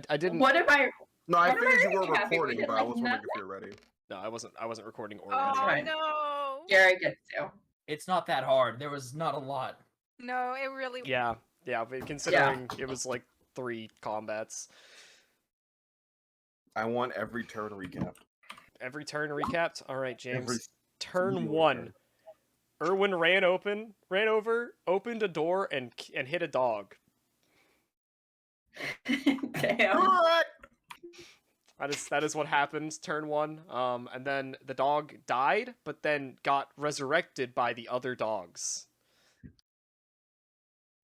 I didn't. What am I? No, I What am I figured you were reading, Kathy? recording, We did, but I like, was wondering nothing? if you're ready. No, I wasn't recording or Oh Right. no! Gary gets to. It's not that hard. There was not a lot. No, it really. Yeah, but considering it was like 3 combats. I want every turn recapped. Every turn recapped? Alright, James. Every Turn single 1. turn. Erwin ran over, opened a door, and hit a dog. Damn. Alright! That is what happens, turn 1. And then the dog died, but then got resurrected by the other dogs.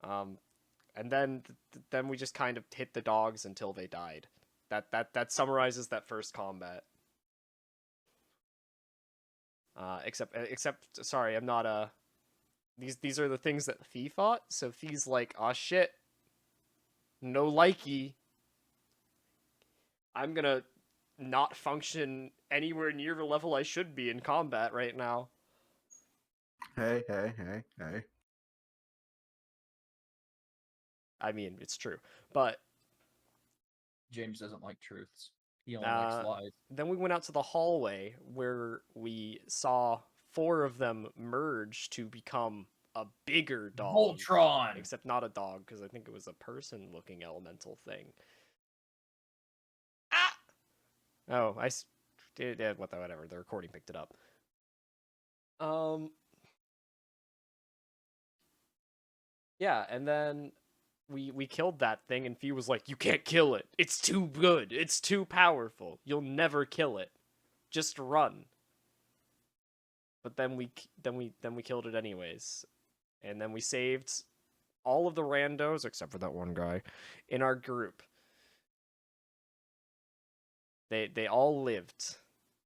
And then we just kind of hit the dogs until they died. That summarizes that first combat. Except sorry, I'm not these are the things that Fee fought, so Fee's like, "Aw shit. No likey. I'm gonna not function anywhere near the level I should be in combat right now." Hey. I mean, it's true. But James doesn't like truths. He only likes lies. then we went out to the hallway where we saw 4 of them merge to become a bigger dog. Voltron! Except not a dog, because I think it was a person-looking elemental thing. Ah! Oh, whatever. The recording picked it up. Yeah, and then we killed that thing, and Fee was like, "You can't kill it. It's too good. It's too powerful. You'll never kill it. Just run." But then we killed it anyways, and then we saved all of the randos except for that one guy in our group. They all lived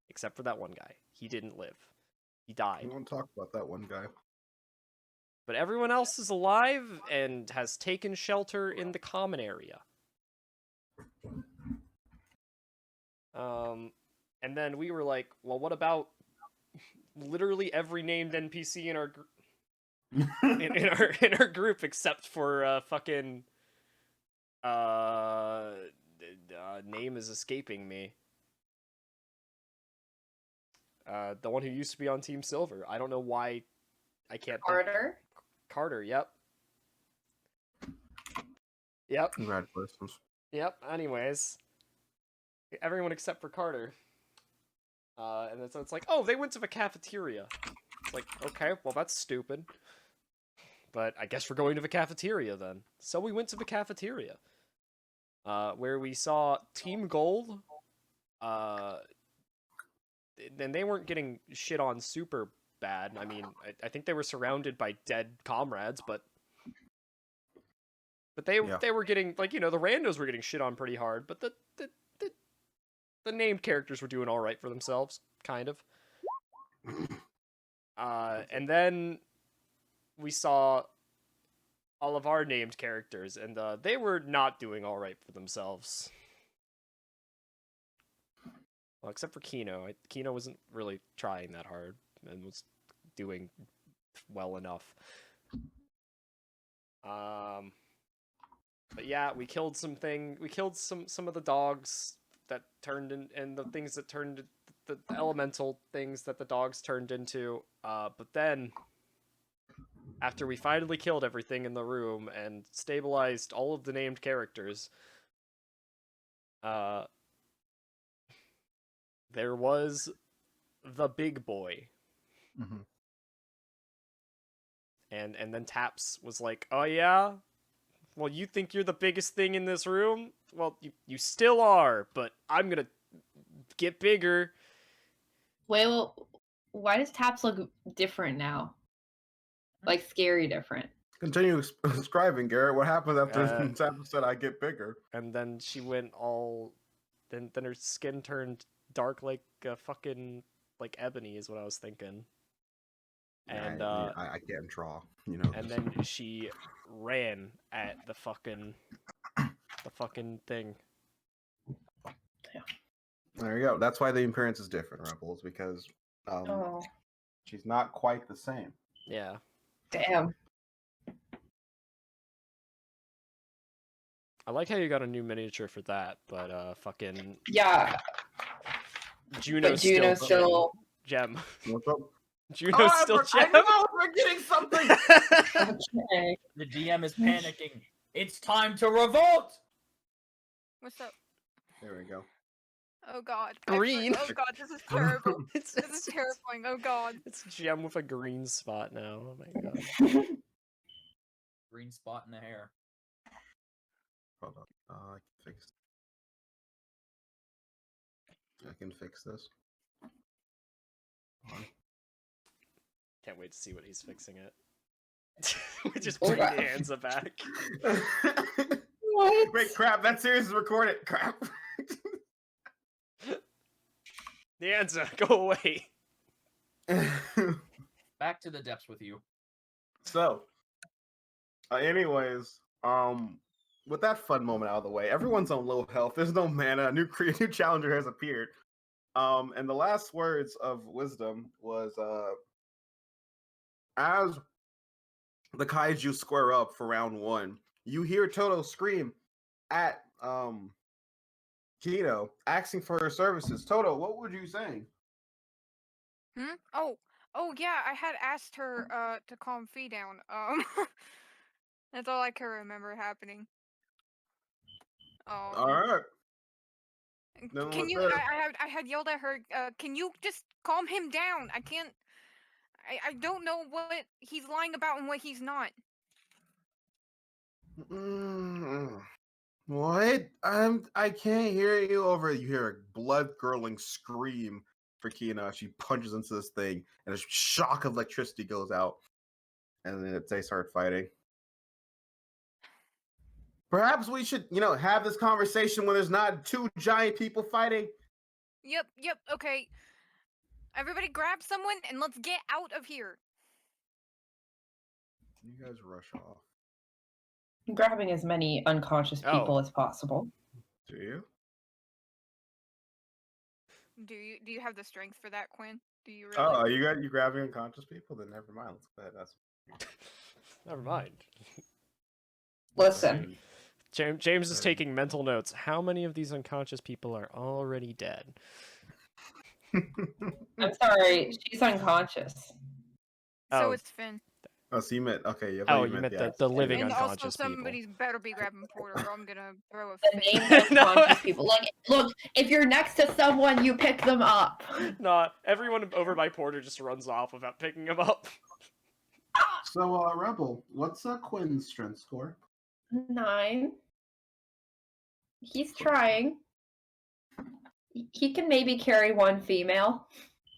except for that one guy. He didn't live. He died. We won't talk about that one guy. But everyone else is alive and has taken shelter in the common area. And then we were like, well, what about literally every named NPC in our in our group except for fucking name is escaping me. The one who used to be on Team Silver. I don't know why I can't Carter. Carter, yep. Yep. Congratulations. Yep, anyways. Everyone except for Carter. And so it's like, oh, they went to the cafeteria. It's like, okay, well, that's stupid. But I guess we're going to the cafeteria then. So we went to the cafeteria. Where we saw Team Gold. And they weren't getting shit on super bad. I mean, I think they were surrounded by dead comrades, but they were getting, like, you know, the randos were getting shit on pretty hard, but the named characters were doing all right for themselves, kind of. And then we saw all of our named characters, and they were not doing all right for themselves. Well, except for Kino. Kino wasn't really trying that hard and was doing well enough. But yeah, we killed some of the dogs that turned in, and the things that turned the elemental things that the dogs turned into. But then after we finally killed everything in the room and stabilized all of the named characters, there was the big boy. Mm-hmm. And then Taps was like, "Oh yeah? Well, you think you're the biggest thing in this room? Well, you still are, but I'm gonna get bigger." Wait, well, why does Taps look different now? Like, scary different. Continue describing, Garrett. What happened after Sam said I get bigger? And then she went all... Then her skin turned dark like fucking... like ebony is what I was thinking. And I can't draw, you know. And then she ran at the fucking thing. There you go. That's why the appearance is different, Rebels, because she's not quite the same. Yeah. Damn. I like how you got a new miniature for that, but fucking Yeah, Juno's but Juno's still. Gem. What's up? Juno's Oh, still I Gem. knew I was forgetting something. Okay. The DM is panicking. It's time to revolt! What's up? There we go. Oh god. Green. Oh god, this is terrible. It's, This is terrifying. Oh god. It's Gem with a green spot now. Oh my god. Green spot in the hair. Hold on. I can fix this. Hold Can't wait to see what he's fixing it. We just Oh, bring God. the Anza back. on. What? Wait, crap! That series is recorded. Crap. The Anza, go away. Back to the depths with you. So, anyways, with that fun moment out of the way, everyone's on low health. There's no mana. A new challenger has appeared. And the last words of wisdom was, as the kaiju square up for round 1, you hear Toto scream at Kito, asking for her services. Toto, what were you saying? Hmm? Oh yeah, I had asked her to calm Fee down. That's all I can remember happening. All right. Then Can what's you better? I had yelled at her, can you just calm him down? I can't I don't know what he's lying about and what he's not. What? I can't hear you over. You hear a blood-curdling scream for Kina. She punches into this thing, and a shock of electricity goes out, and then they start fighting. Perhaps we should, have this conversation when there's not 2 giant people fighting. Yep, okay. Everybody grab someone and let's get out of here. You guys rush off. Grabbing as many unconscious people as possible. Do you? Do you have the strength for that, Quinn? Do you really? Oh, you grabbing unconscious people? Then never mind. Let's go ahead. That's Never mind. Listen, James is taking mental notes. How many of these unconscious people are already dead? I'm sorry, she's unconscious. So Oh. it's Finn. Oh, so you meant okay. Oh, you meant the living And also unconscious people. somebody's better be grabbing Porter or I'm gonna throw a The fit. names No. unconscious people. Look, if you're next to someone, you pick them up. Nah, everyone over by Porter just runs off without picking him up. So, Rebel, what's Quinn's strength score? 9. He's trying. He can maybe carry 1 female.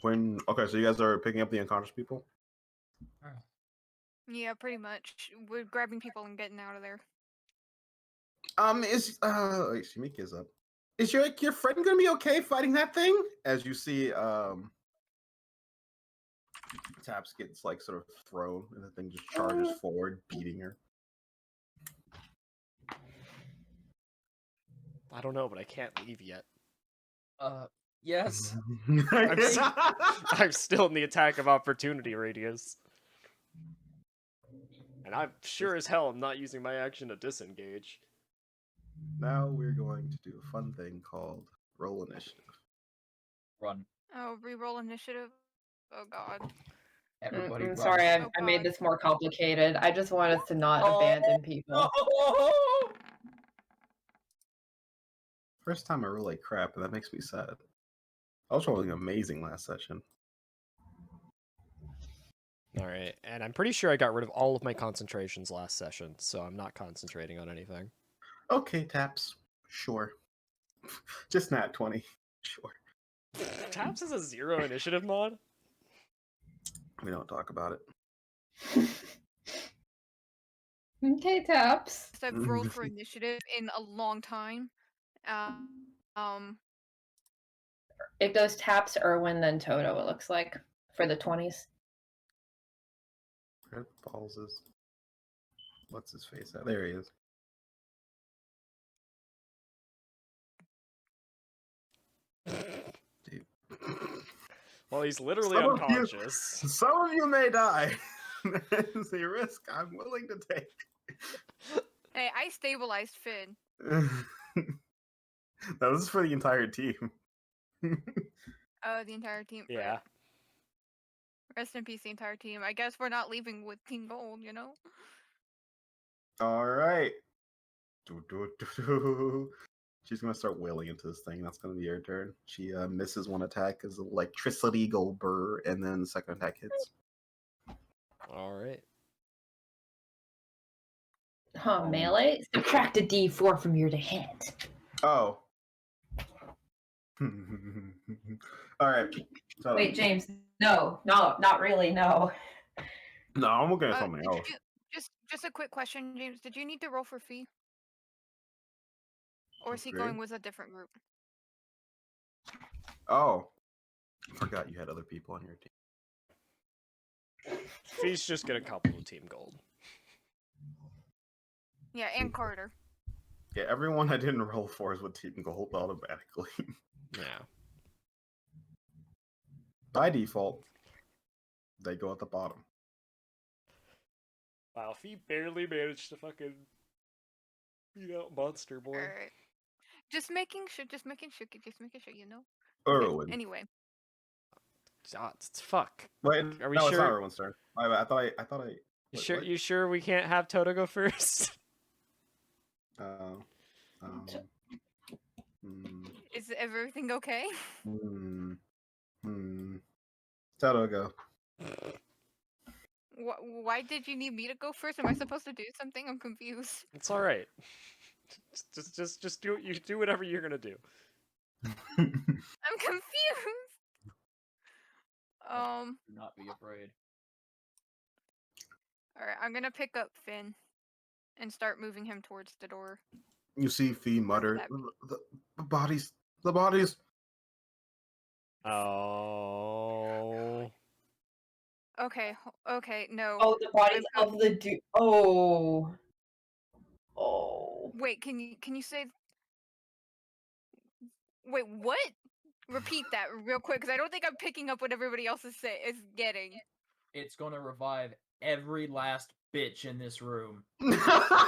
Okay, so you guys are picking up the unconscious people? Yeah, pretty much. We're grabbing people and getting out of there. Shimika's up. Is your friend gonna be okay fighting that thing? As you see, Taps gets sort of thrown, and the thing just charges forward, beating her. I don't know, but I can't leave yet. Yes. I'm still in the attack of opportunity radius. And I'm sure as hell I'm not using my action to disengage. Now we're going to do a fun thing called roll initiative. Run. Oh, re-roll initiative. Oh god. Everybody run. Sorry, I Oh, made God. this more complicated. I just want us to not abandon people. First time I roll like crap, and that makes me sad. I was rolling amazing last session. Alright, and I'm pretty sure I got rid of all of my concentrations last session, so I'm not concentrating on anything. Okay, Taps. Sure. Just not 20. Sure. Taps is a 0 initiative mod? We don't talk about it. Okay, Taps. I've rolled for initiative in a long time. It goes Taps, Irwin, then Toto, it looks like, for the 20s. Red Balls is. What's his face at? There he is. Dude. Well, he's literally Some of you- unconscious. Some of you may die. That is a risk I'm willing to take. Hey, I stabilized Finn. No, this is for the entire team. Oh, the entire team. Yeah. Rip. Rest in peace, the entire team. I guess we're not leaving with Team Gold, you know? All right. She's gonna start wailing into this thing. That's gonna be her turn. She misses one attack as electricity go burr, and then the second attack hits. All right. Huh, melee? Subtract a d4 from your to hit. Oh. All right. So, Wait, James. No, not really, no. no, I'm looking at Uh, something did else. just a quick question, James. Did you need to roll for fee? Or is he Okay. going with a different group? Oh, I forgot you had other people on your team. Fee's just get a couple of Team Gold. Yeah, and Carter. Yeah, everyone I didn't roll for is with Team Gold automatically. Yeah. By default, they go at the bottom. Wow, Fee barely managed to fucking beat out Monster Boy. Alright. Just making sure, you know? Erwin. Anyway. Fuck. Wait, Are we no, it's not sure? Erwin's turn. My bad. I thought I. You wait, sure? what? You sure we can't have Toto go first? Hmm, Is everything okay? Toto go. Why did you need me to go first? Am I supposed to do something? I'm confused. It's all right. Just do whatever you're gonna do. I'm confused. Do not be afraid. Alright, I'm gonna pick up Finn and start moving him towards the door. You see Fee mutter, that the bodies, the bodies. Oh. Okay, okay, no. Oh, the bodies of the dude. Oh. Wait, can you say? Wait, what? Repeat that real quick, because I don't think I'm picking up what everybody else is getting. It's gonna revive every last bitch in this room. I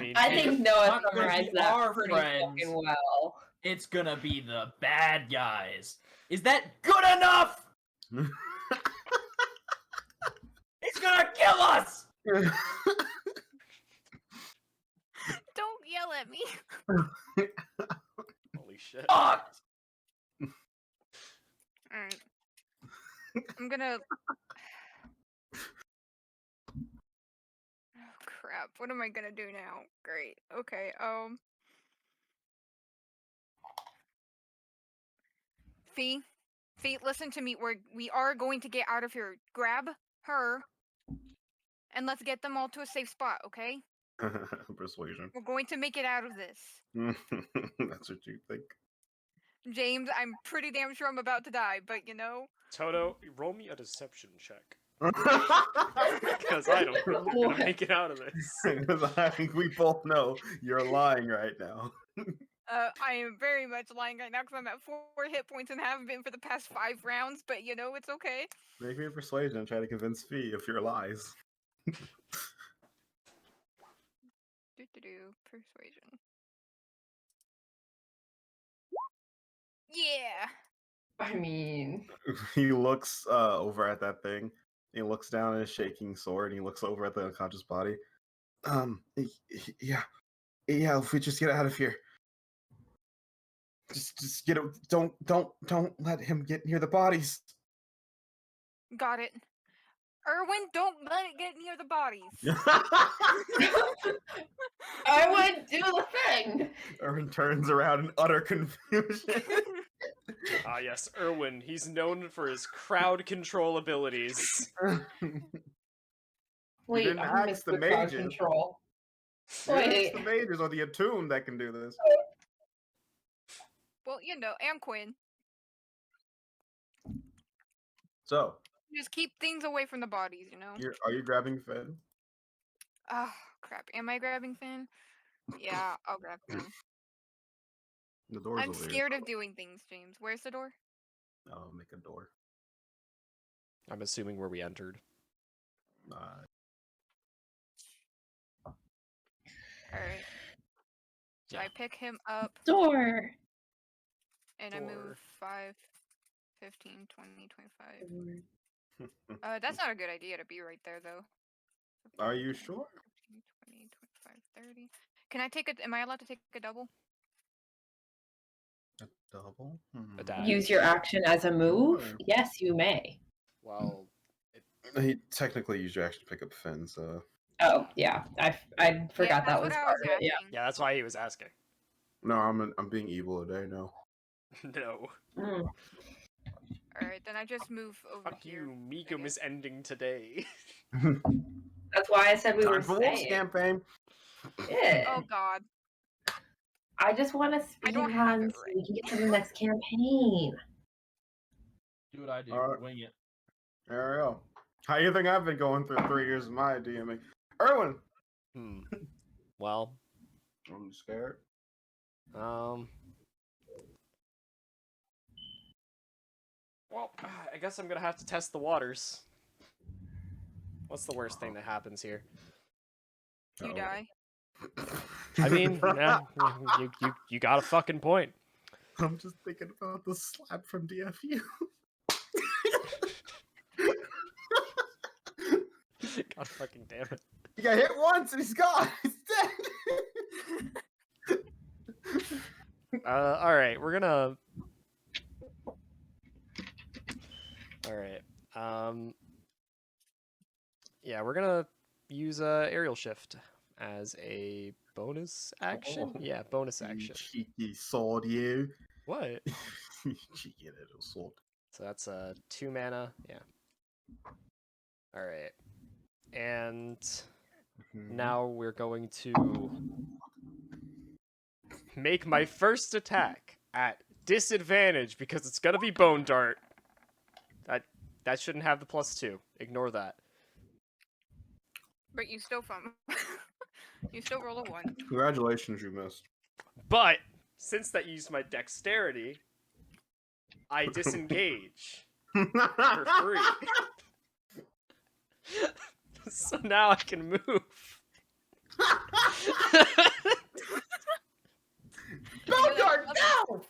mean, I And think it's Noah not gonna summarized be that our pretty friends. fucking well. It's gonna be the bad guys. Is that good enough? It's gonna kill us! Don't yell at me. holy shit. Fuck! Alright. I'm gonna. Oh crap! What am I gonna do now? Great. Okay. Fee, listen to me. We are going to get out of here. Grab her, and let's get them all to a safe spot. Okay? Persuasion. We're going to make it out of this. That's what you think. James, I'm pretty damn sure I'm about to die, but you know. Toto, roll me a deception check. Because I don't know if you're gonna make it out of this. Because I think we both know you're lying right now. I am very much lying right now because I'm at 4 hit points and have been for the past 5 rounds, but you know, it's okay. Make me a persuasion and try to convince Fee of your lies. Persuasion. Yeah! I mean, He looks over at that thing. He looks down at his shaking sword. And he looks over at the unconscious body. Yeah, if we just get out of here. Just get it. Don't let him get near the bodies. Got it. Erwin, don't let it get near the bodies. I would do the thing. Erwin turns around in utter confusion. Ah, yes, Erwin. He's known for his crowd control abilities. Wait, didn't I ask missed the the crowd mages. control. It's Wait. the mages or the attuned that can do this. Well, you know, and Quinn. So, Just keep things away from the bodies, you know? are you grabbing Finn? Oh, crap. Am I grabbing Finn? Yeah, I'll grab Finn. The door's I'm over here. scared of doing things, James. Where's the door? Oh, make a door. I'm assuming where we entered. Alright. So I pick him up Door. and I Door. move 5, 15, 20, 25. Door. That's not a good idea to be right there though. Are you 10, sure? 15, 20, 25, 30. Can I take a? Am I allowed to take a double? A double? Hmm. A dash. Use your action as a move? Sure. Yes, you may. Well, He technically used your action to pick up Finn, so. Oh, yeah. I forgot that that's was what I part of it. Yeah. asking. yeah, that's why he was asking. No, I'm being evil today. No. No. Mm. All right, then I just move over Fuck here. you, MEAGM is ending today. That's why I said we were Time for Wolf's staying. campaign. Yeah. Oh God. I just want to I speed don't have run it so right. we can get to the next campaign. Do what I do. Alright. Wing it. There we go. How you think I've been going through 3 years of my DMing? Erwin! Well, I'm scared. well, I guess I'm gonna have to test the waters. What's the worst thing that happens here? You Oh. die. I mean, yeah, you got a fucking point. I'm just thinking about the slap from DFU. God fucking damn it. He got hit once and he's gone. He's dead. Alright, we're gonna... Alright, yeah, we're gonna use aerial shift as a bonus action? Oh. Yeah, bonus You action. cheeky sword, you. What? You cheeky little sword. So that's 2 mana, yeah. Alright. And now we're going to make my first attack at disadvantage because it's gonna be Bone Dart. That shouldn't have the +2. Ignore that. But you still you still roll a 1. Congratulations, you missed. But since that used my dexterity, I disengage for free. So now I can move. Bogart, no!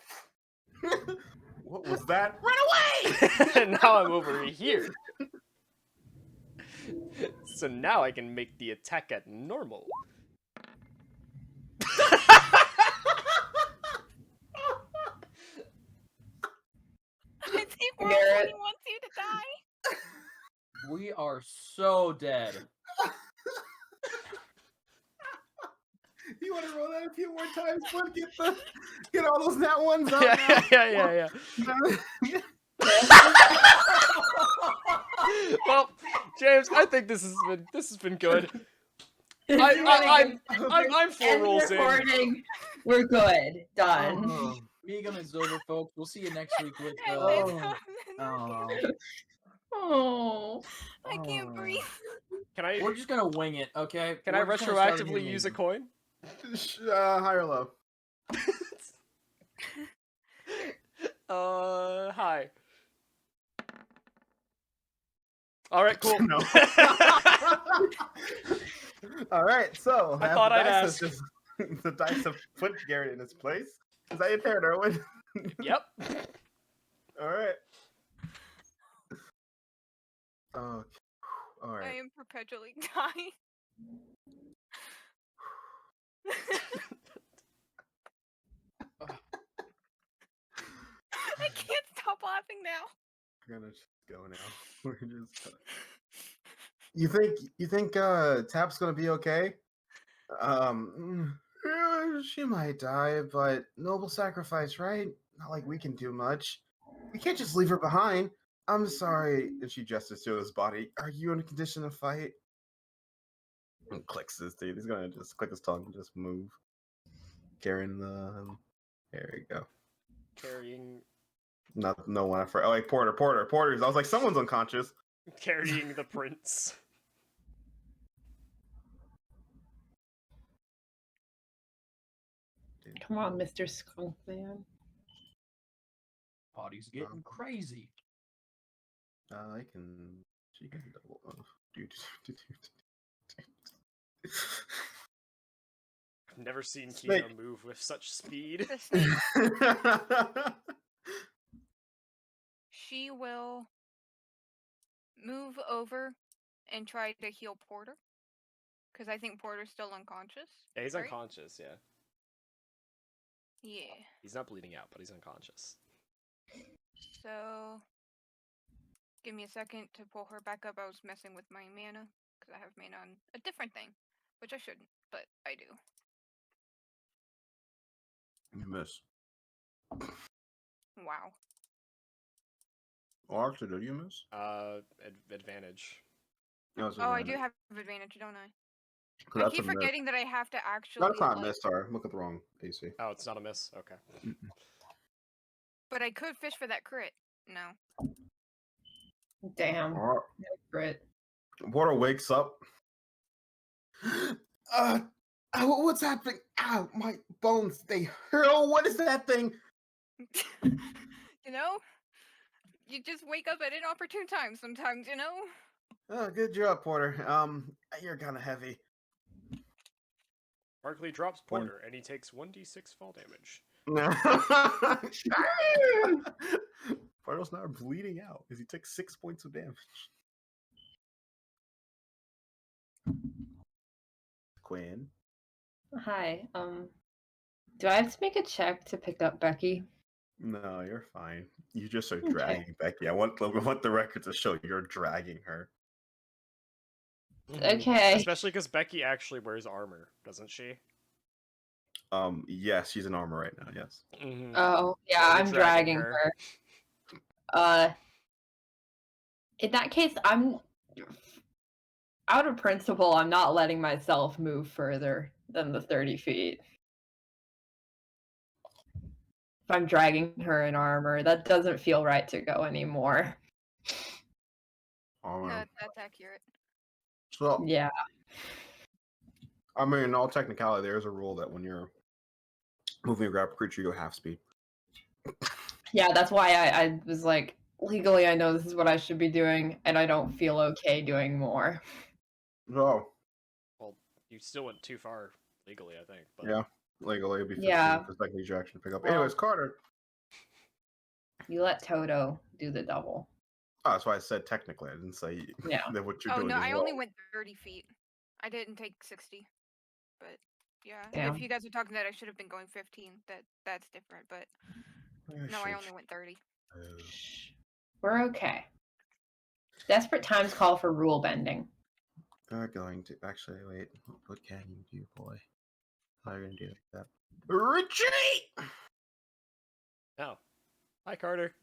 What was that? Run away! And now I'm over here. So now I can make the attack at normal. I think World Garrett. 20 wants you to die. We are so dead. You want to roll that a few more times, bud? Get all those nat ones out Yeah. now. Well, James, I think this has been good. I'm 4 End rolls in. recording. We're good. Done. Oh. MEAGM is over, folks. We'll see you next week with. And Oh. Oh. I can't breathe. Can I We're just gonna wing it, okay? can I We're just gonna start a new retroactively use a MEAGM. coin? High or low? Hi. All right, cool. No. All right, so I have thought the I'd dice ask. have the dice have put Garrett in his place. Is that your turn, Erwin? Yep. All right. Okay. All I right. am perpetually dying. I can't stop laughing now. We're gonna just go now. We're just. You think Tap's gonna be okay? She might die, but noble sacrifice, right? Not like we can do much. We can't just leave her behind. I'm sorry. And she gestures to his body. Are you in a condition to fight? And clicks his teeth. He's gonna just click his tongue and just move. Carrying the. There you go. Carrying No one. Oh, like Porter's. I was like, someone's unconscious. the prince. Come on, Mr. Skunk Man. Body's getting crazy. She can double. Never seen Snake. Kino move with such speed. The snake. She will move over and try to heal Porter. Because I think Porter's still unconscious. Yeah, he's right? unconscious, yeah. Yeah. He's not bleeding out, but he's unconscious. So, give me a second to pull her back up. I was messing with my mana. Because I have mana on a different thing. Which I shouldn't, but I do. You miss. Wow. Oh, actually, did you miss? Advantage. No, it's Oh, I do advantage. have advantage, don't I? 'Cause I that's keep a miss. forgetting that I have to actually. That's not like, miss, sorry. Look at the wrong AC. Oh, it's not a miss? Okay. But I could fish for that crit. No. Damn. Alright. Crit. Porter wakes up. What's happening? Ow, my bones, they hurt. Oh, what is that thing? You know? You just wake up at inopportune times sometimes, you know? Oh, good job, Porter. You're kind of heavy. Barkley drops Porter, and he takes 1d6 fall damage. Porter's not bleeding out because he took 6 points of damage. Quinn. Hi. Do I have to make a check to pick up Becky? No, you're fine. You just are Okay. dragging Becky. I want the record to show you're dragging her. Okay. Especially because Becky actually wears armor, doesn't she? Yes, she's in armor right now. Yes. Oh, yeah, So you're I'm dragging her. In that case, I'm out of principle. I'm not letting myself move further than the 30 feet. If I'm dragging her in armor, that doesn't feel right to go anymore. Armor. That's accurate. So, Yeah. I mean, in all technicality, there's a rule that when you're moving a grab creature, you go half speed. Yeah, that's why I was like, legally, I know this is what I should be doing, and I don't feel okay doing more. So, Well, you still went too far legally, I think. But... yeah, legally it'd be 15 Yeah. because that needs your action to pick up. Well- Anyways, Carter. You let Toto do the double. Oh, that's why I said technically. I didn't say Yeah. that what you're Oh, doing no, is I wrong. only went 30 feet. I didn't take 60. But, yeah. Damn. If you guys are talking that I should have been going 15, that's different. But, no, I only went 30. We're okay. Desperate times call for rule bending. They're going to actually wait. What can you do, boy? How are you gonna do that? Retreat! Oh. Hi, Carter.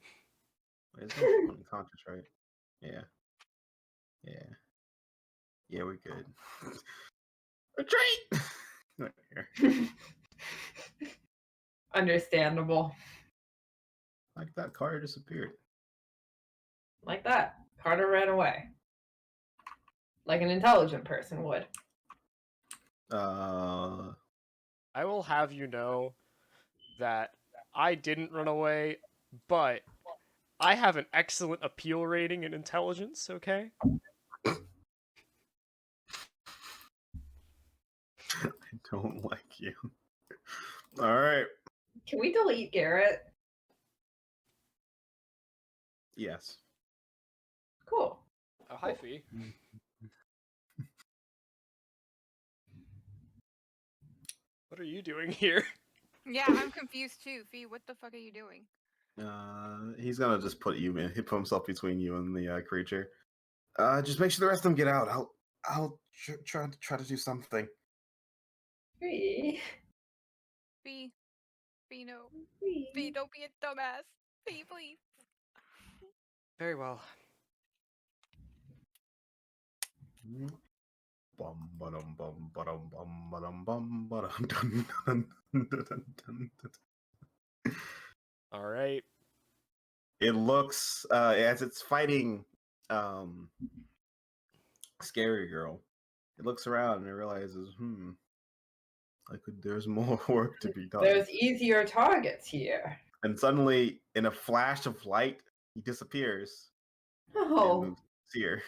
Wait, isn't unconscious, right? Yeah. Yeah. Yeah, we're good. Retreat! Not here. Understandable. Like that, Carter disappeared. Like that. Carter ran away. Like an intelligent person would. Uh, I will have you know that I didn't run away, but I have an excellent appeal rating in intelligence, okay? I don't like you. All right. Can we delete Garrett? Yes. Cool. Oh, hi, Fee. What are you doing here? Yeah, I'm confused too. Fee, what the fuck are you doing? He's gonna just put you in. He put himself between you and the creature. Just make sure the rest of them get out. I'll try to do something. Free. Fee. Fee, no. Fee, don't be a dumbass. Fee, please. Very well. Bum ba-dum bum ba-dum bum ba-dum bum ba-dum dun dun dun dun dun dun. All right. It looks as it's fighting Scary Girl. It looks around and it realizes, there's more work to be done. There's easier targets here. And suddenly, in a flash of light, he disappears. And Oh. moves here.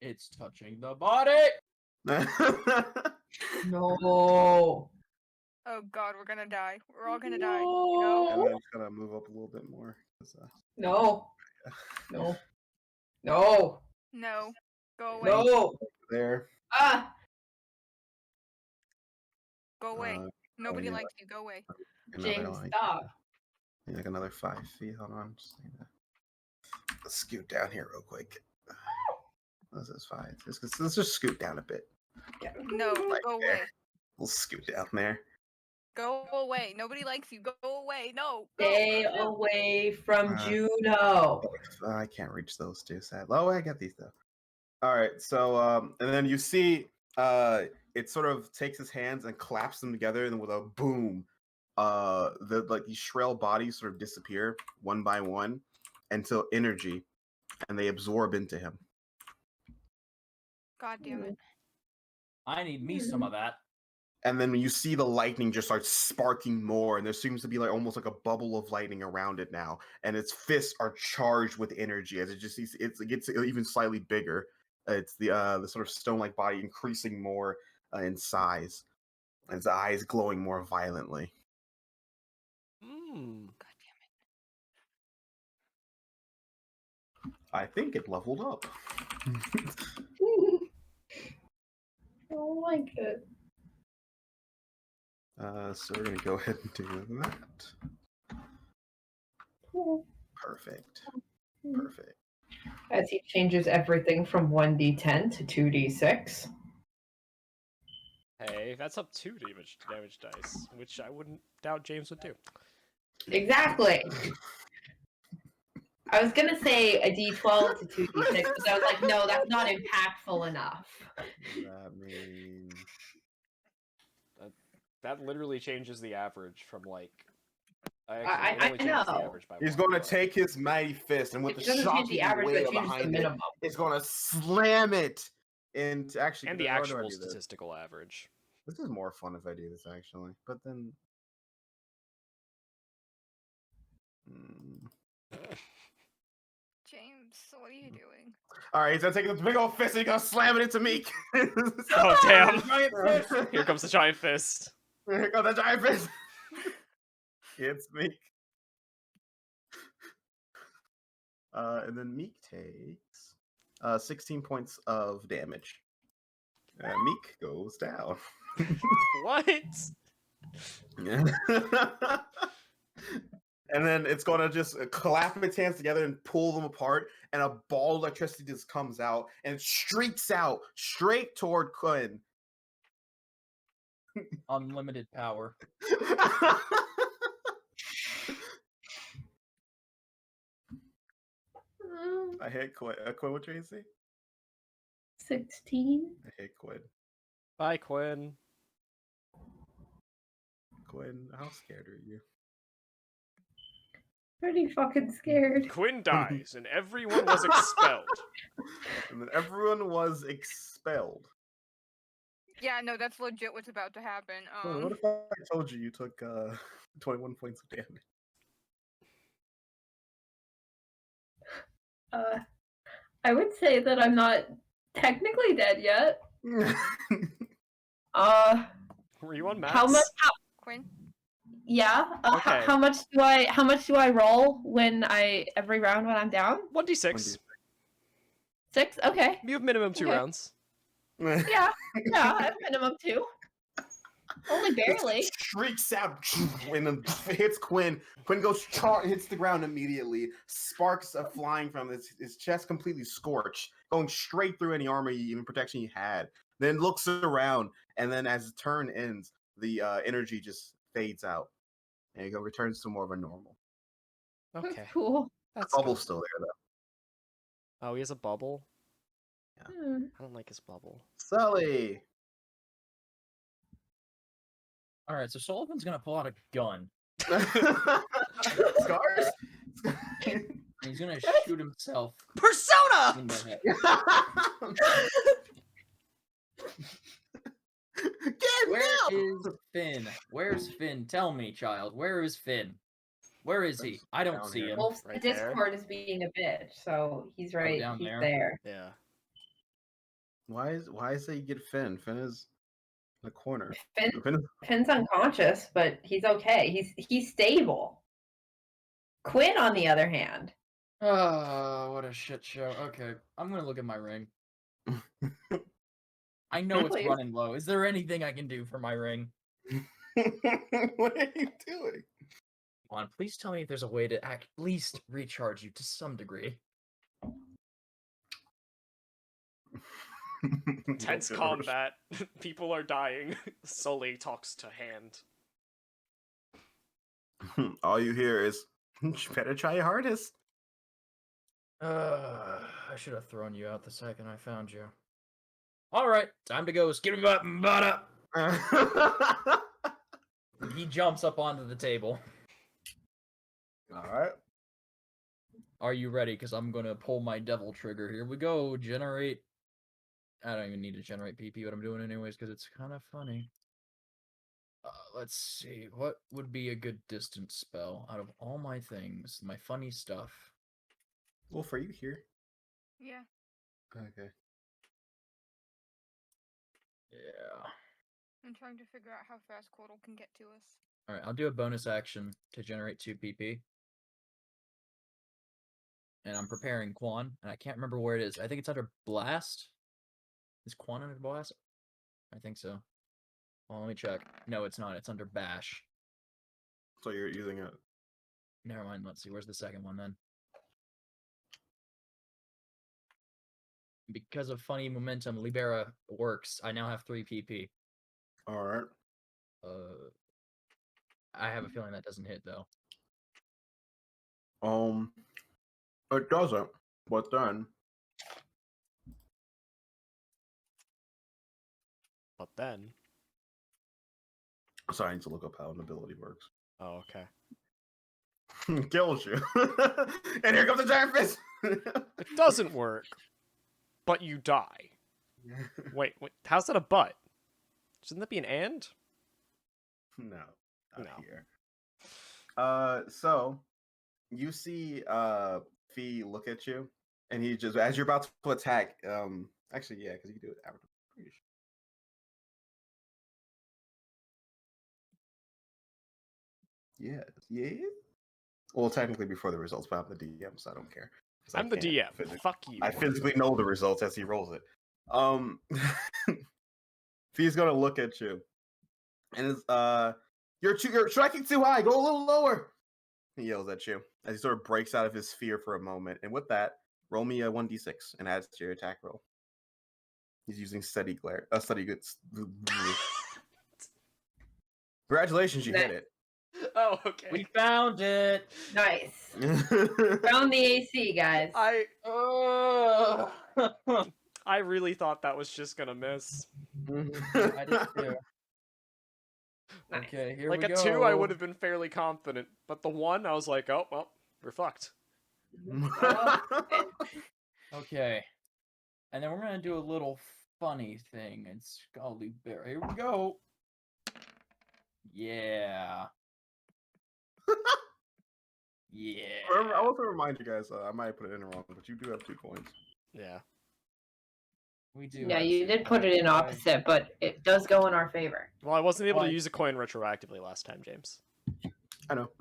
It's touching the body. No. Oh god, we're gonna die. We're all gonna die. You know? And then it's gonna move up a little bit more. 'Cause, No. No. No. No. Go away. No. there. Ah. Go away. Nobody yeah. likes you. Go away. Another, James, like, stop. like another 5 feet. Hold on. Just need to let's scoot down here real quick. This is 5. Let's just scoot down a bit. No, Right go there. away. We'll scoot down there. Go away. Nobody likes you. Go away. No. Go. Stay No. away from Uh, Juno. I can't reach those two. Sad. Oh, I got these though. All right. So, and then you see, it sort of takes his hands and claps them together, and then with a boom, these shrill bodies sort of disappear one by one until energy, and they absorb into him. God damn it. I need me some of that. And then you see the lightning just start sparking more, and there seems to be like almost like a bubble of lightning around it now, and its fists are charged with energy as it gets even slightly bigger. It's the sort of stone-like body increasing more in size, and its eyes glowing more violently. Hmm. God damn it. I think it leveled up. Oh my god. So we're gonna go ahead and do that. Perfect. Perfect. As he changes everything from 1d10 to 2d6. Hey, that's up 2 damage dice, which I wouldn't doubt James would do. Exactly. I was gonna say a d12 to 2d6, but I was like, no, that's not impactful enough. That means That literally changes the average from like. I It only changes the know. average by he's 1, going to but- take his mighty fist, and with It the doesn't change shocking the average, but weight it changes the behind it, minimum. it's going to slam it into actually. and the how do I actual do this? statistical average. This is more fun if I do this actually, but then. James, what are you doing? All right, he's gonna take this big old fist and he's gonna slam it into Meek. Oh damn! Giant fist. Here comes the giant fist. Here goes the giant fist. It's Meek. And then Meek takes 16 points of damage. Meek goes down. What? And then it's gonna just clap its hands together and pull them apart, and a ball of electricity just comes out and it streaks out straight toward Quinn. Unlimited power. I hit Quinn. Quinn, what did you say? 16? I hit Quinn. Bye, Quinn. Quinn, how scared are you? Pretty fucking scared. Quinn dies, and everyone was expelled. And then everyone was expelled. Yeah, no, that's legit what's about to happen. What if I told you took 21 points of damage? I would say that I'm not technically dead yet. Were you on Max? How much? Quinn? Yeah. Okay. How much do I roll when every round when I'm down? 1d6. 6. Okay. You have minimum 2 Okay. rounds. Yeah. Yeah. I have minimum 2. Only barely. It shrieks out and then hits Quinn. Quinn goes hits the ground immediately. Sparks are flying from his chest, completely scorched, going straight through any armor, even protection he had. Then looks around, and then as the turn ends, the energy just fades out, and it returns to more of a normal. Okay. That's cool. That's Bubble's good. still there though. Oh, he has a bubble? Hmm. I don't like his bubble. Sully. All right, so Sullivan's gonna pull out a gun. Scars. And he's gonna shoot himself Persona! in the head. Where is Finn? Where's Finn? Tell me, child. Where is Finn? Where is he? I don't Down see here. him. Wolf's Right there. Discord is being a bitch, so he's right. down He's there. there. Yeah. Why is it you get Finn? Finn is The corner. Finn's unconscious, but he's okay. He's stable. Quinn, on the other hand, Oh, what a shit show. Okay, I'm gonna look at my ring. I know it's Please. running low. Is there anything I can do for my ring? What are you doing? Come on, please tell me if there's a way to at least recharge you to some degree. Tense combat. People are dying. Sully talks to hand. All you hear is, "You better try your hardest." I should have thrown you out the second I found you. All right, time to go. Skip him up and butt up. He jumps up onto the table. All right. Are you ready? Because I'm gonna pull my devil trigger. Here we go. Generate. I don't even need to generate PP, but I'm doing it anyways because it's kind of funny. Let's see. What would be a good distance spell out of all my things? My funny stuff. Wolf, are you here? Yeah. Okay. Yeah. I'm trying to figure out how fast Quoddle can get to us. All right, I'll do a bonus action to generate 2 PP. And I'm preparing Quan, and I can't remember where it is. I think it's under Blast. Is Quan under Blast? I think so. Well, let me check. No, it's not. It's under Bash. So you're using it. Never mind. Let's see. Where's the second one then? Because of funny momentum, Libera works. I now have 3 PP. All right. I have a feeling that doesn't hit though. It doesn't. But then, sorry, I need to look up how an ability works. Oh, okay. Kills you. And here comes the giant fist. It doesn't work, but you die. Wait, how's that a but? Shouldn't that be an and? No, not No. here. So you see Fee look at you, and he just, as you're about to attack, actually, yeah, because you can do it after. Yeah. Well, technically before the results, but I'm the DM, so I don't care. I'm the DM. Fuck you. I physically know the results as he rolls it. Fee's gonna look at you, and is you're striking too high. Go a little lower. He yells at you as he sort of breaks out of his fear for a moment. And with that, roll me a 1d6 and add it to your attack roll. He's using steady glare. Steady good. Congratulations, you hit it. Oh, okay. We found it. nice. Found the AC, guys. I really thought that was just gonna miss. I did too. Nice. Okay, here Like we a go. 2, I would have been fairly confident, but the 1, I was like, oh well, we're fucked. Okay. And then we're gonna do a little funny thing. It's Scully Bear. Here we go. Yeah. Yeah. I want to remind you guys, I might put it in wrong, but you do have 2 coins. Yeah. We do. Yeah, have you 2 did put it in coins. opposite, but it does go in our favor. Well, I wasn't able to Why? use a coin retroactively last time, James. I know.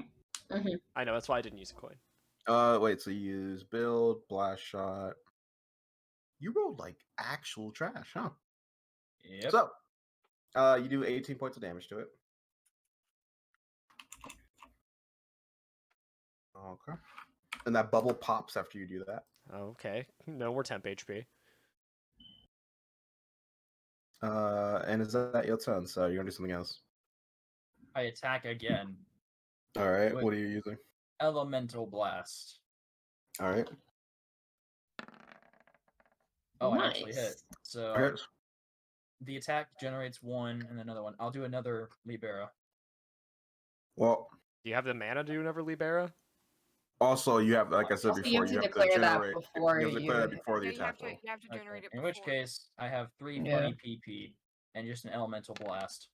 I know, that's why I didn't use a coin. Wait, so you use build, blast shot. You rolled like actual trash, huh? Yep. So, you do 18 points of damage to it. Okay. And that bubble pops after you do that. Okay. No, we're temp HP. And is that your turn? So you're gonna do something else. I attack again. All right. Wait. What are you using? Elemental Blast. All right. Oh, I actually hit. Nice. So Hits. the attack generates 1 and another one. I'll do another Libera. Well, Do you have the mana to do another Libera? also you have, like I said Also, before, you have to declare that generate. before you have to declare that you- before the Yeah, attack roll. you have to generate Okay, it in before. which case, I have 3 Yeah. funny PP and just an Elemental Blast.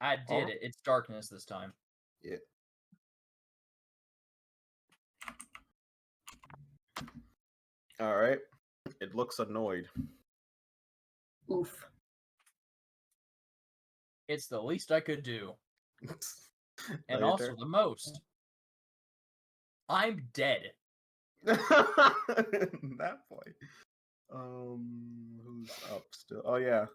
I did Alright. it. It's darkness this time. Yeah. All right. It looks annoyed. Oof. It's the least I could do. And Now your also turn. the most. I'm dead. That point. Who's up still? Oh yeah.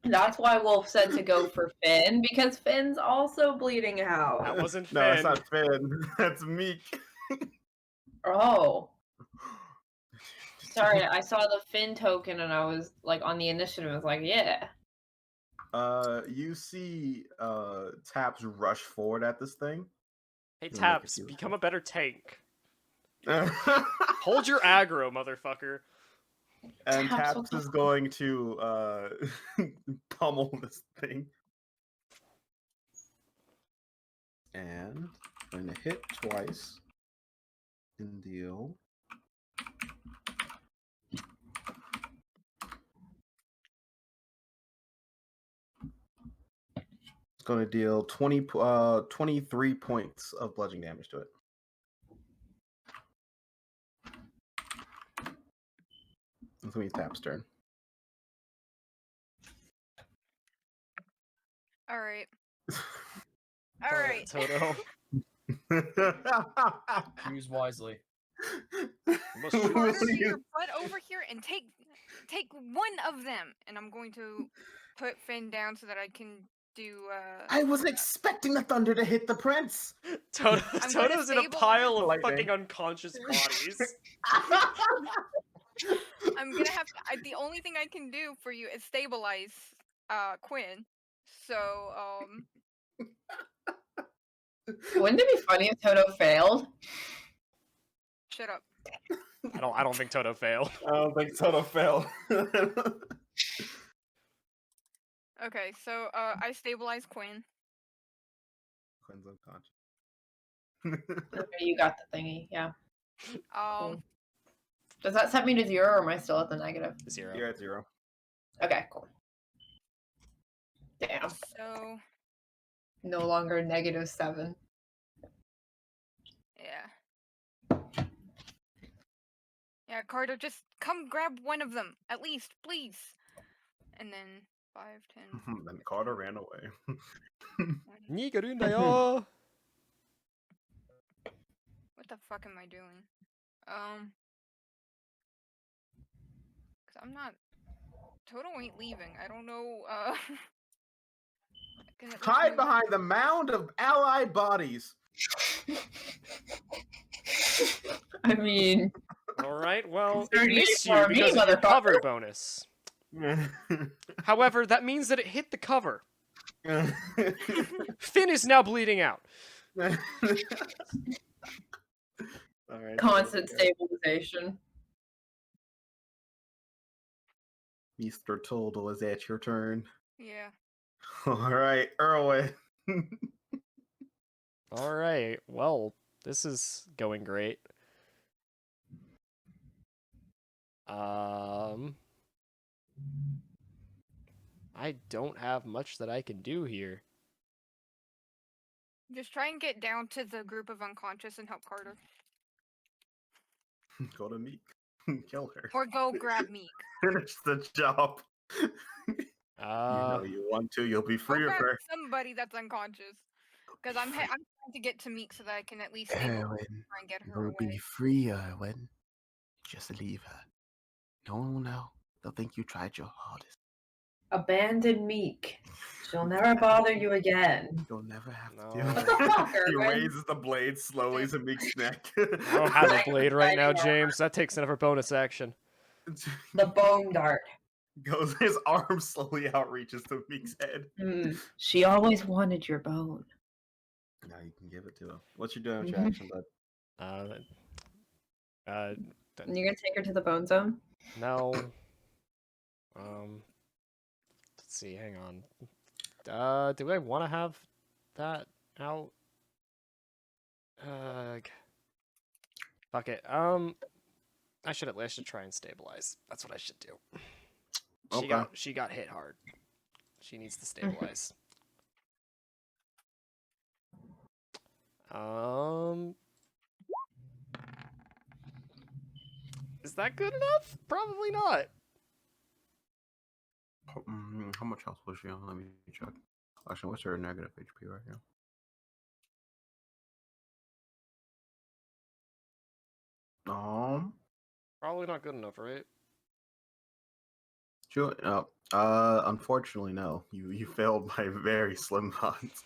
That's why Wolf said to go for Finn, because Finn's also bleeding out. That wasn't No, it's Finn. not Finn. That's Meek. Oh. Sorry, I saw the Finn token and I was like on the initiative, I was like, yeah. You see Taps rush forward at this thing. Hey, You'll make a Taps, few become a better tank. and Hold your aggro, motherfucker. Taps is going to pummel this thing. And I'm going to hit twice and deal. It's going to deal 23 points of bludgeoning damage to it. It's going to be Tap's turn. All right. All right. Toto. Use wisely. Almost Carter, get your butt over here and take one of them, and I'm going to put Finn down so that I can do. I wasn't expecting the thunder to hit the prince. Toto, I'm gonna Toto's in a stabilize- pile of Lightning. fucking unconscious bodies. I'm gonna have to. The only thing I can do for you is stabilize Quinn. So Wouldn't it be funny if Toto failed? shut up. I don't think Toto failed. I don't think Toto fell. Okay, so I stabilize Quinn. Quinn's unconscious. Okay, you got the thingy, yeah. Um, Does that set me to 0 or am I still at the negative? 0. You're at 0. Okay, cool. Damn. so No longer -7. yeah. Yeah, Carter, just come grab one of them, at least, please. And then 5, 10. Then Carter ran away. 逃げるんだよ. What the fuck am I doing? Cause I'm not. Toto ain't leaving. I don't know. I can at least Hide move- behind the mound of allied bodies. I mean, Alright, well, It's it missed you for me, because of your motherfucker. cover bonus. However, that means that it hit the cover. Finn is now bleeding out. All right, constant there we go. stabilization. Mr. Total, is that your turn? Yeah. All right, Erwin. Alright, well, this is going great. I don't have much that I can do here. Just try and get down to the group of unconscious and help Carter. Go to Meek. Kill her. Or go grab Meek. Finish the job. You Uh, know you want to. You'll be Go free of grab her. somebody that's unconscious. Because I'm trying to get to Meek so that I can at least try and get her away. free, Erwin. Just leave her. No one will know. They'll think you tried your hardest. Abandon Meek. She'll never bother you again. You'll never have to No. do What the fuck, He Erwin? raises the blade slowly to Meek's neck. I don't have a Like, blade right now, anymore. James. That takes another bonus action. The bone dart. Goes his arm slowly outreaches to Meek's head. She always wanted your bone. Now you can give it to him. What you doing with your action, bud? You're gonna take her to the bone zone? No. Let's see, hang on. Do I want to have that out? Fuck it. I should try and stabilize. That's what I should do. Okay. She got hit hard. She needs to stabilize. Is that good enough? Probably not. How much health was she on? Let me check. Actually, what's her negative HP right here? Probably not good enough, right? Sure. Unfortunately, no. You failed by very slim odds.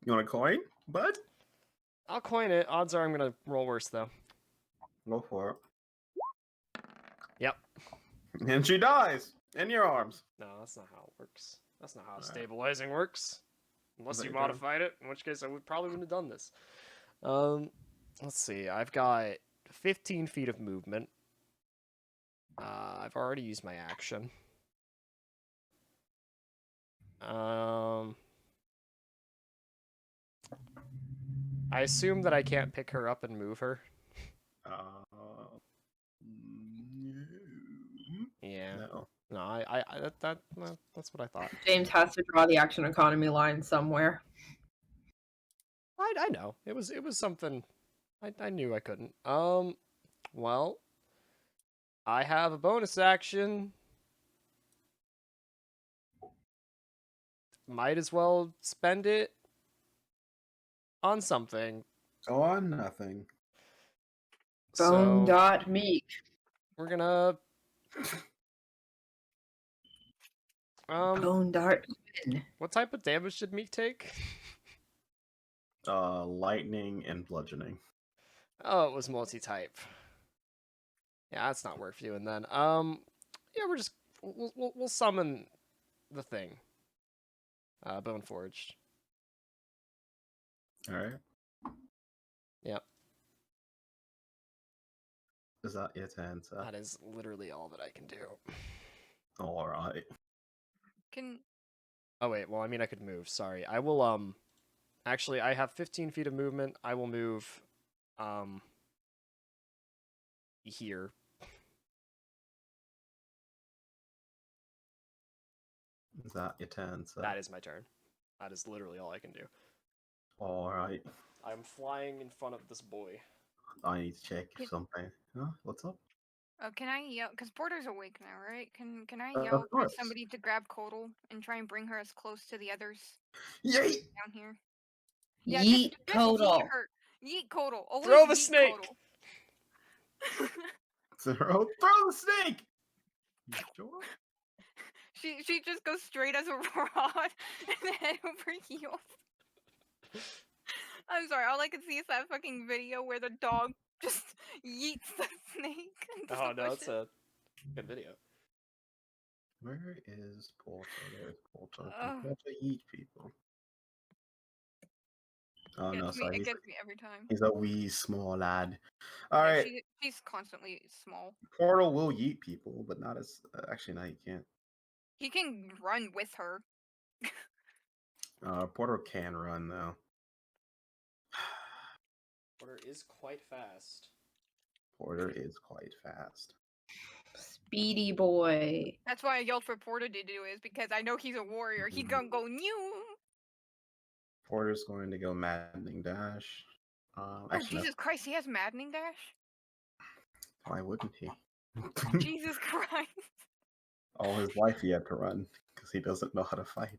You want a coin, bud? I'll coin it. Odds are I'm gonna roll worse though. Go for it. Yep. And she dies in your arms. No, that's not how it works. That's not how Alright. stabilizing works. Unless that you your turn? modified it, in which case I probably wouldn't have done this. Let's see. I've got 15 feet of movement. I've already used my action. I assume that I can't pick her up and move her. No. Yeah. No. No, that's what I thought. James has to draw the action economy line somewhere. I know. It was something I knew I couldn't. Well, I have a bonus action. Might as well spend it on something. Go on nothing. Bone So dot meek. we're gonna Bone dart. what type of damage did Meek take? Lightning and bludgeoning. Oh, it was multi-type. Yeah, that's not worth doing then. Yeah, we'll summon the thing. Bone Forged. All right. Yep. Is that your turn, sir? That is literally all that I can do. All right. Can Oh wait, well I mean I could move. Sorry, I will. Actually, I have 15 feet of movement. I will move. Here. Is that your turn, sir? That is my turn. That is literally all I can do. All right. I'm flying in front of this boy. I need to check Can- something. Huh? What's up? can I yell? Because Porter's awake now, right? Can I Of yell for course. somebody to grab Kodal and try and bring her as close to the others Yay! down here? Yeah, Yeet just total. yeet her. Yeet Kodal. Always Throw the yeet snake! Kodal. Throw the snake! You sure? She just goes straight as a rod and head over heels. I'm sorry, all I can see is that fucking video where the dog just yeets the snake into Oh the no, bushes. it's a good video. Where is Porter? There's Porter. Ugh. Porter eat people. Oh no, Gets me, sorry. it He's, gets me every time. he's a wee small lad. All Yeah, right. she's constantly small. Portal will yeet people, but not as. Actually, no, you can't. He can run with her. Portal can run though. Porter is quite fast. Porter is quite fast. Speedy boy. That's why I yelled for Porter to do is because I know he's a warrior. He gonna go new. Porter's going to go maddening dash. Oh Actually, no, Jesus Christ, he has maddening dash. why wouldn't he? Jesus Christ. All his life he had to run because he doesn't know how to fight.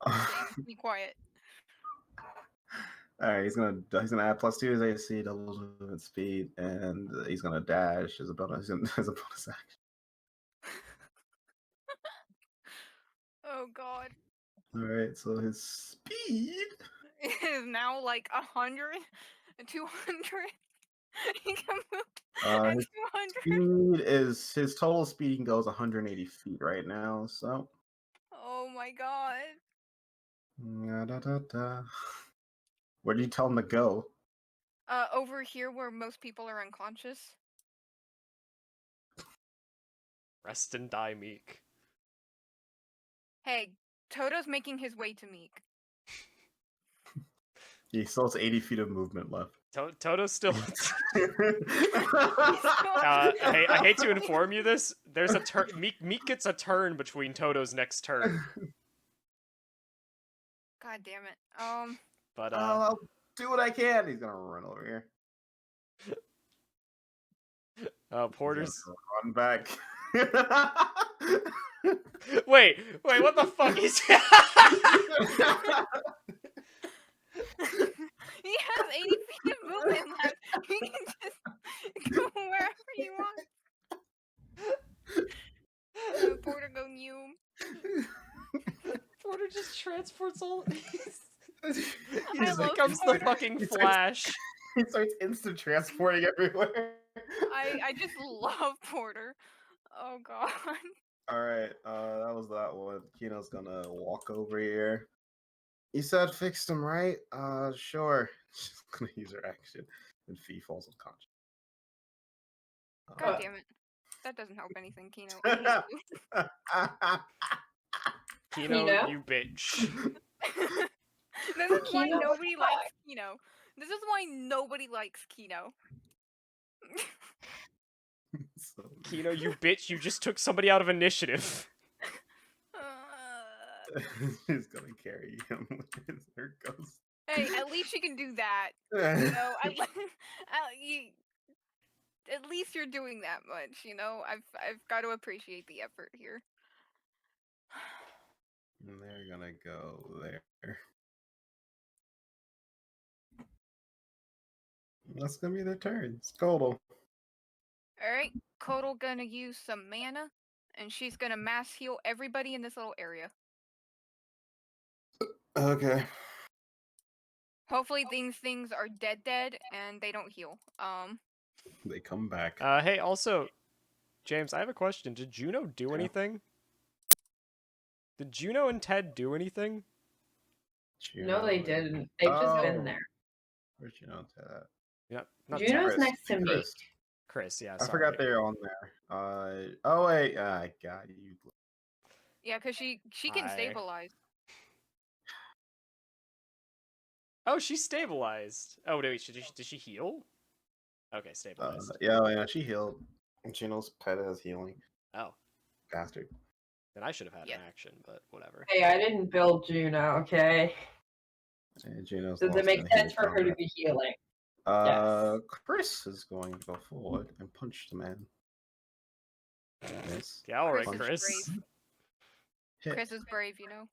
James, be quiet. All right, he's gonna add +2 his AC, doubles movement speed, and he's gonna dash as a bonus action. Oh God. All right, so his speed. It is now like 100, 200. He can move at His 200. speed is his total speed goes 180 feet right now. So. Oh my God. Da-da-da-da. Where do you tell him to go? Over here where most people are unconscious. Rest and die, Meek. Hey, Toto's making his way to Meek. He still has 80 feet of movement left. Toto's still. I hate to inform you this. There's a turn. Meek gets a turn between Toto's next turn. God damn it. But I'll do what I can. He's gonna run over here. Porter's. Run back. Wait, what the fuck is? He has 80 feet of movement left. He can just go wherever you want. Porter go new. Porter just transports all. I He love becomes the Porter. fucking He starts- Flash. He starts instant transporting everywhere. I just love Porter. Oh god. Alright, that was that one. Kino's gonna walk over here. You said fixed him, right? Sure. She's gonna use her action. And Fee falls unconscious. God damn it. That doesn't help anything, Kino. I hate you. Kino, Kino? you bitch. This is why Kino, what nobody the likes Kino. This is why nobody likes Kino. So- Kino, you bitch. You just took somebody out of initiative. She's gonna carry him with her ghost. Hey, at least she can do that. You know, at least you're doing that much. You know, I've got to appreciate the effort here. And they're gonna go there. That's gonna be their turn. Scoldle. All right, Kodal gonna use some mana, and she's gonna mass heal everybody in this little area. Okay. Hopefully, these things are dead, and they don't heal. They come back. Hey, also, James, I have a question. Did Juno do Yeah. anything? Did Juno and Ted do anything? No, they Juno didn't. They've just Oh. been there. Where'd Juno to that? Yeah, not Juno's Ted. next to me. Chris. Chris, yeah, I sorry. forgot they're on there. Oh wait, I got you. Yeah, cause she can Hi. stabilize. Oh, she's stabilized. Oh, wait, did she heal? Okay, stabilized. Yeah, she healed. Juno's pet has healing. Oh, Bastard. then I should have had Yeah. an action, but whatever. Hey, I didn't build Juno, okay? And Juno's Does it lost make in sense heated for her to combat. be healing? Chris is going to go forward and punch the man. Miss. Yeah, alright, Chris is Chris. brave. Hit. Chris is brave, you know.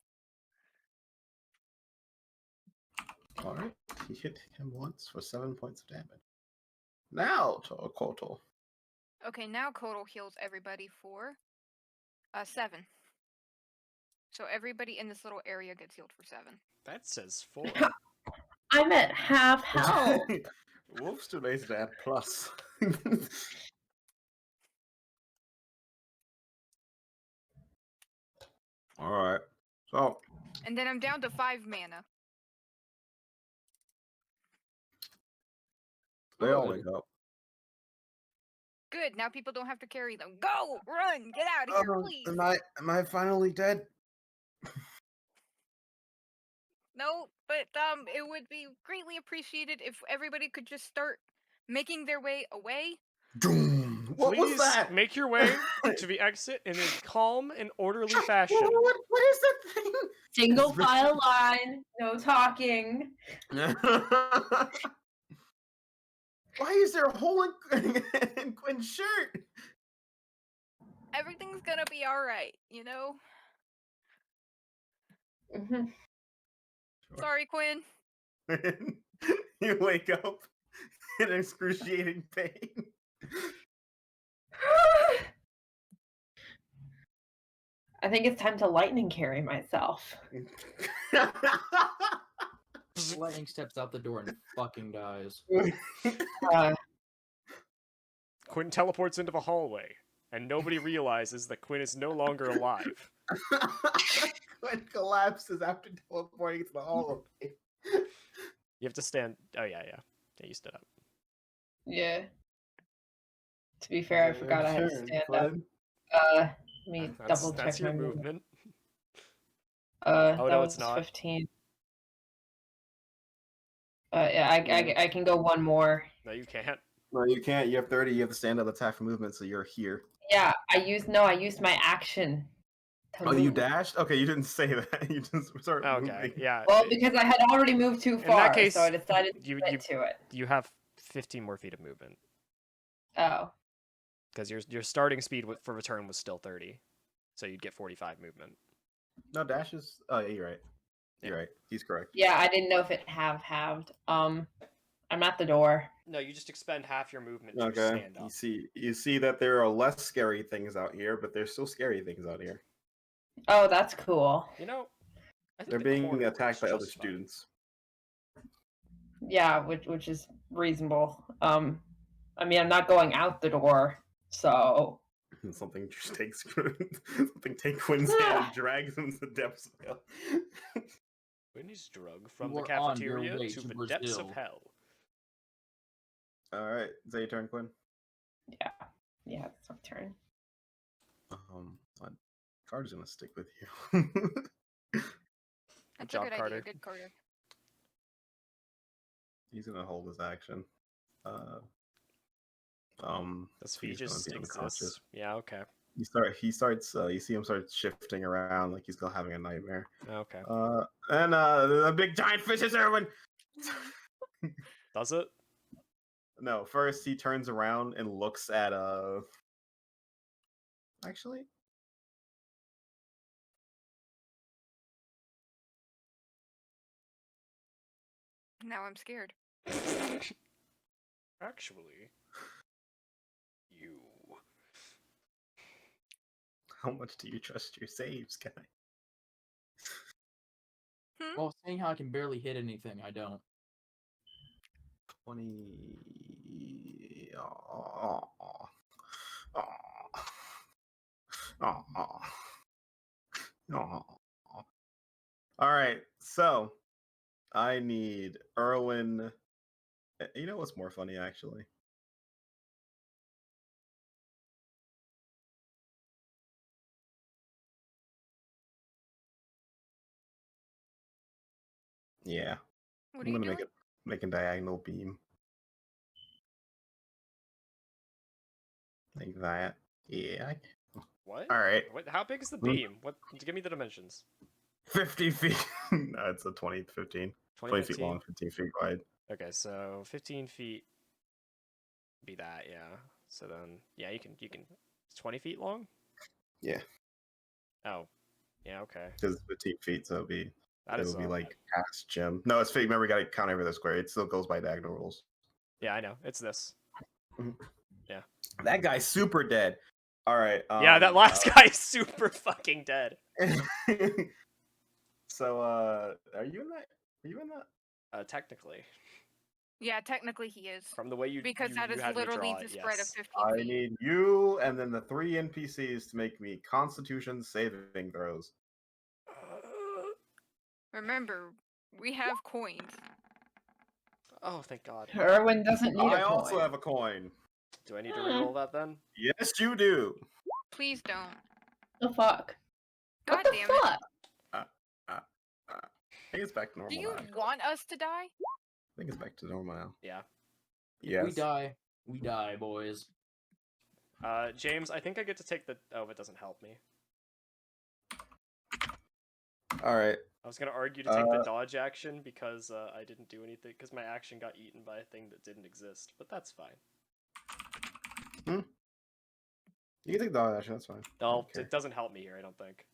Alright, he hit him once for 7 points of damage. Now to Kotal. Okay, now Kodal heals everybody for 7. So everybody in this little area gets healed for 7. That says 4. I'm at half health. Wolf's too lazy to add plus. Alright. So And then I'm down to 5 mana. they all Good. wake up. Good, now people don't have to carry them. Go! Run! Get out of here, please! Am I finally dead? No, but it would be greatly appreciated if everybody could just start making their way away. Doom. What Please was that? make your way to the exit in a calm and orderly fashion. What is that thing? Single It's file line, no talking. Why is there a hole in Quinn's shirt? Everything's gonna be alright, you know? Mhm. Sorry, Quinn. You wake up in excruciating pain. I think it's time to lightning carry myself. Lightning steps out the door and fucking dies. Uh, Quinn teleports into the hallway, and nobody realizes that Quinn is no longer alive. Quinn collapses after teleporting to the hallway. You have to stand. Oh, yeah. Yeah, you stood up. yeah. To be fair, I forgot I had to stand up. Let me double check That's my your movement. movement. That no, was it's not. 15. Yeah, I can go one more. No, you can't. No, you can't. You have 30. You have to stand up, attack for movement, so you're here. Yeah, I used my action. To Oh, you move. dashed? Okay, you didn't say that. You just started Okay, moving. yeah. Well, because I had already moved too that far, case, so I decided to you commit to it. you have 15 more feet of movement. Oh. Because your starting speed for return was still 30, so you'd get 45 movement. No, dash is. Oh, yeah, you're right. You're Yeah. right. He's correct. Yeah, I didn't know if it halved. I'm at the door. No, you just expend half your movement to Okay. stand up. You see that there are less scary things out here, but there's still scary things out here. Oh, that's cool. You know, I think They're the being corner attacked by works other just fine. students. Yeah, which is reasonable. I mean, I'm not going out the door, so Something just takes something take Quinn's hand and drags him to the depths of hell. Quinny's drug from You the are on your cafeteria way to to the depths of Brazil. hell. All right, is that your turn, Quinn? yeah, it's my turn. My card's gonna stick with you. That's job, a good Carter. idea. Good Carter. He's gonna hold his action. Does he's gonna Feegis be unconscious. exist? Yeah, okay. He starts. You see him start shifting around like he's still having a nightmare. Okay. And the big giant fish is Erwin. Does it? No, first he turns around and looks at Actually, Now I'm scared. Actually, you. how much do you trust your saves, guy? Well, seeing how I can barely hit anything, I don't. 20. Oh. All right, so I need Erwin. You know what's more funny, actually? Yeah, What I'm are you gonna doing? make a diagonal beam like that. Yeah. What? All right. What? How big is the beam? What? Give me the dimensions. 50 feet. No, it's a 20, 15. 20 feet 15? long, 15 feet wide. Okay, so 15 feet. Be that, yeah. So then, yeah, you can. It's 20 feet long. Yeah, Oh, yeah, okay. because 15 feet, so That is it'll be like past Jim. No, it's fake. Remember, we got to count over the square. It still goes by diagonal rules. Yeah, I know. It's this. That guy's super dead. All right. Yeah, that last guy is super fucking dead. So, are you in that? Are you in that? Technically, Yeah, technically he is. from the way you Because that you is had me literally draw the it, spread of yes. 15 I feet. need you and then the 3 NPCs to make me Constitution saving throws. Remember, we have coins. Oh, thank God. Erwin doesn't need I a also coin. have a coin. Do I need to reroll that then? Yes, you do. Please don't. The fuck? God What the damn it. fuck? I think it's back to normal Do you now. want us to die? I think it's back to normal now. Yeah. Yes. We die, boys. James, I think I get to take the. Oh, it doesn't help me. All right. I was gonna argue to take the dodge action because I didn't do anything because my action got eaten by a thing that didn't exist, but that's fine. You can take the dodge action. That's fine. No, it doesn't help me here. I don't think.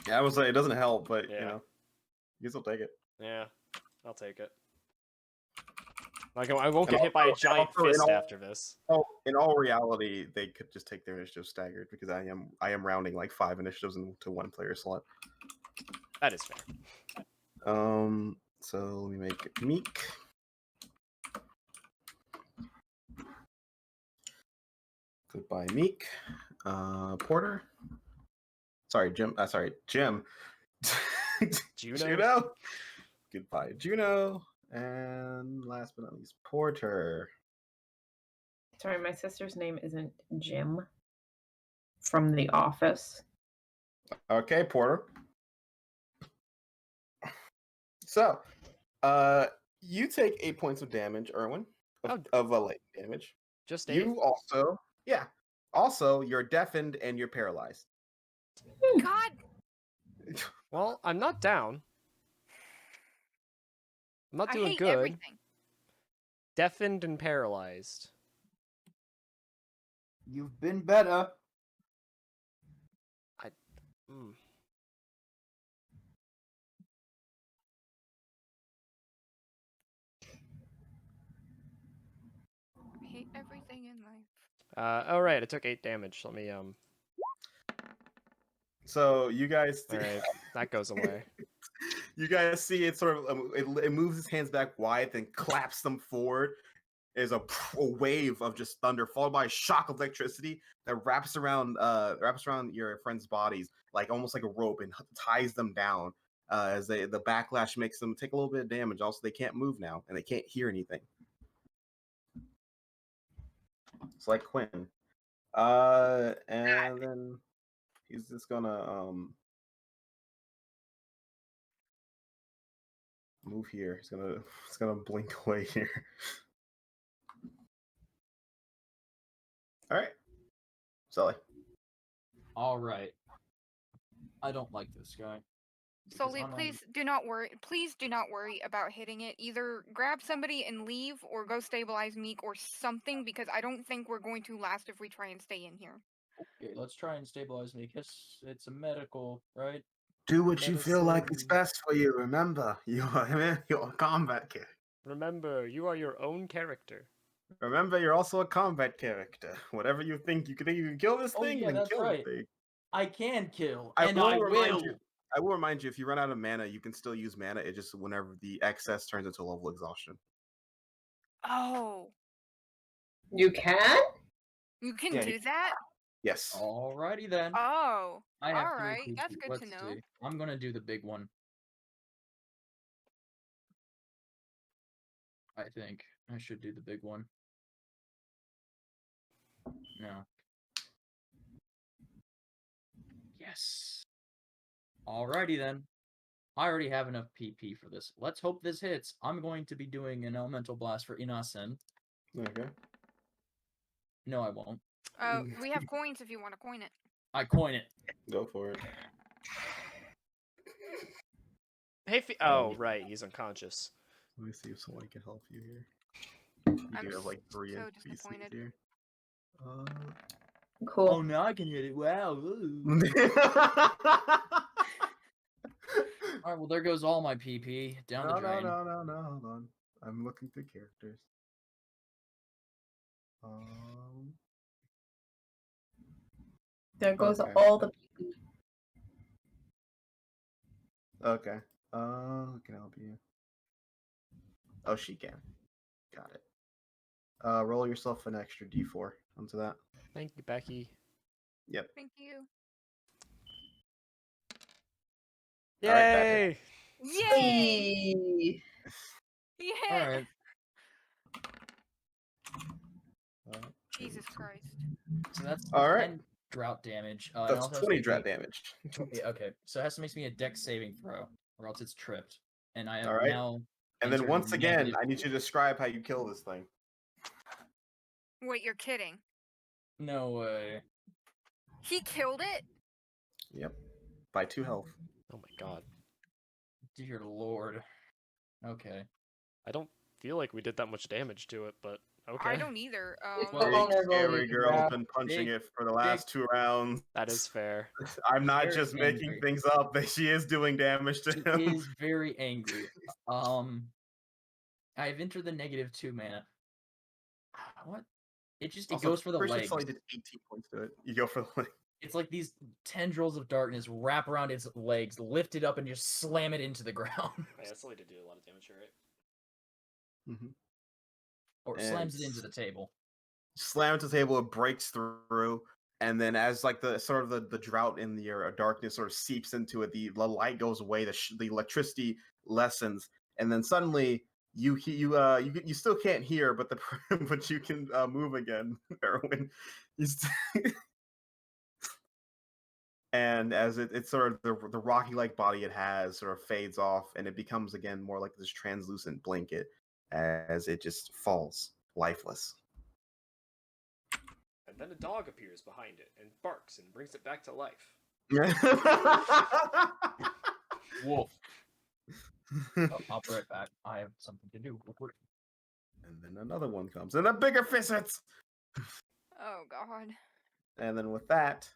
Yeah, I was like, it doesn't help, but Yeah. you know, you can still take it. Yeah, I'll take it. Like, I won't get hit by a giant fist after this. Oh, in all reality, they could just take their initiative staggered because I am rounding like 5 initiatives into 1 player slot. That is fair. So let me make Meek. Goodbye, Meek. Porter. Sorry, Jim. Jim. Juno. Goodbye, Juno. And last but not least, Porter. Sorry, my sister's name isn't Jim from The Office. Okay, Porter. So, you take 8 points of damage, Erwin, of lightning damage. Just 8? You also, yeah. Also, you're deafened and you're paralyzed. God! Well, I'm not down. I'm not doing I hate good. everything. Deafened and paralyzed. You've been better. Mm. I hate everything in life. Oh right, it took 8 damage. Let me So you guys, All right, that goes away. you guys see it sort of it moves its hands back wide, then claps them forward. Is a wave of just thunder, followed by a shock of electricity that wraps around your friends' bodies like almost like a rope and ties them down. As the backlash makes them take a little bit of damage. Also, they can't move now and they can't hear anything. It's like Quinn. And then he's just gonna move here. He's gonna blink away here. All right, Sully. All right. I don't like this guy. because Sully, I'm on- please do not worry. Please do not worry about hitting it. Either grab somebody and leave, or go stabilize Meek or something, because I don't think we're going to last if we try and stay in here. Okay, let's try and stabilize me because it's a medical, right? Do what you feel like is Medicine. best for you. Remember, you're a combat character. Remember, you are your own character. Remember, you're also a combat characher. Whatever you think you can kill this Oh, thing, yeah, then that's kill right. the thing. I can kill, I and will I remind will. you. I will remind you, if you run out of mana, you can still use mana. It just whenever the excess turns into level exhaustion. Oh, You can? you can Yeah, do that? Yes. Alrighty then. Oh, I have three alright. That's PP. good Let's to know. see. I'm gonna do the big one. I think I should do the big one. No. Yes. Alrighty then. I already have enough PP for this. Let's hope this hits. I'm going to be doing an elemental blast for Inasen. Okay. No, I won't. We have coins if you want to coin it. I coin it. Go for it. Hey, oh right, he's unconscious. Let me see if someone can help you here. You I'm do have like 3 so NPCs disappointed. here. Cool. Oh, now I can hit it. Wow. Ooh. Alright, well, there goes all my PP. Down the drain. No, hold on. I'm looking through characters. There goes Okay. all the Okay. Who can help you? Oh, she can. Got it. Roll yourself an extra D4 onto that. Thank you, Becky. Yep. Thank you. All right, that Yay! Yay! Yay! Yay! Alright. Jesus Christ. So that's All right. 10 drought damage. And it That's also has to 20 make drought me- damage. Okay, so it has to make me a dex saving throw, or else it's tripped. And I have All right. now. And then entered once again, negative I need you to describe how you kill this thing. Wait, you're kidding. No way. He killed it? Yep. By 2 health. Oh my god. Dear lord. Okay. I don't feel like we did that much damage to it, but okay. I don't either. It's Well, the Big vulnerability. scary girl's Yeah, been punching big- it for the last 2 rounds. That is fair. I'm not Very just making angry. things up. That she is doing damage to She him. is very angry. I've entered the -2 mana. What? It Also, goes for the pretty sure legs. Sully did 18 points to it. You go for the leg. It's like these tendrils of darkness wrap around its legs, lift it up, and just slam it into the ground. Yeah, Sully did do a lot of damage, right? Or And slams it into the table. Slam it to the table, it breaks through, and then as like the sort of the drought in the darkness sort of seeps into it, the light goes away, the electricity lessens, and then suddenly you still can't hear, but but you can move again, Erwin. And as it's sort of the rocky like body it has sort of fades off, and it becomes again more like this translucent blanket as it just falls lifeless. And then a dog appears behind it and barks and brings it back to life. Wolf. I'll be right back. I have something to do. And then another one comes, and a bigger fist hits. Oh god. And then with that,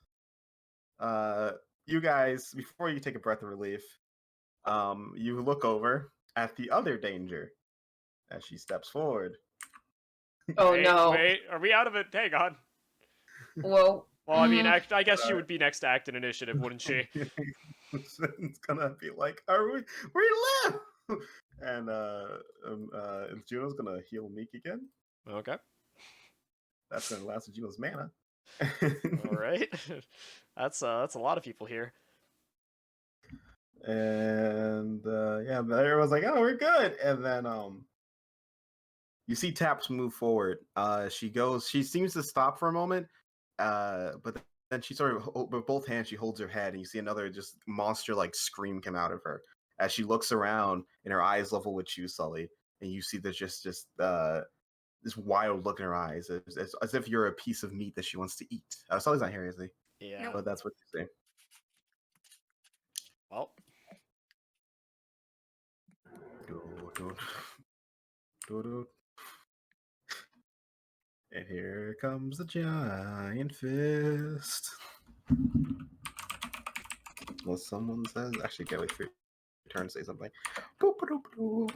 you guys, before you take a breath of relief, you look over at the other danger as she steps forward. Oh wait, no. Wait, are we out of it? Hang on. Well, Well, I mean, mm, I guess she would be next to act in initiative, wouldn't she? It's gonna be like, are we live? And Juno's gonna heal Meek again. Okay. That's gonna last with Juno's mana. All right. That's a lot of people here. And yeah, but everyone's like, "Oh, we're good." And then you see Taps move forward. She seems to stop for a moment, but then she sort of with both hands she holds her head, and you see another just monster like scream come out of her as she looks around, and her eyes level with you, Sully, and you see there's just this wild look in her eyes, as if you're a piece of meat that she wants to eat. Sully's not here, is he? Yeah. But that's what you say. Well, And here comes the giant fist. Well, someone says, actually, can't wait for your turn to say something. Boop-a-doop-a-doop.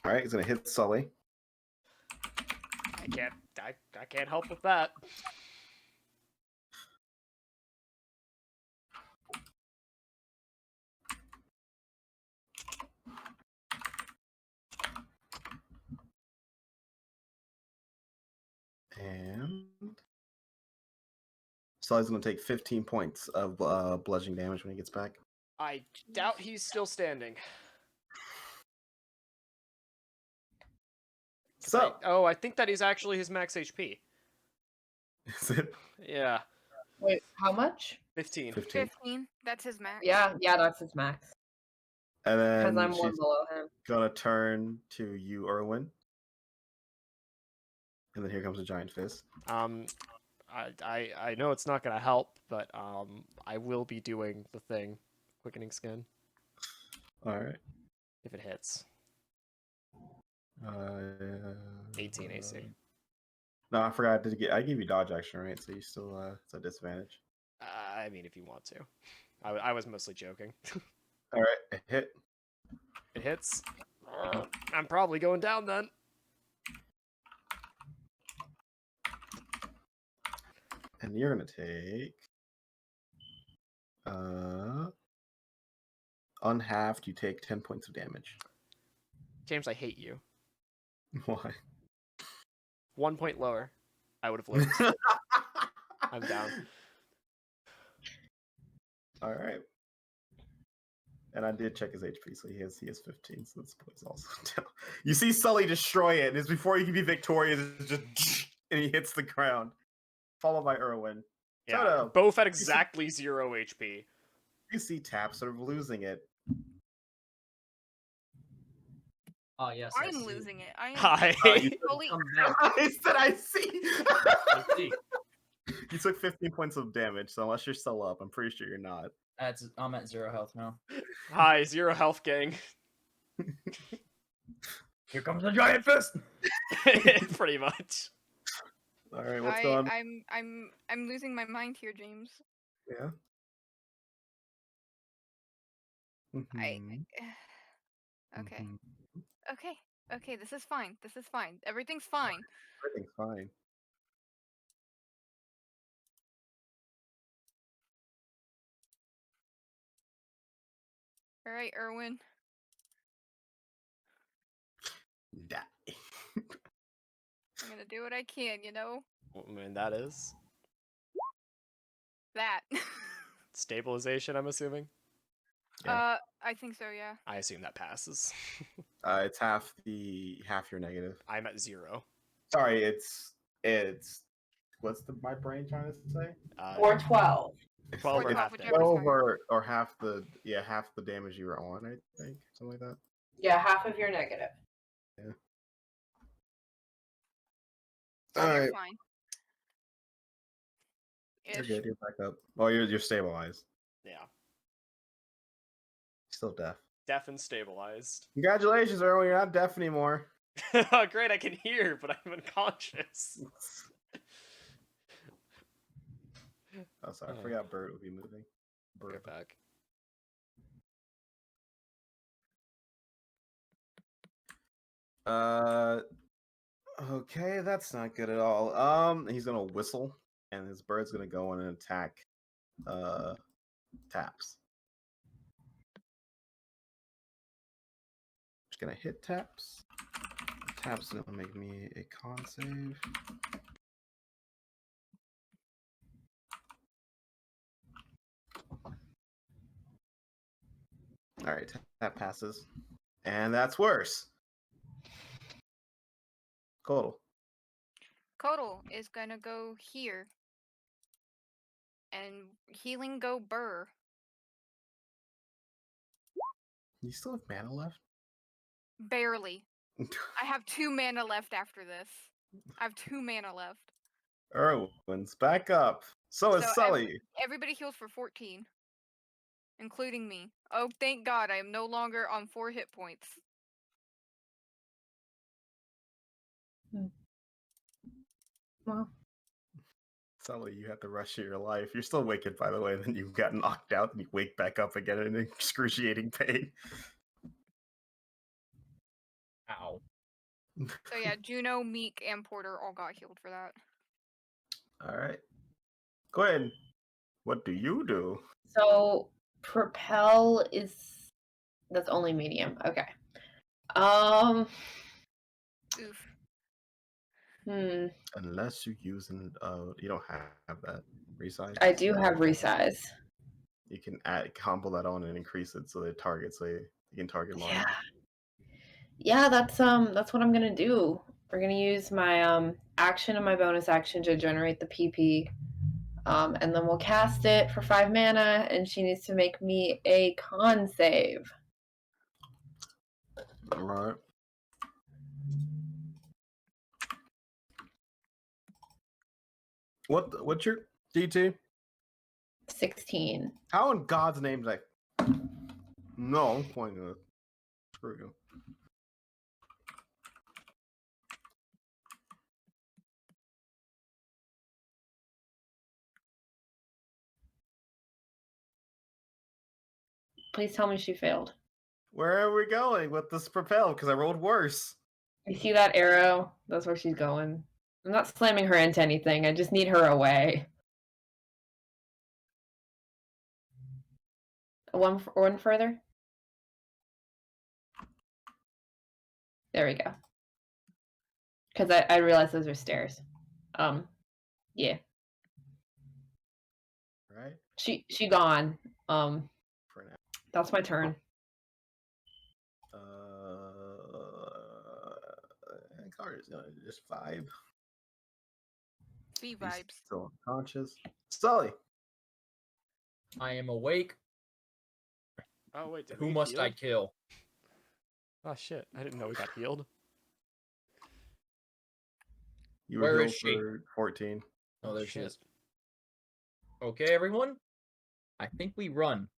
All right, he's gonna hit Sully. I can't help with that. And Sully's gonna take 15 points of bludgeoning damage when he gets back. I doubt he's still standing. So, I think that is actually his max HP. is it Yeah, wait, how much? 15. 15? 15. That's his max. Yeah, that's his max. And Because then I'm one she's below him. gonna turn to you, Erwin. And then here comes the giant fist. I know it's not gonna help, but I will be doing the thing, quickening skin, All right. if it hits. 18 AC. No, I forgot to I gave you dodge action, right? So you still it's a disadvantage. I mean, if you want to. I was mostly joking. All right, a hit. It hits. I'm probably going down then. And you're gonna take unhalved, you take 10 points of damage. James, I hate you. Why? 1 point lower. I would have lived. I'm down. All right. And I did check his HP, so he has 15, so this point's also down. You see Sully destroy it, and it's before he can be victorious, it's just and he hits the ground. Followed by Erwin. Yeah, Toto, both at exactly 0 HP. you see Tap sort of losing it. Oh yes. I'm losing it. I am Hi. fully. Come back. I said I see. I see. You took 15 points of damage, so unless you're still up, I'm pretty sure you're not. I'm at 0 health now. Hi, 0 health gang. Here comes the giant fist. Pretty much. All right, what's going on? I'm losing my mind here, James. Yeah. Mhm, Okay. mhm. Okay, this is fine. This is fine. Everything's fine. Everything's fine. All right, Erwin. Die. I'm gonna do what I can, you know? I mean, that is That. stabilization, I'm assuming. Yeah. I think so, yeah. I assume that passes. It's half your negative. I'm at 0. Sorry, it's what's my brain trying to say? Or 12. 12 or Or half 12, damage. whichever. 12 or half the damage you were on, I think, something like that. Yeah, half of your negative. So All you're right, fine. you're Ish. good. You're back up. Oh, you're stabilized. Yeah. Still deaf. Deaf and stabilized. Congratulations, Erwin. You're not deaf anymore. Oh, great, I can hear, but I'm unconscious. Oh, sorry, I Oh. forgot Bert would be moving. Get back. Okay, that's not good at all. He's gonna whistle, and his bird's gonna go in and attack, Taps. Just gonna hit Taps. Taps gonna make me a con save. All right, that passes, and that's worse. Total. Kodal is gonna go here. And healing go Burr. You still have mana left? Barely. I have 2 mana left after this. I have 2 mana left. Erwin's back up. So is So Sully. Everybody heals for 14. Including me. Oh, thank God, I am no longer on 4 hit points. Well, Sully, you have the rush of your life. You're still wicked, by the way. Then you got knocked out, and you wake back up again in excruciating pain. Ow. So yeah, Juno, Meek, and Porter all got healed for that. All right, Gwen, what do you do? so propel that's only medium. Okay. Oof. Unless you use you don't have that resize. I do have resize. You can combo that on and increase it so that it targets you can target more. Yeah, that's what I'm gonna do. We're gonna use my action and my bonus action to generate the PP. And then we'll cast it for 5 mana, and she needs to make me a con save. All right. What's your DT? 16. How in God's name is that? No, I'm pointing at screw you. Please tell me she failed. Where are we going with this propel? Because I rolled worse. You see that arrow? That's where she's going. I'm not slamming her into anything. I just need her away. One further. There we go. Because I realized those are stairs. Yeah. Right? She gone. For now. That's my turn. Carter's gonna just vibe. C He's vibes. still unconscious. Sully. I am awake. Oh wait, did we Who get must I healed? kill? Oh shit, I didn't know we got healed. You Where were is healed she? for 14. Oh, there she shit. is. Okay, everyone. I think we run.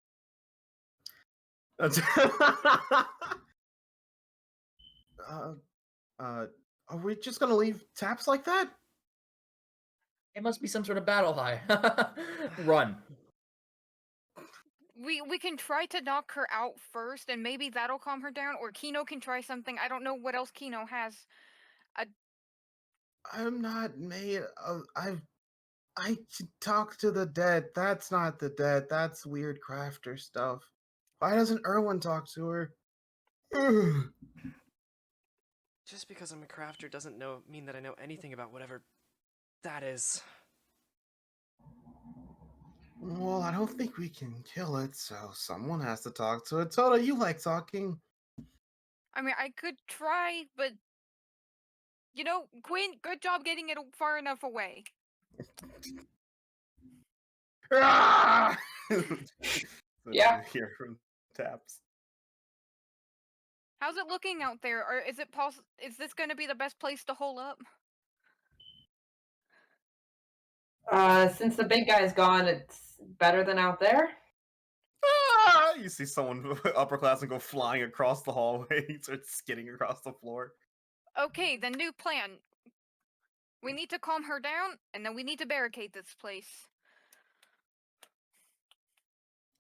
Are we just gonna leave Taps like that? It must be some sort of battle high. Run. We can try to knock her out first, and maybe that'll calm her down. Or Kino can try something. I don't know what else Kino has. I'm not made of. I can talk to the dead. That's not the dead. That's weird crafter stuff. Why doesn't Erwin talk to her? Just because I'm a crafter doesn't mean that I know anything about whatever that is. Well, I don't think we can kill it, so someone has to talk to it. Toto, you like talking. I mean, I could try, but you know, Quinn, good job getting it far enough away. Ah! Yeah. You hear from Taps. How's it looking out there? Or is it is this going to be the best place to hole up? Since the big guy's gone, it's better than out there. Ah! You see someone upperclassmen go flying across the hallway. He starts skidding across the floor. Okay, the new plan. We need to calm her down, and then we need to barricade this place.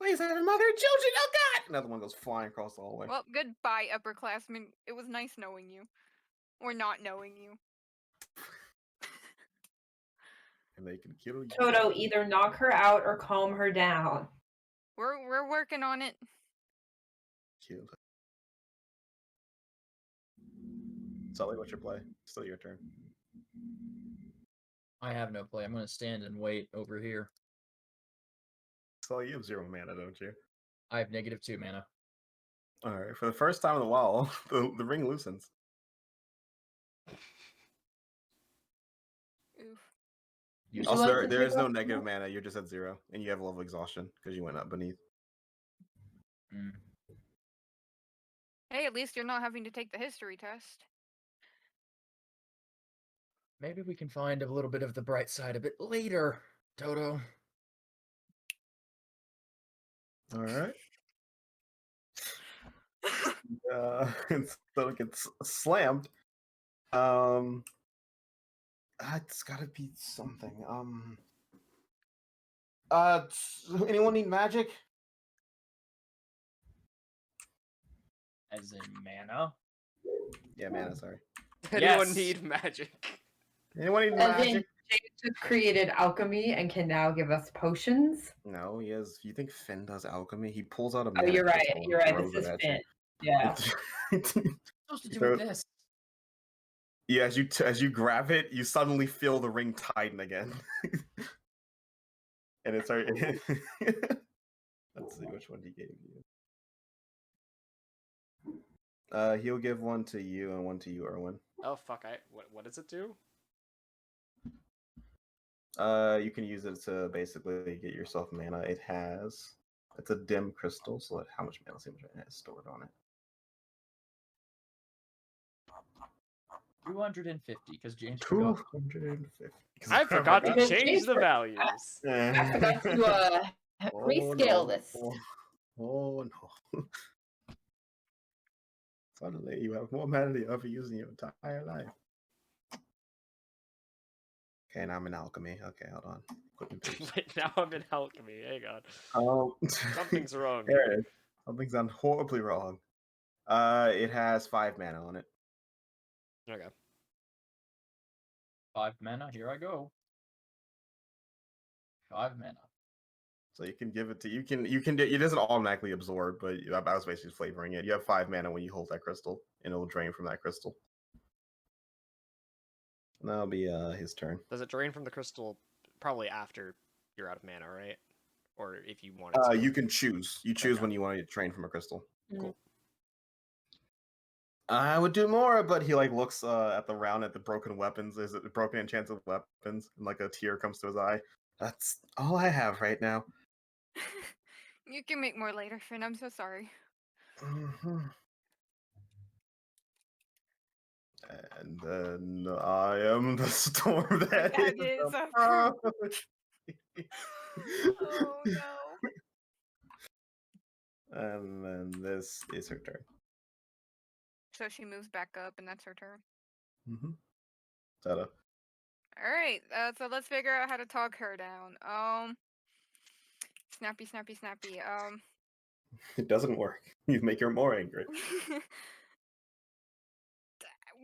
Please, have mother and children. Oh God! Another one goes flying across the hallway. Well, goodbye, upperclassmen. It was nice knowing you. Or not knowing you. And they can kill you. Toto, either knock her out or calm her down. We're working on it. Kill her. Sully, what's your play? Still your turn. I have no play. I'm gonna stand and wait over here. Sully, you have 0 mana, don't you? I have -2 mana. Alright, for the first time in a while, the ring loosens. Oof. Would you Also, like to there take is no off negative now? mana, you're just at 0. And you have a level of exhaustion, because you went up beneath. Mm. Hey, at least you're not having to take the history test. Maybe we can find a little bit of the bright side a bit later, Toto. Alright. So it gets slammed. It's gotta be something. Anyone need magic? As in mana? Yeah, mana, sorry. Anyone Yes. need magic? Anyone need As in, magic? James has created alchemy and can now give us potions. No, he has. You think Finn does alchemy? He pulls out a Oh, mana you're right. crystal and You're right. throws This is it at Finn. Yeah. you. Supposed to do So- with this? Yeah, as you grab it, you suddenly feel the ring tighten again, and it's our. Let's see which one he gave you. He'll give one to you and one to you, Erwin. Oh fuck! What does it do? You can use it to basically get yourself mana. It's a dim crystal, so how much mana? See how much mana is stored on it. 250, because James forgot. 250. I forgot to Because change James the forgot- values. I forgot to rescale this. Oh no. Suddenly you have more mana than you ever used in your entire life. Okay, now I'm in alchemy. Okay, hold on. Wait, now I'm in alchemy. Hang on. Oh, Something's wrong there here. it is. Something's done horribly wrong. It has 5 mana on it. Okay. 5 mana, here I go. 5 mana. So you can give it to it doesn't automatically absorb, but I was basically flavoring it. You have 5 mana when you hold that crystal, and it'll drain from that crystal. And that'll be his turn. Does it drain from the crystal probably after you're out of mana, right? Or if you want it to? You can choose. You choose Okay. when you want to drain from a crystal. Cool. I would do more, but he looks at the broken weapons. Is it broken enchanted weapons? And a tear comes to his eye. That's all I have right now. You can make more later, Finn. I'm so sorry. Mm-hmm. And then I am the storm that That is is the approach. approach. Oh no. And then this is her turn. So she moves back up, and that's her turn. Mm-hmm. Zeta. All right. So let's figure out how to talk her down. Snappy, snappy, snappy. It doesn't work. You make her more angry.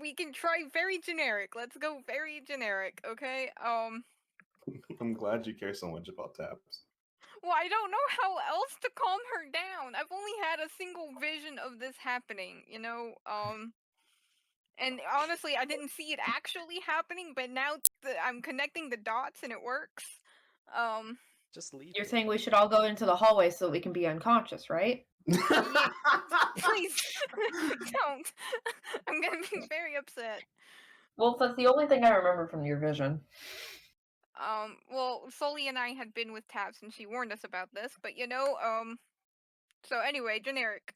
We can try very generic. Let's go very generic, okay? I'm glad you care so much about taps. Well, I don't know how else to calm her down. I've only had a single vision of this happening, you know? And honestly, I didn't see it actually happening, but now I'm connecting the dots and it works. Just leave. You're me. saying we should all go into the hallway so that we can be unconscious, right? Please, don't. I'm gonna be very upset. Well, that's the only thing I remember from your vision. Well, Sully and I had been with Taps and she warned us about this, but so anyway, generic.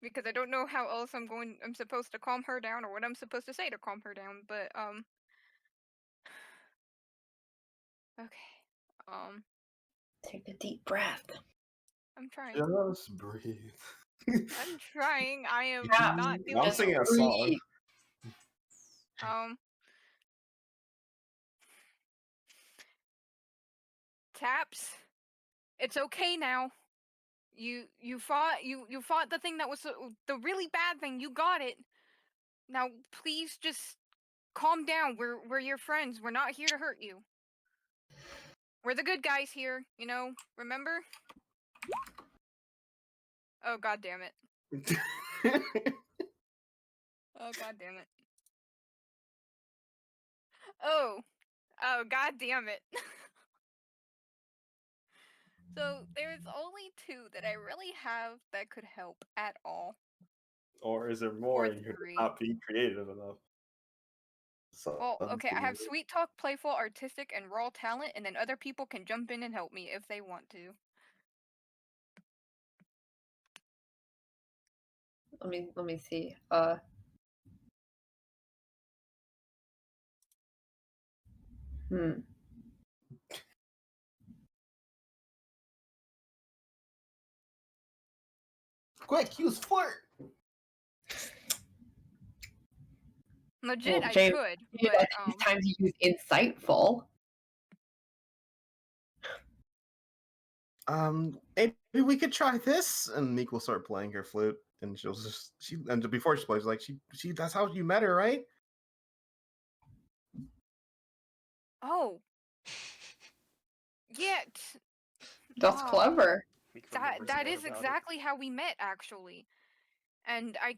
Because I don't know how else I'm supposed to calm her down or what I'm supposed to say to calm her down, but, okay, Take a deep breath. I'm trying. Just breathe. I'm trying. I am Yeah. not doing I'm it. singing a song. Taps, it's okay now. You fought the thing that was the really bad thing. You got it. Now please just calm down. We're your friends. We're not here to hurt you. We're the good guys here, you know, remember? Oh god damn it. Oh god damn it. Oh god damn it. So there's only 2 that I really have that could help at all. Or is there more Or and you're 3. not being creative enough? Well, okay, I have Something- sweet talk, playful, artistic, and raw talent, and then other people can jump in and help me if they want to. Let me see. Quick, use flirt. Legit, Well, I James, could, I but think these times you use insightful. Maybe we could try this. And Meek will start playing her flute, and and before she plays, like she that's how you met her, right? oh. Yeah, That's ah, clever. Meek that remembers that more is about it. exactly how we met, actually. And I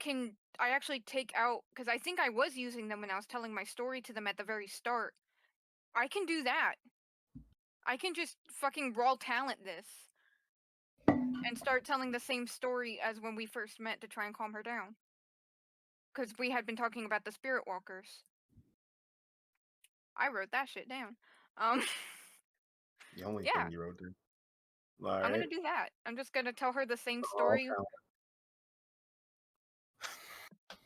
actually take out, because I think I was using them when I was telling my story to them at the very start. I can do that. I can just fucking raw talent this and start telling the same story as when we first met to try and calm her down. Because we had been talking about the spirit walkers. I wrote that shit down. The only Yeah. thing you wrote down. I'm gonna do that. I'm just gonna tell her the same All story.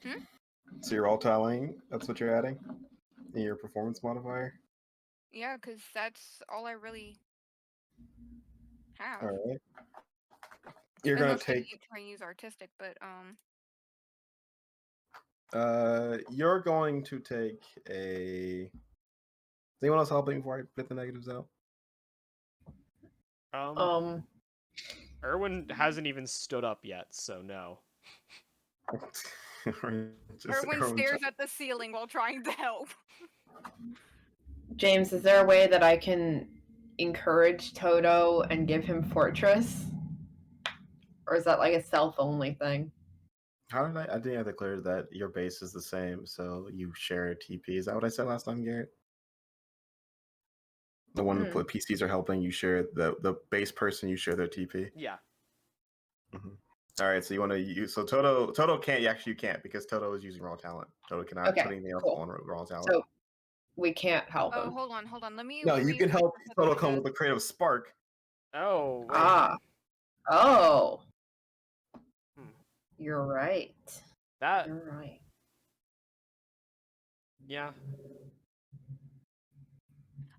talent. So you're all tallying. That's what you're adding in your performance modifier. Yeah, because that's all I really have. All right. You're gonna Unless take. you try and use artistic, but You're going to take a. Is anyone else helping before I put the negatives out? Erwin hasn't even stood up yet, so no. Erwin stares at the ceiling while trying to help. James, is there a way that I can encourage Toto and give him Fortress? Or is that like a self-only thing? How did I think I declared that your base is the same, so you share TP. Is that what I said last time, Garrett? The one that PCs are helping, you share the base person, you share their TP. Yeah. Mm-hmm. All right, so you want to use Toto can't you can't because Toto is using raw talent. Toto cannot put anything else on raw talent. So we can't help him. Hold on. Let me. No, you can help Toto come with a creative spark. Oh. Wait. Oh. You're right. You're right. Yeah.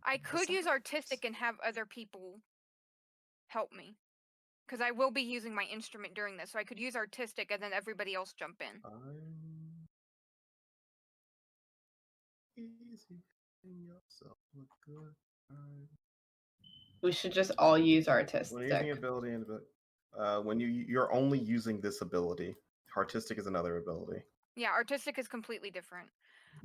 I could use artistic and have other people help me. Because I will be using my instrument during this, so I could use artistic and then everybody else jump in. We should just all use artistic. When using ability when you're only using this ability, artistic is another ability. Yeah, artistic is completely different.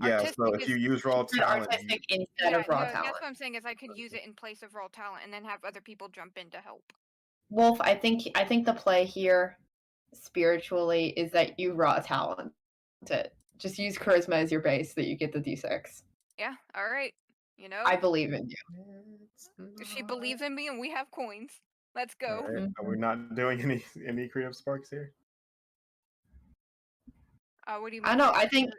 Yeah, so if you use raw talent, artistic instead of raw talent. That's what I'm saying is I could use it in place of raw talent and then have other people jump in to help. Wolf, I think the play here spiritually is that you raw talent it. Just use charisma as your base so that you get the D6. Yeah, all right. You know, I believe in you. She believes in me and we have coins. Let's go. Right. Are we not doing any creative sparks here? What do you mean? I know. I think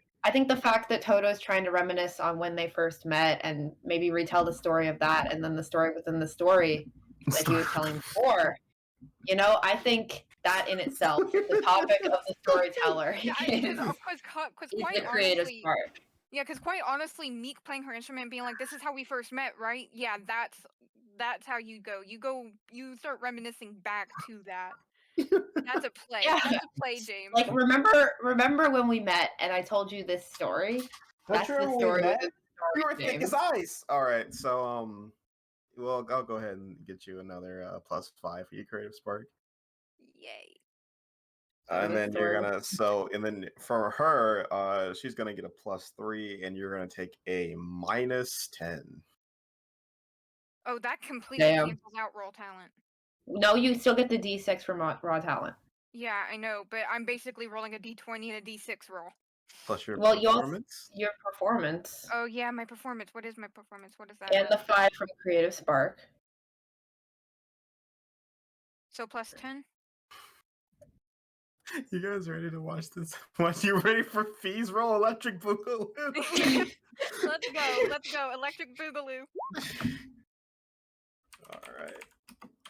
the fact that Toto's trying to reminisce on when they first met and maybe retell the story of that and then the story within the story that he was telling before, you know, I think that in itself, the topic of the storyteller is quite the creative honestly, part. Yeah, because quite honestly, Meek playing her instrument and being like, "This is how we first met," right? Yeah, that's how you go. You start reminiscing back to that. That's a play. Yeah. That's a play, James. Like remember when we met and I told you this story? That's the story. With the You story, were thick James. as ice. All right, so well, I'll go ahead and get you another +5 for your creative spark. Yay. And the then you're story- and then for her, she's gonna get a +3, and you're gonna take a -10. Oh, that completely Damn. cancels out raw talent. No, you still get the D6 from raw talent. Yeah, I know, but I'm basically rolling a d20 and a d6 roll. Plus your Well, performance. your performance Oh yeah, my performance. What is my performance? What is that? and the 5 from creative spark. So plus 10. You guys ready to watch this? What, you ready for fees? Roll electric boogaloo. Let's go. Let's go. Electric Boogaloo. All right.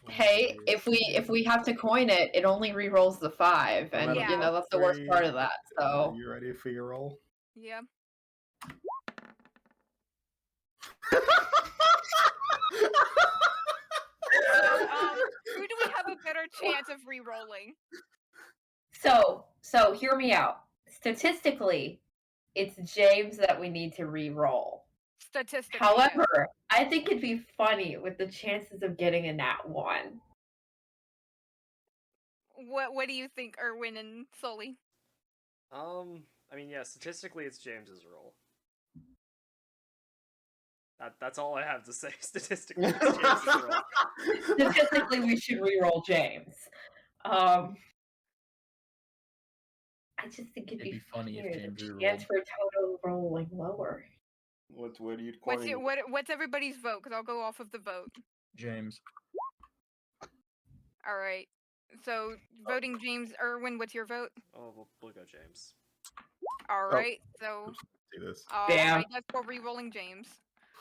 Hey, if we have to coin it, it only re-rolls the 5, and Yeah. you know that's the worst part of that. Are So you ready for your roll? Yeah. Who do we have a better chance of re-rolling? so hear me out. Statistically, it's James that we need to re-roll. Statistically. However, yes. I think it'd be funny with the chances of getting a nat 1. What do you think, Erwin and Sully? I mean, yeah, statistically, it's James's roll. That's all I have to say. Statistically, it's James's roll. Statistically, we should re-roll James. I just think it'd It'd be funny if weird. James The re-rolled. chance for total rolling lower. What are you What's everybody's vote? Because I'll go off of the vote. James. All right. So voting James. Erwin, what's your vote? Oh, we'll go James. All right. So do this? Damn. I guess we're re-rolling James.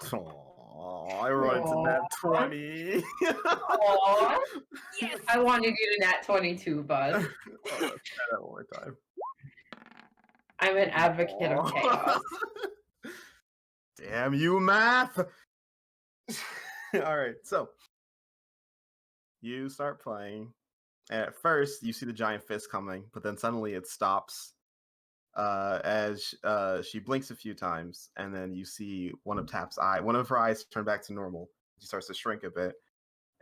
Aww, I rolled to that 20. Aww. Yes. I wanted you to nat 22, bud. Oh, let's try that one more time. I'm an advocate of chaos. Damn you, math! All right, so you start playing. At first, you see the giant fist coming, but then suddenly it stops as she blinks a few times, and then you see one of her eyes turn back to normal. She starts to shrink a bit,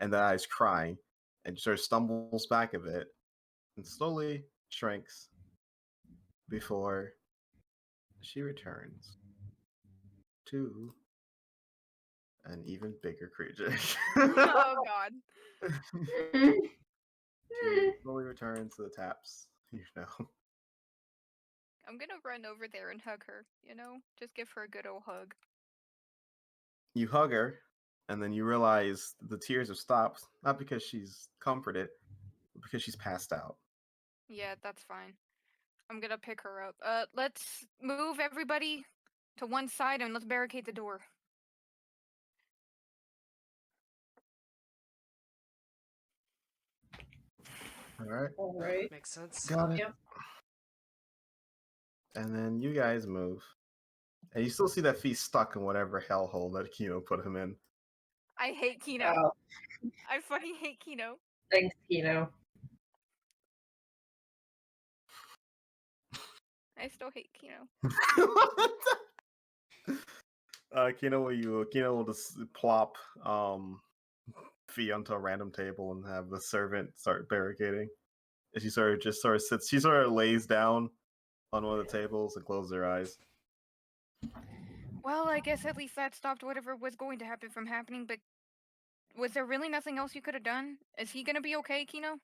and the eyes crying, and she sort of stumbles back a bit, and slowly shrinks before she returns to an even bigger creature. Oh God. She slowly returns to the taps, you know. I'm gonna run over there and hug her. You know, just give her a good old hug. You hug her, and then you realize the tears have stopped, not because she's comforted, but because she's passed out. Yeah, that's fine. I'm gonna pick her up. Let's move everybody to one side and let's barricade the door. All right, All right. Makes sense. got it. Yep. And then you guys move, and you still see that feast stuck in whatever hellhole that Kino put him in. I hate Kino. Oh, I fucking hate Kino. thanks, Kino. I still hate Kino. Kino will just plop Fee onto a random table and have the servant start barricading. And she sort of sits. She sort of lays down on one of the tables and closes her eyes. Well, I guess at least that stopped whatever was going to happen from happening, but was there really nothing else you could have done? Is he gonna be okay, Kino?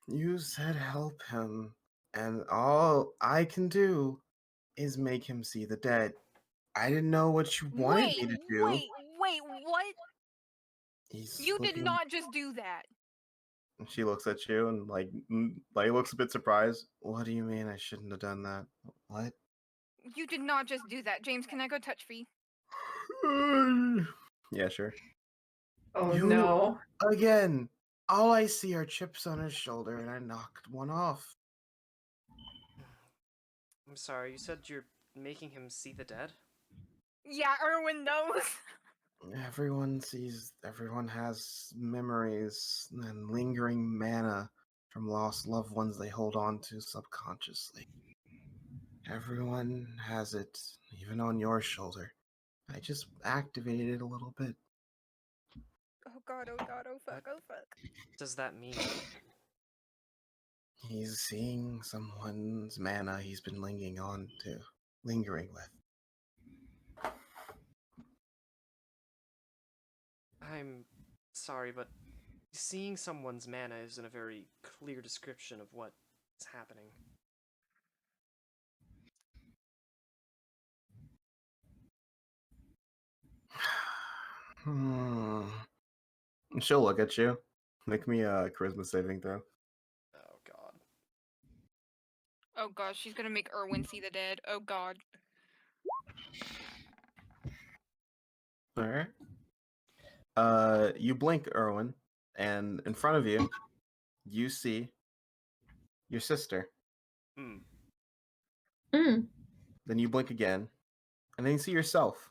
You said help him, and all I can do is make him see the dead. I didn't know what you wanted me to do. Wait, what? He's You did looking- not just do that. And she looks at you and like looks a bit surprised. What do you mean I shouldn't have done that? What? You did not just do that. James, can I go touch Fee? Yeah, sure. Oh You- no. Again, all I see are chips on his shoulder, and I knocked one off. I'm sorry, you said you're making him see the dead? Yeah, Erwin knows. Everyone has memories and lingering mana from lost loved ones they hold on to subconsciously. Everyone has it, even on your shoulder. I just activated it a little bit. Oh god, oh god, oh fuck, oh fuck. What does that mean? He's seeing someone's mana he's been lingering with. I'm sorry, but seeing someone's mana isn't a very clear description of what is happening. She'll look at you. Make me a charisma saving throw. Oh god. Oh god, she's gonna make Erwin see the dead. Oh god. Alright. You blink, Erwin, and in front of you, you see your sister. Hmm. Mm. Then you blink again, and then you see yourself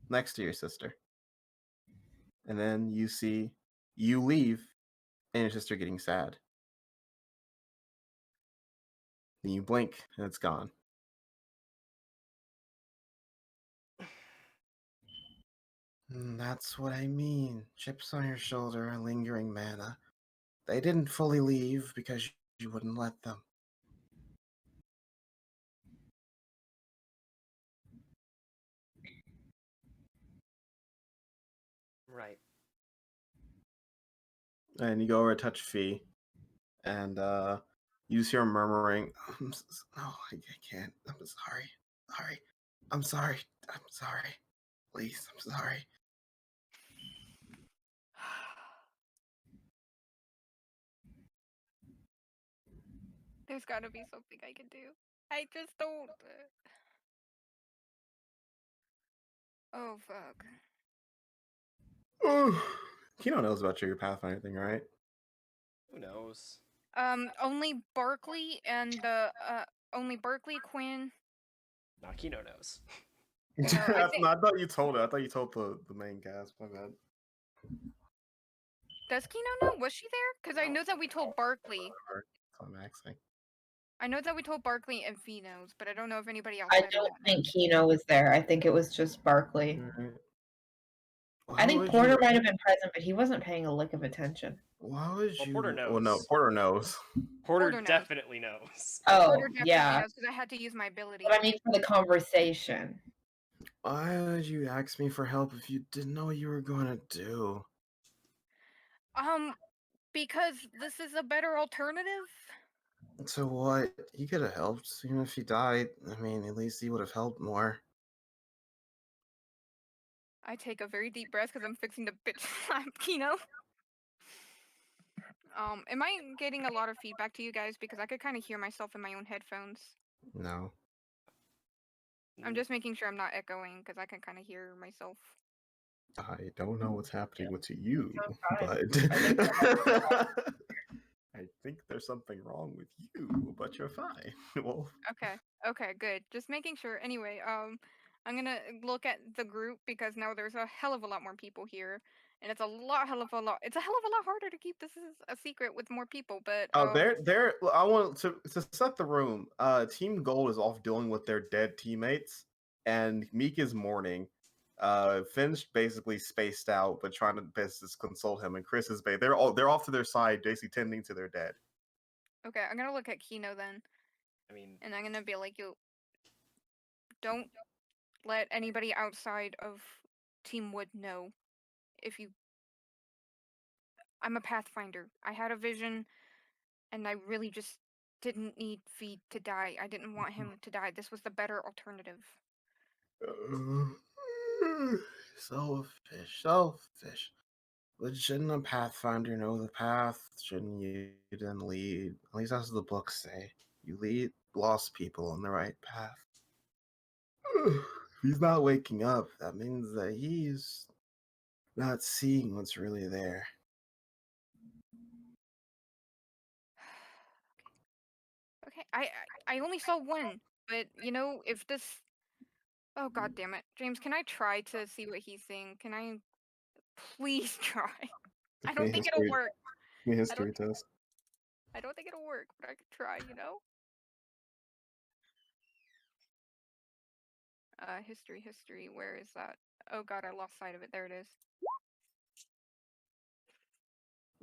next to your sister. And then you see you leave, and your sister getting sad. Then you blink, and it's gone. That's what I mean. Chips on your shoulder and lingering mana. They didn't fully leave because you wouldn't let them. Right. And you go over to touch Fee, and you just hear him murmuring, "No, I can't. I'm sorry. Sorry. I'm sorry. I'm sorry. Please, I'm sorry." There's gotta be something I can do. I just don't. Oh fuck. Kino knows about your Pathfinder thing, right? Who knows? Only Barkley and only Barkley, Quinn. Nakino knows. I, think- no, I thought you told it. I thought you told the main cast. My bad. Does Kino know? Was she there? Because I know that we told Barkley. Climaxing. I know that we told Barkley and Fee knows, but I don't know if anybody else. I don't think Kino was there. I think it was just Barkley. Alright. I think would Porter you- might have been present, but he wasn't paying a lick of attention. Why would Well, you? Porter Well, no, knows. Porter knows. Porter knows. definitely knows. Oh, Porter definitely yeah. knows because I had to use my ability. But I mean, for the conversation. Why would you ask me for help if you didn't know what you were going to do? Because this is a better alternative. So what? He could have helped, even if he died. I mean, at least he would have helped more. I take a very deep breath because I'm fixing to bitch slap Kino. Am I getting a lot of feedback to you guys? Because I could kind of hear myself in my own headphones. No. I'm just making sure I'm not echoing because I can kind of hear myself. I don't know what's happening with you, fine. but I think there's something wrong with you, but you're fine. Well, Okay, good. Just making sure. Anyway, I'm gonna look at the group because now there's a hell of a lot more people here, and it's a hell of a lot harder to keep this as a secret with more people. But oh, they're. I want to set the room. Team Gold is off dealing with their dead teammates, and Meek is mourning. Finn's basically spaced out, but trying to best console him, and Chris is they're off to their side, basically tending to their dead. okay, I'm gonna look at Kino then, I mean, and I'm gonna be like, you don't let anybody outside of Team Wood know if you. I'm a Pathfinder. I had a vision, and I really just didn't need Feed to die. I didn't want him to die. This was the better alternative. Selfish. But shouldn't a Pathfinder know the path? Shouldn't you then lead? At least that's what the books say. You lead lost people on the right path. If he's not waking up, that means that he's not seeing what's really there. Okay, I only saw one, but you know, if this. Oh god damn it, James, can I try to see what he's seeing? Can I please try? I don't think it'll work. Give me a history test. I don't think it'll work, but I could try, you know? History. Where is that? Oh god, I lost sight of it. There it is.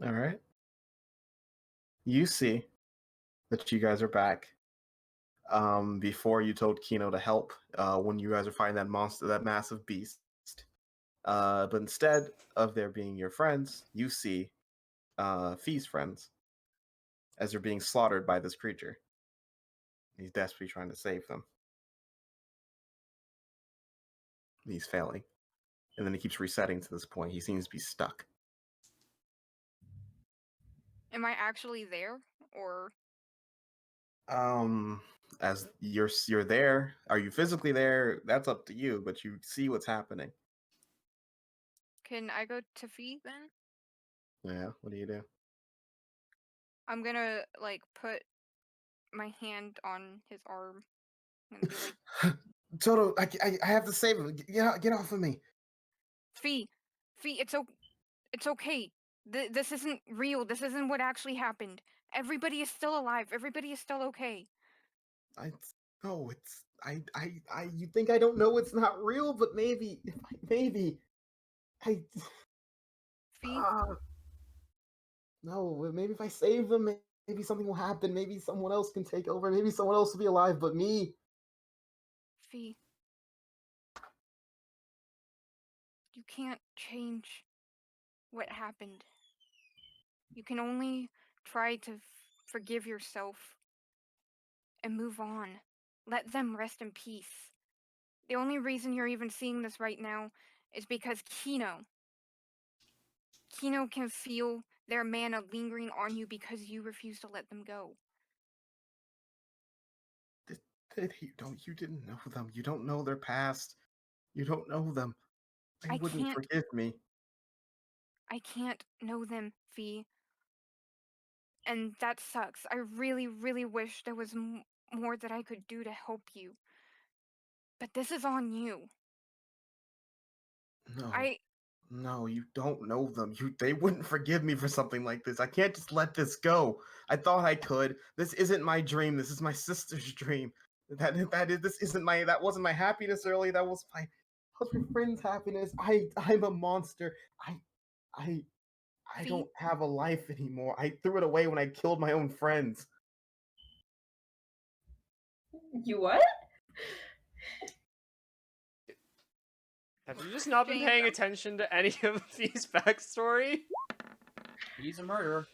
All right. You see that you guys are back. Before you told Kino to help, when you guys are fighting that monster, that massive beast. But instead of there being your friends, you see Fee's friends as they're being slaughtered by this creature. He's desperately trying to save them. He's failing. And then he keeps resetting to this point. He seems to be stuck. Am I actually there, or As you're there, are you physically there? That's up to you, but you see what's happening. can I go to Fee then? Yeah, what do you do? I'm gonna like put my hand on his arm and be like, Toto, I have to save him. Get off of me. Fee, it's okay. This isn't real. This isn't what actually happened. Everybody is still alive. Everybody is still okay. No, it's you think I don't know it's not real, but maybe I Fee, no, maybe if I save them, maybe something will happen. Maybe someone else can take over. Maybe someone else will be alive, but me. Fee, you can't change what happened. You can only try to forgive yourself and move on. Let them rest in peace. The only reason you're even seeing this right now is because Kino can feel their mana lingering on you because you refuse to let them go. You didn't know them. You don't know their past. You don't know them. They I wouldn't can't- forgive me. I can't know them, Fee. And that sucks. I really, really wish there was more that I could do to help you. But this is on you. No. I No, you don't know them. They wouldn't forgive me for something like this. I can't just let this go. I thought I could. This isn't my dream. This is my sister's dream. That wasn't my happiness early. That was my friend's happiness. I'm a monster. I Fee? don't have a life anymore. I threw it away when I killed my own friends. You what? Have you just not been James, paying attention to any of Fee's backstory? He's a murderer.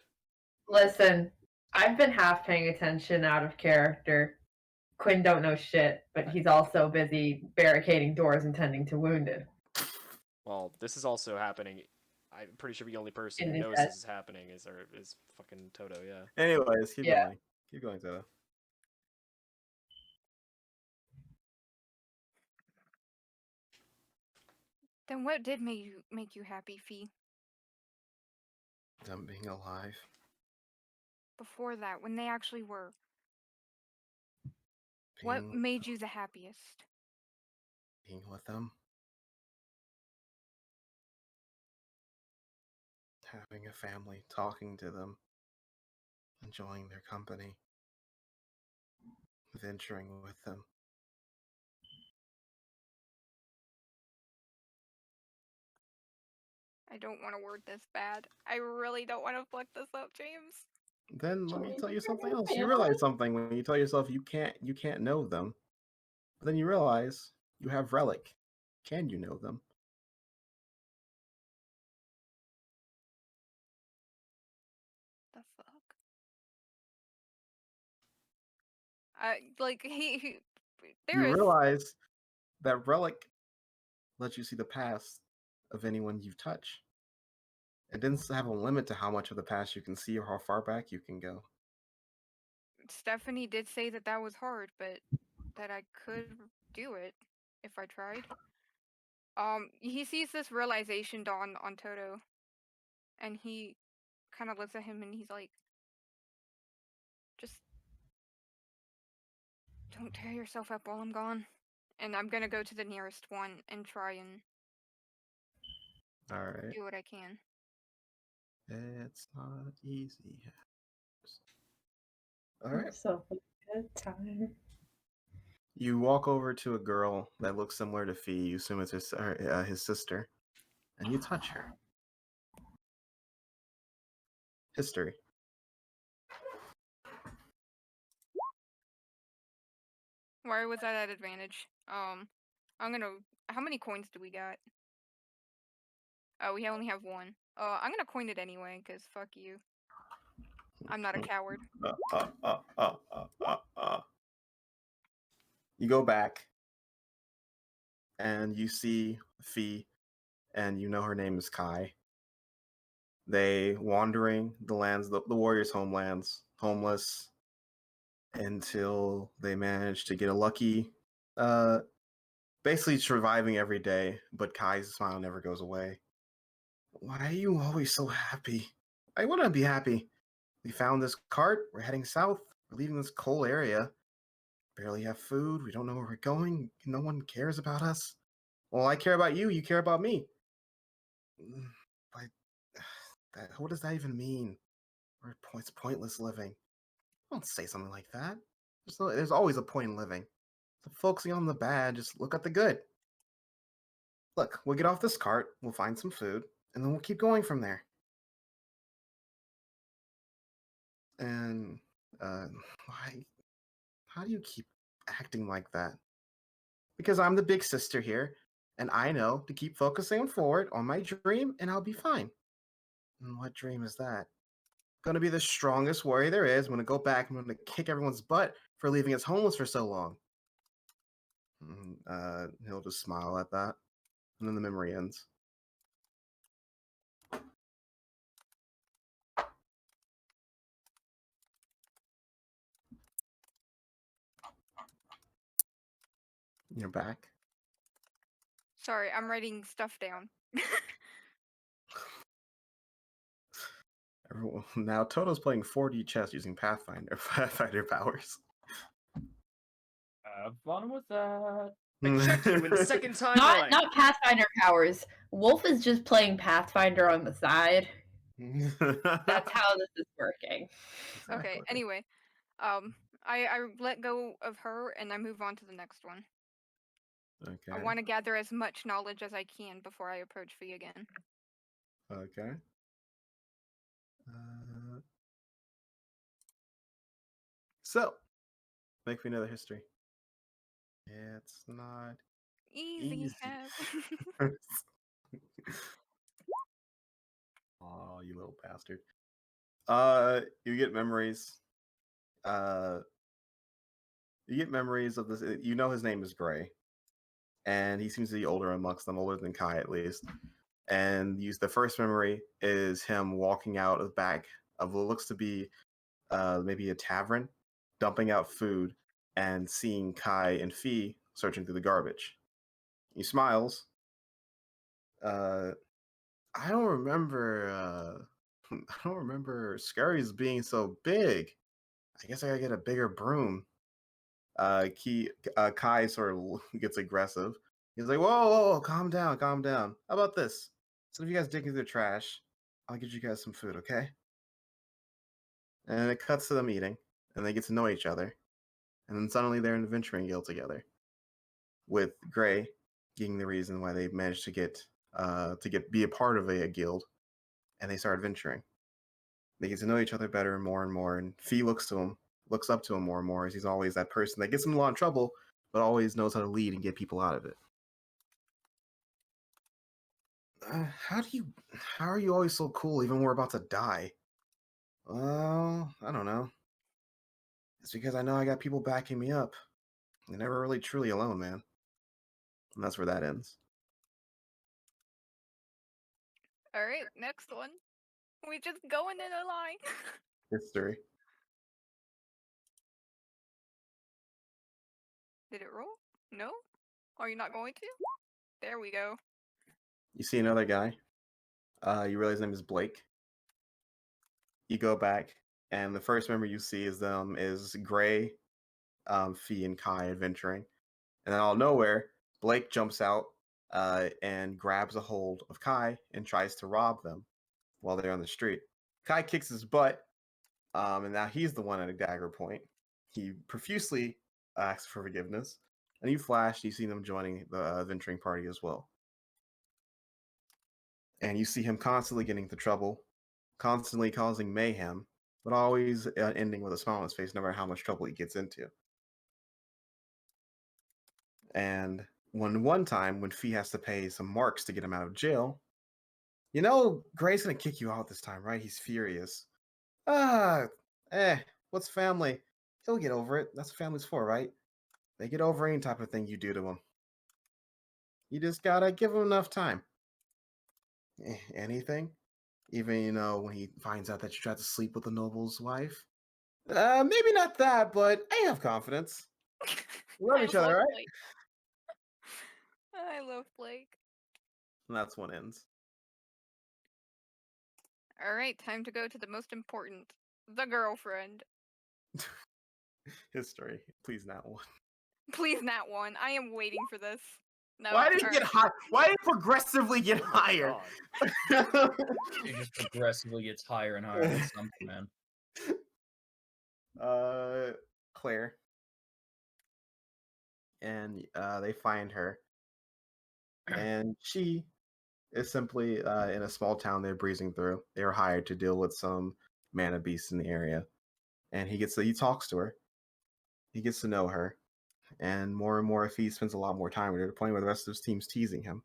Listen, I've been half paying attention out of character. Quinn don't know shit, but he's also busy barricading doors and tending to wounded. Well, this is also happening. I'm pretty sure the only person In who his knows head. this is happening is fucking Toto, yeah. Anyways, keep Yeah. going. Keep going, Toto. then what did make you happy, Fee? Them being alive. Before that, when they actually were? Being, What made you the happiest? being with them. Having a family, talking to them, enjoying their company, venturing with them. I don't want to word this bad. I really don't want to fuck this up, James. Then let me tell you something else. You Family? realize something when you tell yourself you can't know them. But then you realize you have Relic. Can you know them? The fuck? Like he there You is realize that Relic lets you see the past of anyone you touch. It didn't have a limit to how much of the past you can see or how far back you can go. Stephanie did say that was hard, but that I could do it if I tried. He sees this realization dawn on Toto, and he kind of looks at him and he's like, just don't tear yourself up while I'm gone. And I'm gonna go to the nearest one and try and All right. do what I can. It's not easy. All right. So good time. You walk over to a girl that looks similar to Fee. You assume it's his sister, and you touch her. History. Why was that at advantage? I'm gonna. How many coins do we got? Oh, we only have one. I'm gonna coin it anyway, cause fuck you. I'm not a coward. You go back, and you see Fee, and you know her name is Kai. They wandering the lands, the warriors' homelands, homeless, until they manage to get a lucky, basically surviving every day. But Kai's smile never goes away. Why are you always so happy? I want to be happy. We found this cart. We're heading south. We're leaving this coal area. Barely have food. We don't know where we're going. No one cares about us. Well, I care about you. You care about me. But what does that even mean? It's pointless living. Don't say something like that. There's always a point in living. So focusing on the bad, just look at the good. Look, we'll get off this cart. We'll find some food, and then we'll keep going from there. And why? How do you keep acting like that? Because I'm the big sister here, and I know to keep focusing forward on my dream, and I'll be fine. And what dream is that? Gonna be the strongest warrior there is. I'm gonna go back. I'm gonna kick everyone's butt for leaving us homeless for so long. He'll just smile at that, and then the memory ends. You're back. Sorry, I'm writing stuff down. Now Toto's playing 4D chess using Pathfinder powers. Have fun with that. I check you in the second timeline. Not Pathfinder powers. Wolf is just playing Pathfinder on the side. That's how this is working. Okay. Exactly. Anyway, I let go of her and I move on to the next one. Okay. I want to gather as much knowledge as I can before I approach Fee again. Okay. So, make me another history. It's not Easy. easy. Oh, you little bastard. You get memories. You get memories of this. You know his name is Gray, and he seems to be older amongst them, older than Kai at least. And the first memory is him walking out of the back of what looks to be maybe a tavern, dumping out food, and seeing Kai and Fee searching through the garbage. He smiles. I don't remember. I don't remember Scurry's being so big. I guess I gotta get a bigger broom. Kai sort of gets aggressive. He's like, whoa, calm down. How about this? So if you guys dig into the trash, I'll get you guys some food, okay? And it cuts to them eating, and they get to know each other. And then suddenly they're in the venturing guild together, with Gray being the reason why they managed to be a part of a guild, and they start adventuring. They get to know each other better and more, and Fee looks up to him more and more, as he's always that person that gets him in a lot of trouble, but always knows how to lead and get people out of it. How are you always so cool even when we're about to die? Well, I don't know. It's because I know I got people backing me up. You're never really truly alone, man. And that's where that ends. All right, next one. We just going in a line. History. Did it roll? No? Are you not going to? There we go. You see another guy. You realize his name is Blake. You go back, and the first member you see is Gray, Fee, and Kai adventuring. And then out of nowhere, Blake jumps out and grabs a hold of Kai and tries to rob them while they're on the street. Kai kicks his butt, and now he's the one at a dagger point. He profusely asks for forgiveness. And you flash, you see them joining the venturing party as well. And you see him constantly getting into trouble, constantly causing mayhem, but always ending with a smile on his face, no matter how much trouble he gets into. And one time, when Fee has to pay some marks to get him out of jail, you know Gray's gonna kick you out this time, right? He's furious. Ah, what's family? He'll get over it. That's what family's for, right? They get over any type of thing you do to them. You just gotta give him enough time. Anything? Even, when he finds out that you tried to sleep with the noble's wife? Maybe not that, but I have confidence. We love each other, right? Blake. I love Blake. And that's when it ends. All right, time to go to the most important, the girlfriend. History. Please not one. Please, not one. I am waiting for this. No. Why did it all get right. high? Why did it progressively get Oh my higher? God. It just progressively gets higher and higher. That's something, man. Claire. And they find her. And she is simply in a small town they're breezing through. They were hired to deal with some mana beasts in the area. And he talks to her. He gets to know her. And more if he spends a lot more time with her, to the point where the rest of his team's teasing him.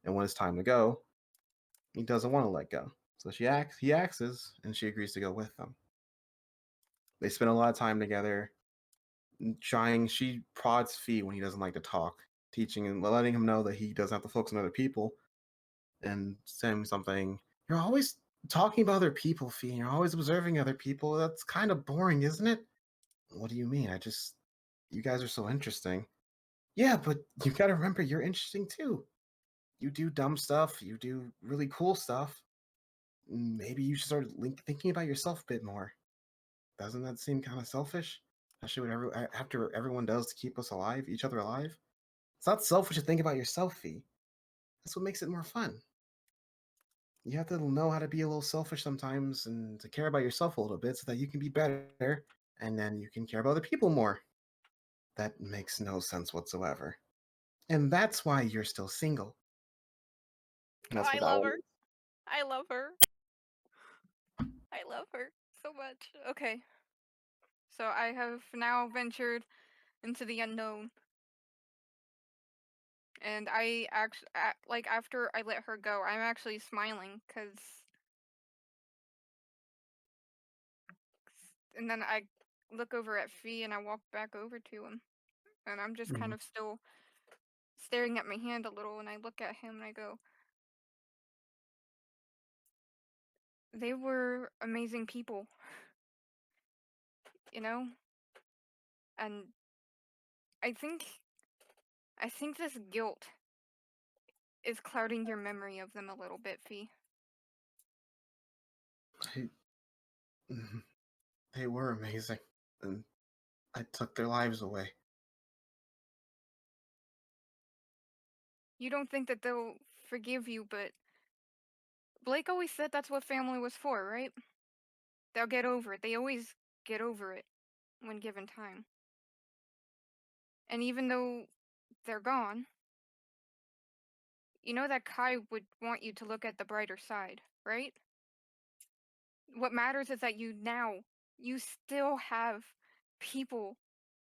And when it's time to go, he doesn't want to let go. So he axes, and she agrees to go with them. They spend a lot of time together, she prods Fee when he doesn't like to talk, teaching and letting him know that he doesn't have to focus on other people, and saying something, "You're always talking about other people, Fee, you're always observing other people. That's kind of boring, isn't it?" "What do you mean? You guys are so interesting." "Yeah, but you gotta remember you're interesting too. You do dumb stuff, you do really cool stuff. Maybe you should start thinking about yourself a bit more. Doesn't that seem kind of selfish? Especially after everyone does to keep us alive, each other alive. It's not selfish to think about yourself, Fee. That's what makes it more fun. You have to know how to be a little selfish sometimes and to care about yourself a little bit so that you can be better, and then you can care about other people more." That makes no sense whatsoever. And that's why you're still single. And that's I what that love one her. is. I love her. I love her so much. Okay. So I have now ventured into the unknown. And I actually, like, after I let her go, I'm actually smiling because. And then I look over at Fee and I walk back over to him. And I'm just kind of still staring at my hand a little. And I look at him and I go, they were amazing people, you know? And I think this guilt is clouding your memory of them a little bit, Fee. They were amazing, and I took their lives away. You don't think that they'll forgive you, but Blake always said that's what family was for, right? They'll get over it. They always get over it when given time. And even though they're gone, you know that Kai would want you to look at the brighter side, right? What matters is that you still have people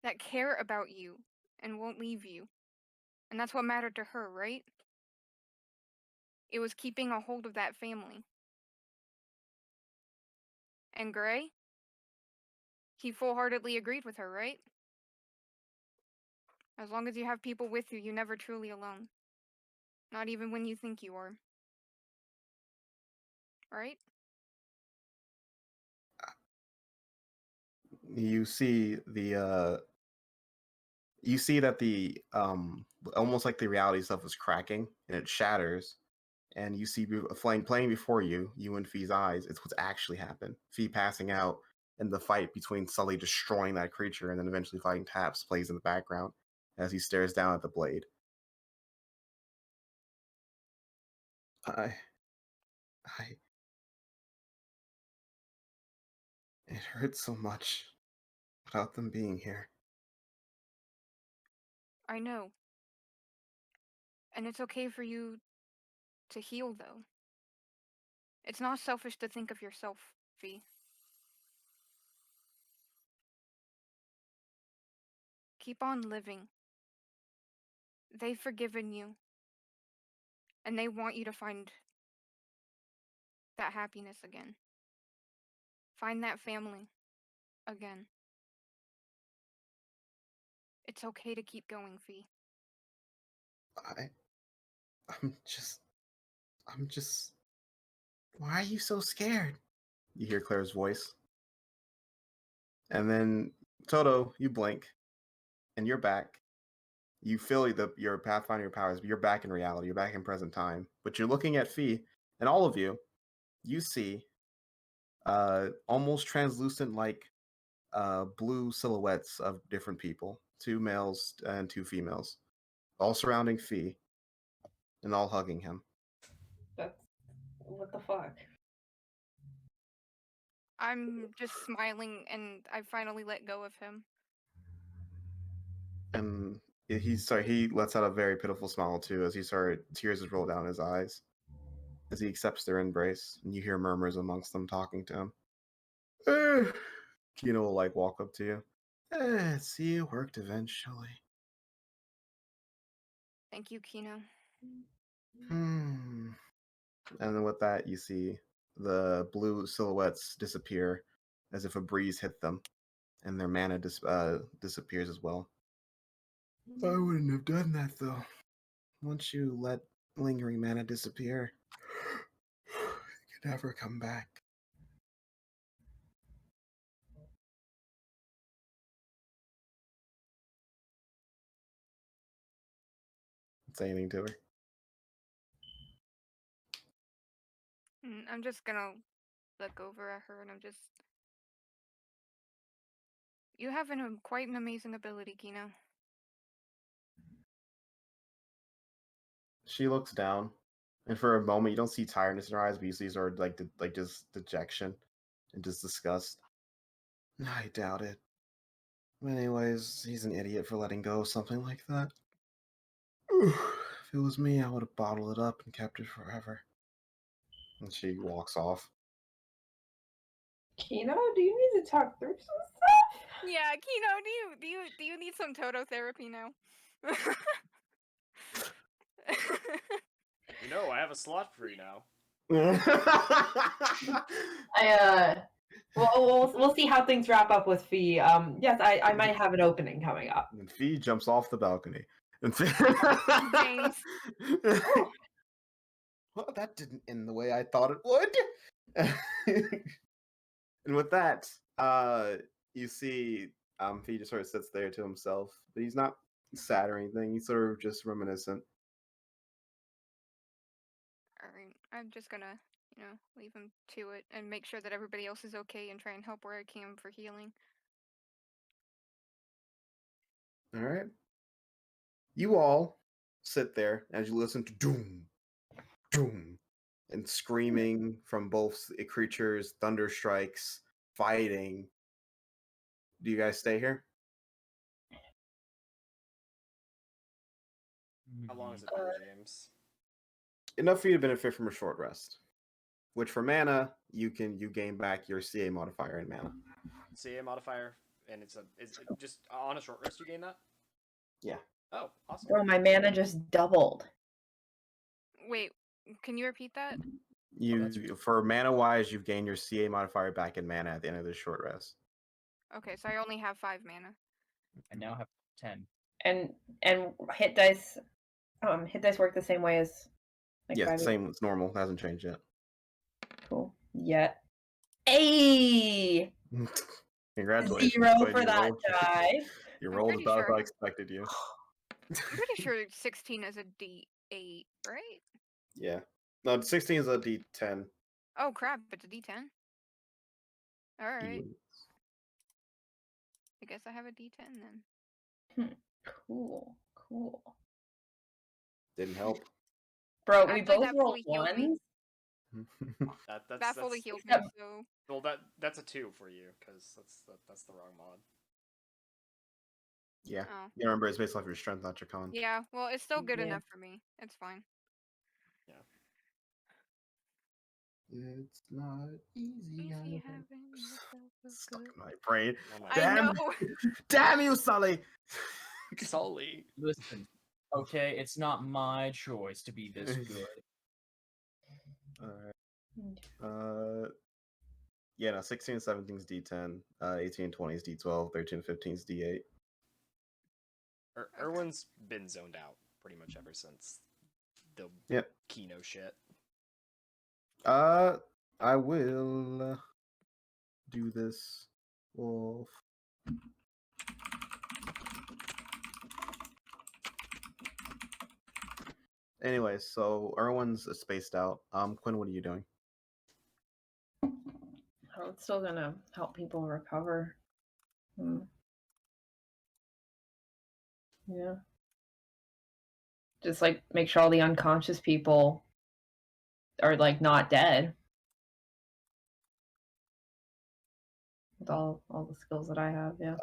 that care about you and won't leave you. And that's what mattered to her, right? It was keeping a hold of that family. And Gray, he full-heartedly agreed with her, right? As long as you have people with you, you're never truly alone. Not even when you think you are. Right? You see that the almost like the reality stuff is cracking and it shatters, and you see a flame playing before you and Fee's eyes. It's what's actually happened. Fee passing out, and the fight between Sully destroying that creature and then eventually fighting Taps plays in the background as he stares down at the blade. I It hurts so much without them being here. I know. And it's okay for you to heal, though. It's not selfish to think of yourself, Fee. Keep on living. They've forgiven you. And they want you to find that happiness again. Find that family again. It's okay to keep going, Fee. I'm just. Why are you so scared? You hear Claire's voice. And then, Toto, you blink, and you're back. You feel your Pathfinder powers, but you're back in reality. You're back in present time. But you're looking at Fee, and all of you, you see almost translucent like blue silhouettes of different people, 2 males and 2 females, all surrounding Fee and all hugging him. That's what the fuck. I'm just smiling, and I finally let go of him. And he lets out a very pitiful smile too as tears just roll down his eyes as he accepts their embrace, and you hear murmurs amongst them talking to him. Kino will like walk up to you. See, it worked eventually. Thank you, Kino. And then with that, you see the blue silhouettes disappear as if a breeze hit them, and their mana disappears as well. I wouldn't have done that though. Once you let lingering mana disappear, it can never come back. Say anything to her. I'm just gonna look over at her, and I'm just... You have quite an amazing ability, Kino. She looks down, and for a moment, you don't see tiredness in her eyes, but you see sort of like just dejection and just disgust. I doubt it. Anyways, he's an idiot for letting go of something like that. If it was me, I would have bottled it up and kept it forever. And she walks off. Kino, do you need to talk through some stuff? Yeah, Kino, do you need some Toto therapy now? You know, I have a slot free now. We'll see how things wrap up with Fee. Yes, I might have an opening coming up. And Fee jumps off the balcony. And James. Well, that didn't end the way I thought it would. And with that, you see Fee just sort of sits there to himself, but he's not sad or anything. He's sort of just reminiscent. Alright, I'm just gonna, leave him to it and make sure that everybody else is okay and try and help where I can for healing. All right. You all sit there as you listen to doom, doom, and screaming from both creatures, thunder strikes, fighting. Do you guys stay here? How long has it been, James? Enough for you to benefit from a short rest. Which for mana, you gain back your CA modifier in mana. CA modifier, and is it just on a short rest you gain that? Yeah. Oh, awesome. Bro, my mana just doubled. Wait, can you repeat that? For mana wise, you've gained your CA modifier back in mana at the end of this short rest. Okay, so I only have 5 mana. I now have 10. And hit dice work the same way as Yeah, same. It's normal. It hasn't changed yet. Cool. Yet. Hey! Congratulations. 0 for that die. You I'm rolled pretty about sure- as I expected you. I'm pretty sure 16 is a D8, right? Yeah. No, 16 is a D10. Oh crap, it's a D10. Alright, I guess I have a D10 then. Cool. Didn't help. Bro, we Actually, both that rolled fully healed me. ones. That fully healed me, Yep. so... Well, that's a 2 for you, because that's the wrong mod. Yeah. Oh. You remember it's based off your strength, not your con. Yeah, well, it's still good Yeah. enough for me. It's fine. It's not easy. Easy having yourself a Stuck good. in my brain. Oh my I Damn. know. Damn you, Sully! Sully. Listen, okay, it's not my choice to be this good. Alright. Yeah, no, 16 and 17 is D10, 18 and 20 is D12, 13 and 15 is D8. Erwin's been zoned out pretty much ever since the Yep. Kino shit. I will do this. Wolf. Anyway, so Erwin's spaced out. Quinn, what are you doing? Oh, it's still gonna help people recover. Yeah. Just like make sure all the unconscious people are like not dead. With all the skills that I have, yeah.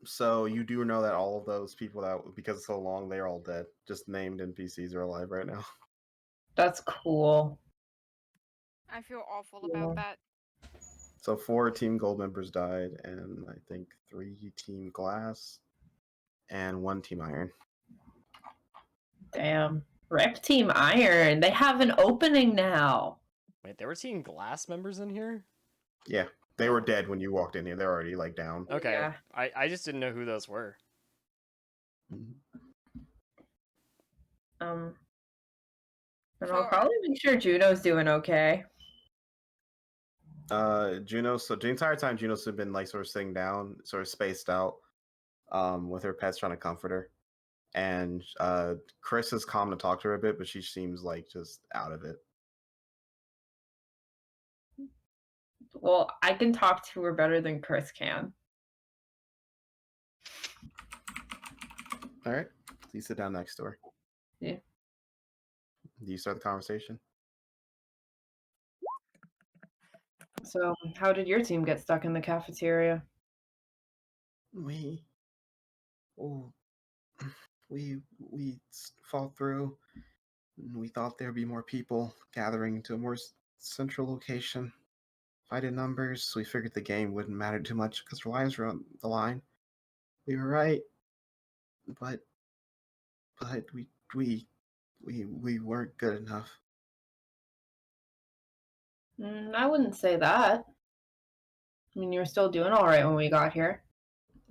So you do know that all of those people that, because it's so long, they're all dead. Just named NPCs are alive right now. That's cool. I feel awful Yeah. about that. So 4 Team Gold members died, and I think 3 Team Glass, and 1 Team Iron. Damn. Rep Team Iron. They have an opening now. Wait, there were Team Glass members in here? Yeah, they were dead when you walked in here. They're already like down. Okay, Yeah. I just didn't know who those were. Mhm. And So I'll probably make sure Juno's doing okay. Juno. So the entire time, Juno's been like sort of sitting down, sort of spaced out, with her pets trying to comfort her. And Chris is calm to talk to her a bit, but she seems like just out of it. Well, I can talk to her better than Chris can. All right, please sit down next to her. Yeah. Do you start the conversation? So, how did your team get stuck in the cafeteria? We fought through. And we thought there'd be more people gathering to a more central location. Fight in numbers, we figured the game wouldn't matter too much because our lives were on the line. We were right, but we weren't good enough. I wouldn't say that. I mean, you were still doing all right when we got here.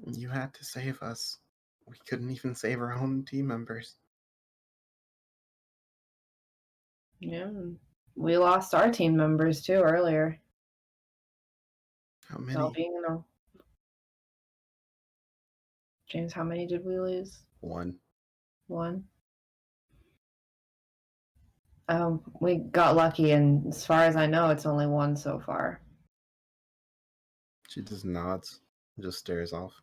You had to save us. We couldn't even save our own team members. Yeah. We lost our team members too earlier. How So many? being in a... James, how many did we lose? 1. 1. We got lucky, and as far as I know, it's only 1 so far. She just nods, and just stares off.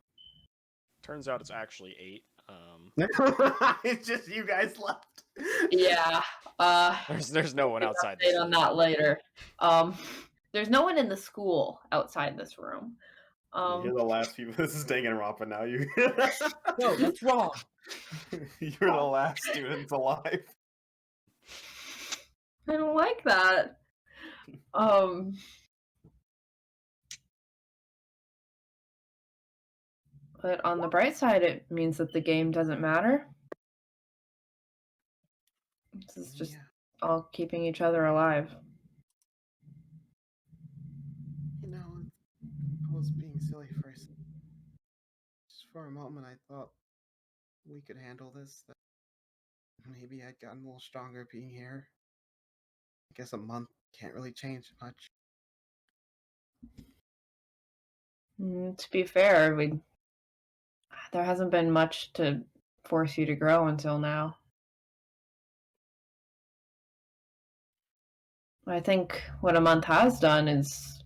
Turns out it's actually 8. It's just you guys left. Yeah. There's no one outside this Update on room. that later. There's no one in the school outside this room. You're the last people. This is Danganronpa now. You. No, that's wrong. You're the last students alive. I don't like that. But on the bright side, it means that the game doesn't matter. This is just all keeping each other alive. You know, I was being silly for a second. Just for a moment, I thought we could handle this. That maybe I'd gotten a little stronger being here. I guess a month can't really change much. To be fair, there hasn't been much to force you to grow until now. I think what a month has done is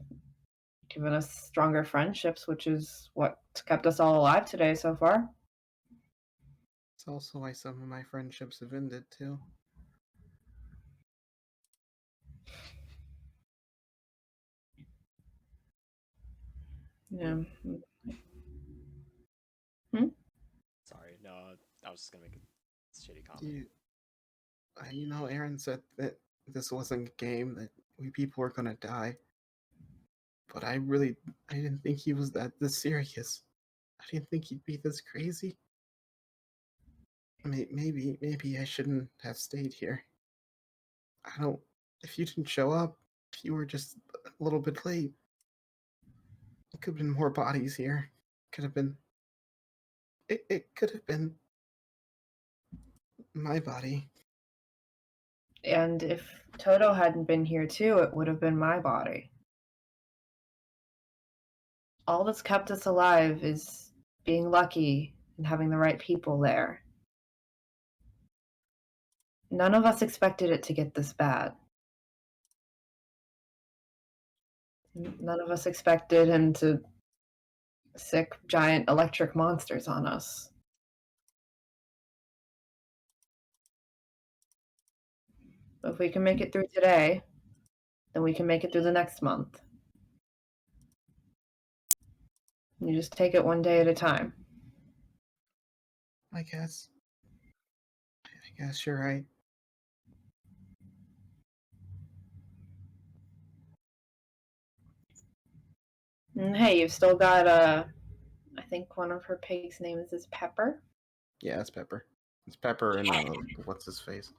given us stronger friendships, which is what's kept us all alive today so far. It's also why some of my friendships have ended too. Yeah. I was just gonna make a shitty comment. You know, Aaron said that this wasn't a game, that we people were gonna die. But I didn't think he was this serious. I didn't think he'd be this crazy. Maybe I shouldn't have stayed here. If you didn't show up, if you were just a little bit late, it could have been more bodies here. Could have been. It could have been my body. And if Toto hadn't been here too, it would have been my body. All that's kept us alive is being lucky and having the right people there. None of us expected it to get this bad. None of us expected him to sick giant electric monsters on us. If we can make it through today, then we can make it through the next month. You just take it one day at a time. I guess you're right. And hey, you've still got I think one of her pigs' names is Pepper. Yeah, it's Pepper. It's Pepper and what's his face?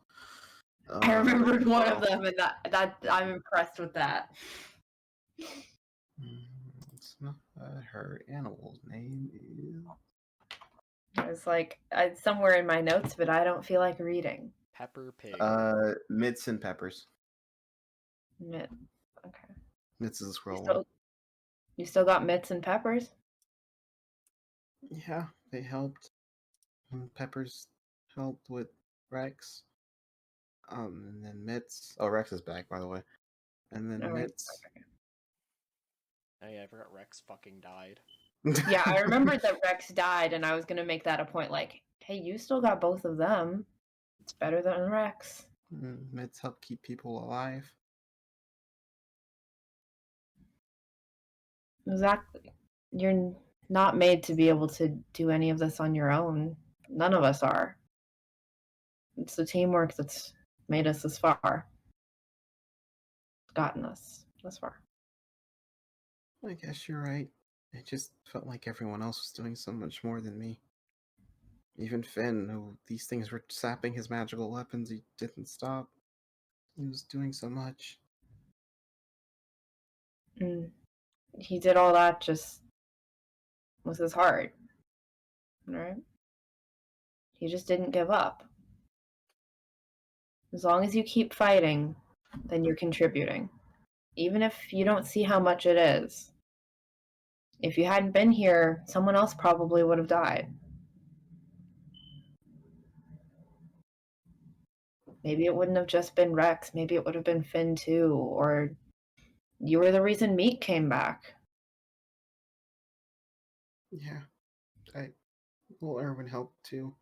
I remembered one of them, and that I'm impressed with that. It's not her animal's name is. It's like somewhere in my notes, but I don't feel like reading. Pepper Pig. Mitts and Peppers. Okay. Mitts is a squirrel one. You still got Mitts and Peppers? Yeah, they helped. Peppers helped with Rex. And then Mitts. Oh, Rex is back, by the way. And then Mitts. Oh yeah, I forgot Rex fucking died. Yeah, I remembered that Rex died, and I was gonna make that a point. Like, hey, you still got both of them. It's better than Rex. Mitts help keep people alive. Exactly. You're not made to be able to do any of this on your own. None of us are. It's the teamwork that's made us this far. Gotten us this far. I guess you're right. It just felt like everyone else was doing so much more than me. Even Finn, who these things were sapping his magical weapons, he didn't stop. He was doing so much. He did all that just with his heart, right? He just didn't give up. As long as you keep fighting, then you're contributing. Even if you don't see how much it is. If you hadn't been here, someone else probably would have died. Maybe it wouldn't have just been Rex. Maybe it would have been Finn too. Or you were the reason Meat came back. Yeah. Erwin helped too.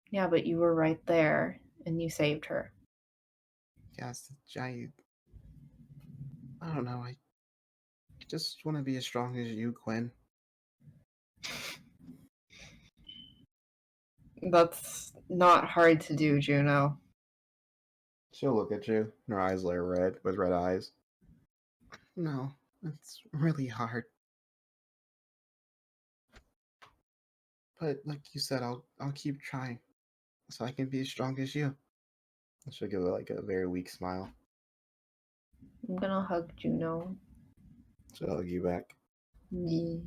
Yeah, but you were right there and you saved her. Yes, I don't know. I just want to be as strong as you, Gwen. That's not hard to do, Juno. She'll look at you. Her eyes are red, with red eyes. No, it's really hard. But like you said, I'll keep trying, so I can be as strong as you. She'll give it like a very weak smile. I'm gonna hug Juno. She'll hug you back. Yeah.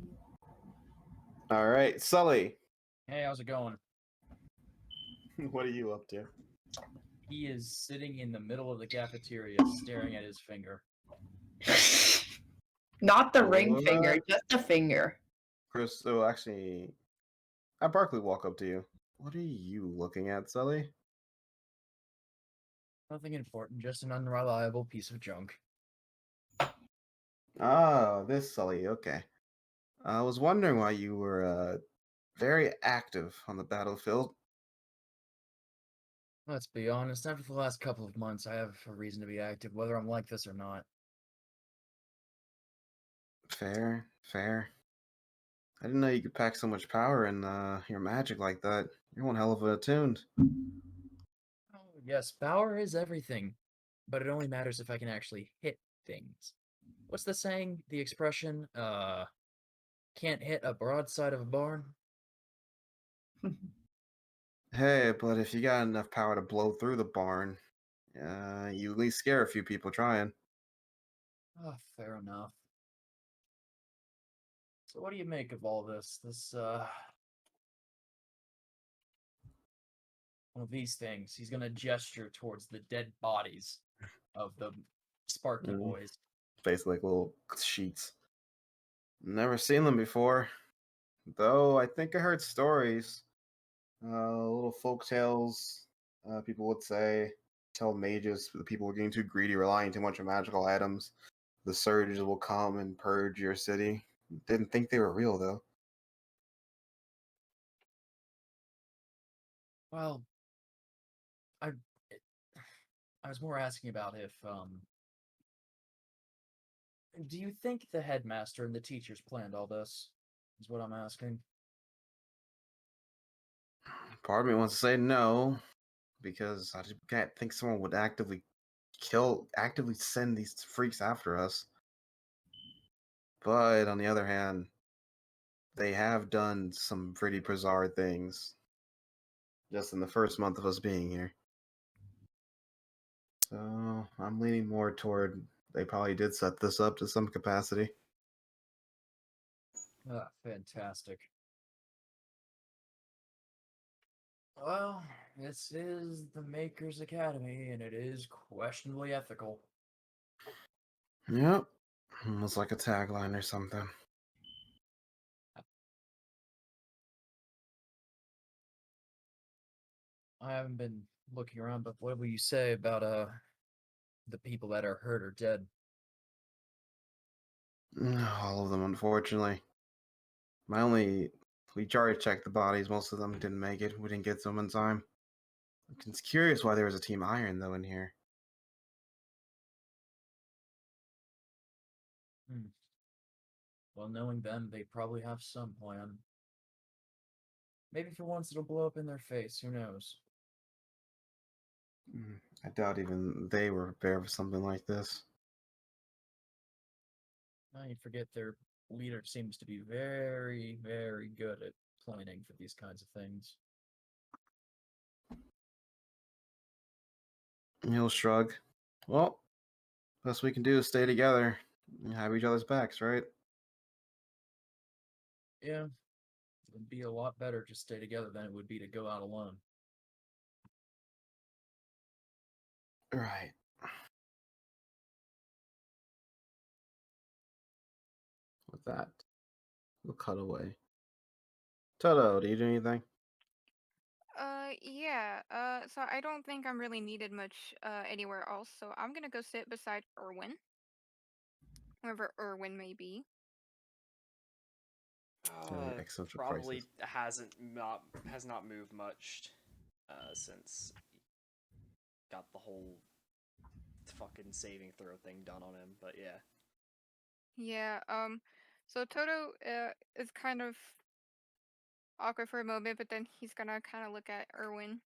All right, Sully. Hey, how's it going? What are you up to? He is sitting in the middle of the cafeteria staring at his finger. Not the ring What? finger, just a finger. Chris, so actually, I Barkley walk up to you. What are you looking at, Sully? Nothing important, just an unreliable piece of junk. Ah, this Sully, okay. I was wondering why you were very active on the battlefield. Let's be honest, after the last couple of months, I have a reason to be active, whether I'm like this or not. Fair. I didn't know you could pack so much power in your magic like that. You're one hell of a attuned. Oh, yes, power is everything, but it only matters if I can actually hit things. What's the saying? The expression, can't hit a broadside of a barn? Hey, but if you got enough power to blow through the barn, you at least scare a few people trying. Oh, fair enough. So what do you make of all this? One of these things. He's gonna gesture towards the dead bodies of the Sparky Mhm. boys. Basically like little sheets. Never seen them before. Though I think I heard stories. Little folk tales, people would say, tell mages the people were getting too greedy, relying too much on magical items. The surges will come and purge your city. Didn't think they were real though. Well, I I was more asking about if do you think the headmaster and the teachers planned all this? Is what I'm asking. Part of me wants to say no, because I just can't think someone would actively send these freaks after us. But on the other hand, they have done some pretty bizarre things just in the first month of us being here. So I'm leaning more toward they probably did set this up to some capacity. Ah, fantastic. Well, this is the Maker's Academy, and it is questionably ethical. Yep. Almost like a tagline or something. I haven't been looking around, but what will you say about the people that are hurt or dead? All of them, unfortunately. My only. We already checked the bodies. Most of them didn't make it. We didn't get to them in time. It's curious why there was a Team Iron, though, in here. Hmm. Well, knowing them, they probably have some plan. Maybe for once it'll blow up in their face. Who knows? I doubt even they were prepared for something like this. Now you forget their leader seems to be very, very good at planning for these kinds of things. He'll shrug. Well, best we can do is stay together and have each other's backs, right? Yeah, it would be a lot better to stay together than it would be to go out alone. Right. With that, we'll cut away. Toto, do you do anything? Yeah. So I don't think I'm really needed much anywhere else. So I'm gonna go sit beside Erwin, wherever Erwin may be. Excellent Probably prices. has not moved much since got the whole fucking saving throw thing done on him. But yeah. Yeah. So Toto is kind of awkward for a moment, but then he's gonna kind of look at Erwin.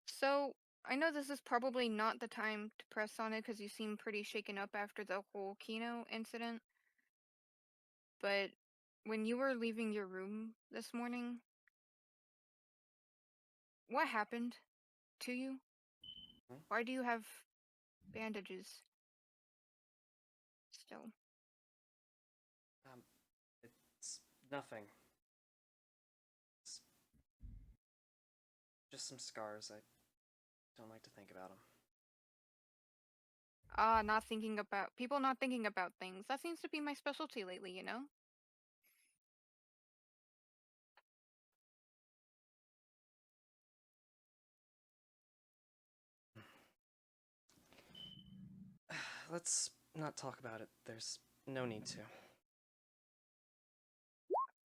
So I know this is probably not the time to press on it because you seem pretty shaken up after the whole Kino incident. But when you were leaving your room this morning, what happened to you? Hmm? Why do you have bandages still? It's nothing. It's just some scars. I don't like to think about them. Ah, not thinking about people not thinking about things. That seems to be my specialty lately, you know? Let's not talk about it. There's no need to.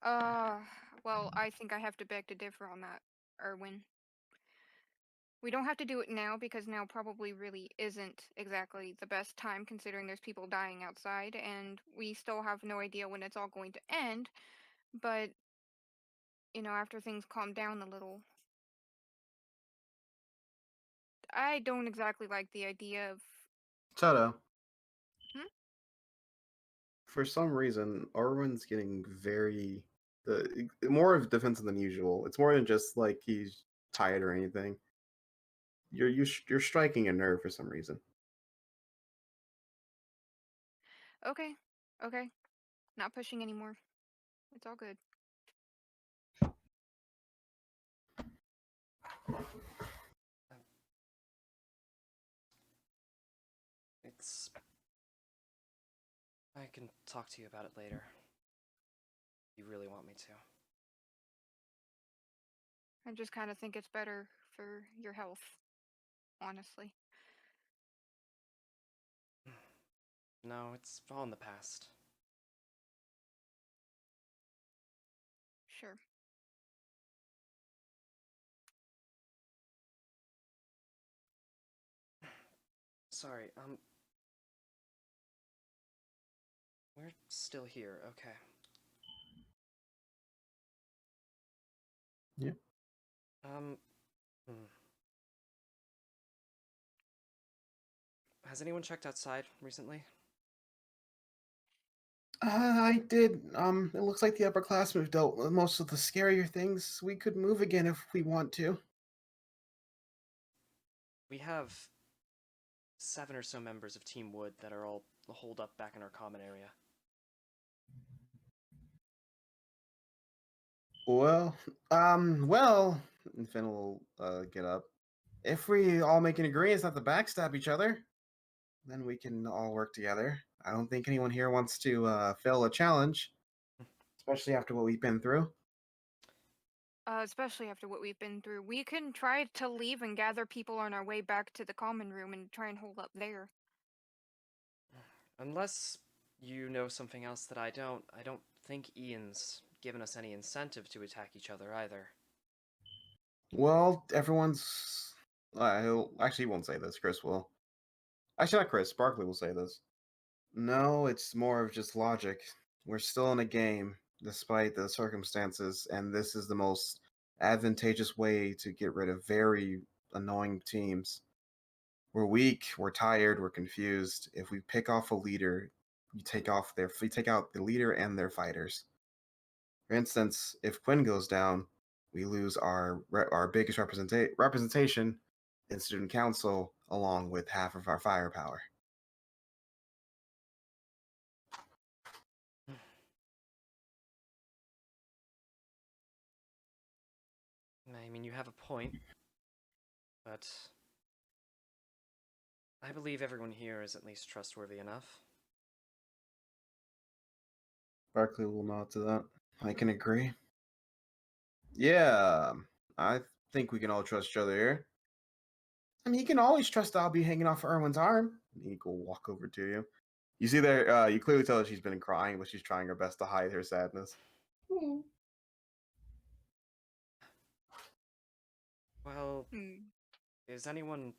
Uh, well, I think I have to beg to differ on that, Erwin. We don't have to do it now because now probably really isn't exactly the best time considering there's people dying outside and we still have no idea when it's all going to end. But, after things calm down a little, I don't exactly like the idea of. Toto. Hmm? For some reason, Arwen's getting very more of defensive than usual. It's more than just like he's tired or anything. You're striking a nerve for some reason. Okay, okay, not pushing anymore. It's all good. It's. I can talk to you about it later. You really want me to. I just kind of think it's better for your health, honestly. No, it's all in the past. Sure. Sorry, we're still here, okay. Yeah. Hmm. Has anyone checked outside recently? I did. It looks like the upperclassmen dealt with most of the scarier things. We could move again if we want to. We have 7 or so members of Team Wood that are all holed up back in our common area. Well, and Finn will get up. If we all make an agreement not to backstab each other, then we can all work together. I don't think anyone here wants to fail a challenge, especially after what we've been through. Especially after what we've been through. We can try to leave and gather people on our way back to the common room and try and hold up there. Unless you know something else that I don't think Ian's given us any incentive to attack each other either. Well, everyone's. He'll actually he won't say this. Chris will. Actually, not Chris. Sparkley will say this. No, it's more of just logic. We're still in a game, despite the circumstances, and this is the most advantageous way to get rid of very annoying teams. We're weak, we're tired, we're confused. If we pick off a leader, you take out the leader and their fighters. For instance, if Quinn goes down, we lose our biggest representation in student council, along with half of our firepower. I mean, you have a point, but I believe everyone here is at least trustworthy enough. Barkley will nod to that. I can agree. Yeah, I think we can all trust each other here. I mean, you can always trust I'll be hanging off Erwin's arm. He will walk over to you. You see there, you clearly tell that she's been crying, but she's trying her best to hide her sadness. Well, Hmm. does anyone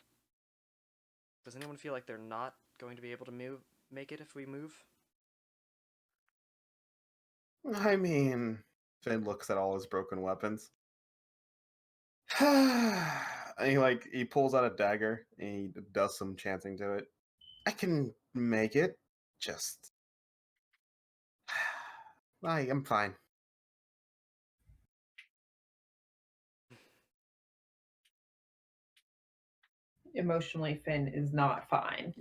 feel like they're not going to be able to make it if we move? I mean, Finn looks at all his broken weapons. And he pulls out a dagger and he does some chanting to it. I can make it. Just I'm fine. Emotionally, Finn is not fine.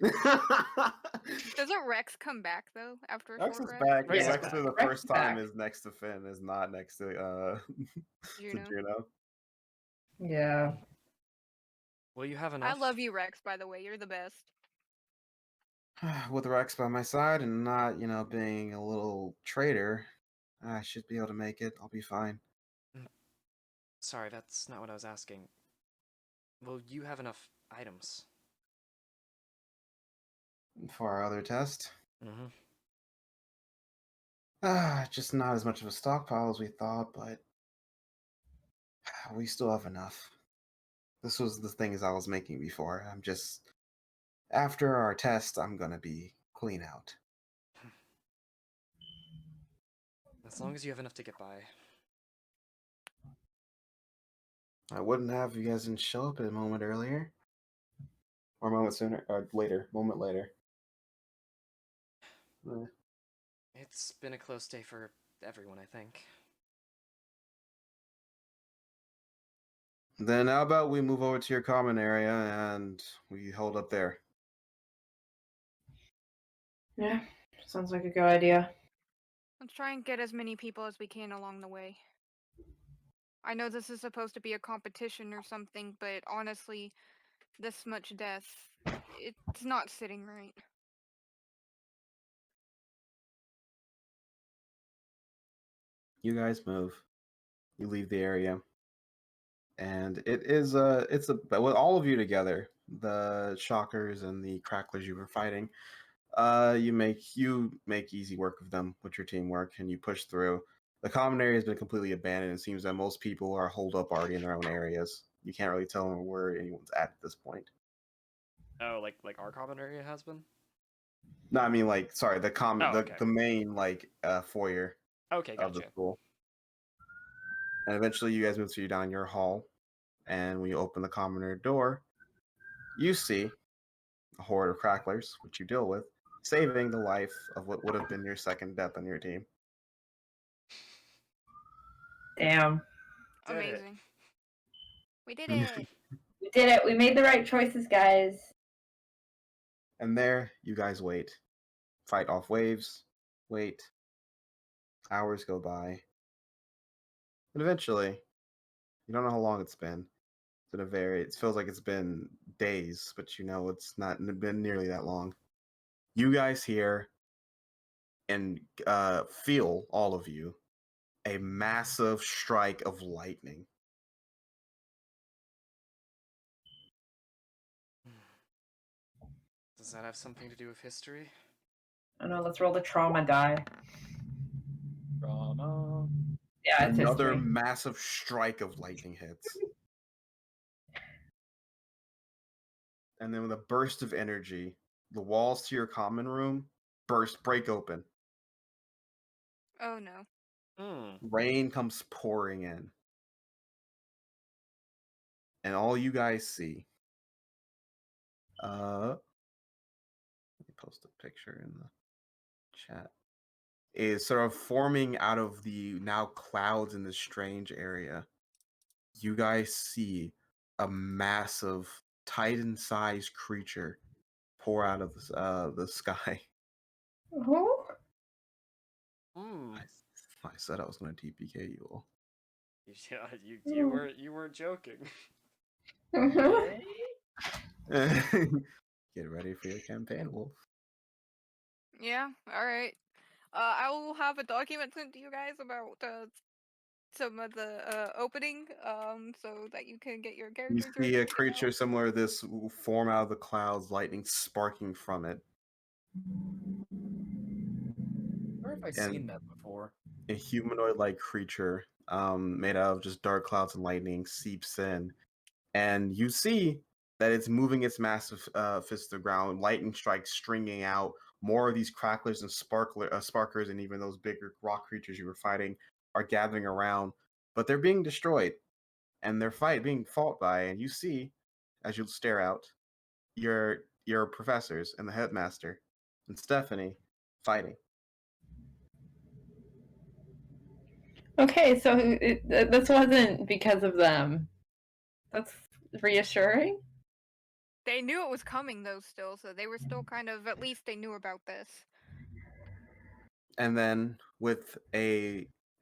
Doesn't Rex come back though after a Rex short is rest? back. Rex is Rex back. for the Rex first is time back. is next to Finn, is not next to to Juno. Juno. Yeah. Will you have I enough? love you, Rex, by the way. You're the best. With Rex by my side and not, being a little traitor, I should be able to make it. I'll be fine. Sorry, that's not what I was asking. Will you have enough items? For our other test, Mm-hmm. just not as much of a stockpile as we thought, but we still have enough. This was the things I was making before. After our test, I'm gonna be clean out. As long as you have enough to get by. I wouldn't have if you guys didn't show up a moment earlier. Or a moment sooner, or later, moment later. It's been a close day for everyone, I think. Then how about we move over to your common area and we hold up there? Yeah, sounds like a good idea. Let's try and get as many people as we can along the way. I know this is supposed to be a competition or something, but honestly, this much death, it's not sitting right. You guys move. You leave the area. And it's with all of you together, the shockers and the cracklers you were fighting, you make easy work of them with your teamwork and you push through. The common area has been completely abandoned. It seems that most people are holed up already in their own areas. You can't really tell where anyone's at this point. Oh, like our common area has been? No, I mean like sorry, okay. the main foyer Okay, of the gotcha. school. And eventually you guys move to down your hall, and when you open the common area door, you see a horde of cracklers, which you deal with, saving the life of what would have been your second death on your team. Damn. Did it. Amazing. We did it. We did it. We made the right choices, guys. And there, you guys wait. Fight off waves, wait. Hours go by. And eventually, you don't know how long it's been. It feels like it's been days, but you know it's not been nearly that long. You guys hear and feel, all of you, a massive strike of lightning. Does that have something to do with history? I know. Let's roll the trauma die. Drama. Yeah, it's Another history. massive strike of lightning hits. And then with a burst of energy, the walls to your common room break open. Oh no. Rain comes pouring in. And all you guys see, let me post a picture in the chat, is sort of forming out of the now clouds in this strange area. You guys see a massive Titan-sized creature pour out of the sky. Who? I said I was going to TPK you all. Yeah, you weren't joking. Get ready for your campaign, Wolf. Yeah. All right. I will have a document sent to you guys about some of the opening, so that you can get your You characters see ready a to go. creature similar to this form out of the clouds, lightning sparking from it. Where have I And- seen that before? A humanoid-like creature, made out of just dark clouds and lightning, seeps in, and you see that it's moving its massive fist to the ground. Lightning strikes stringing out. More of these cracklers and sparkers, and even those bigger rock creatures you were fighting are gathering around, but they're being destroyed, and they're being fought by. And you see, as you stare out, your professors and the headmaster and Stephanie fighting. Okay, so this wasn't because of them. That's reassuring. They knew it was coming though, still, so they were still kind of, at least they knew about this. And then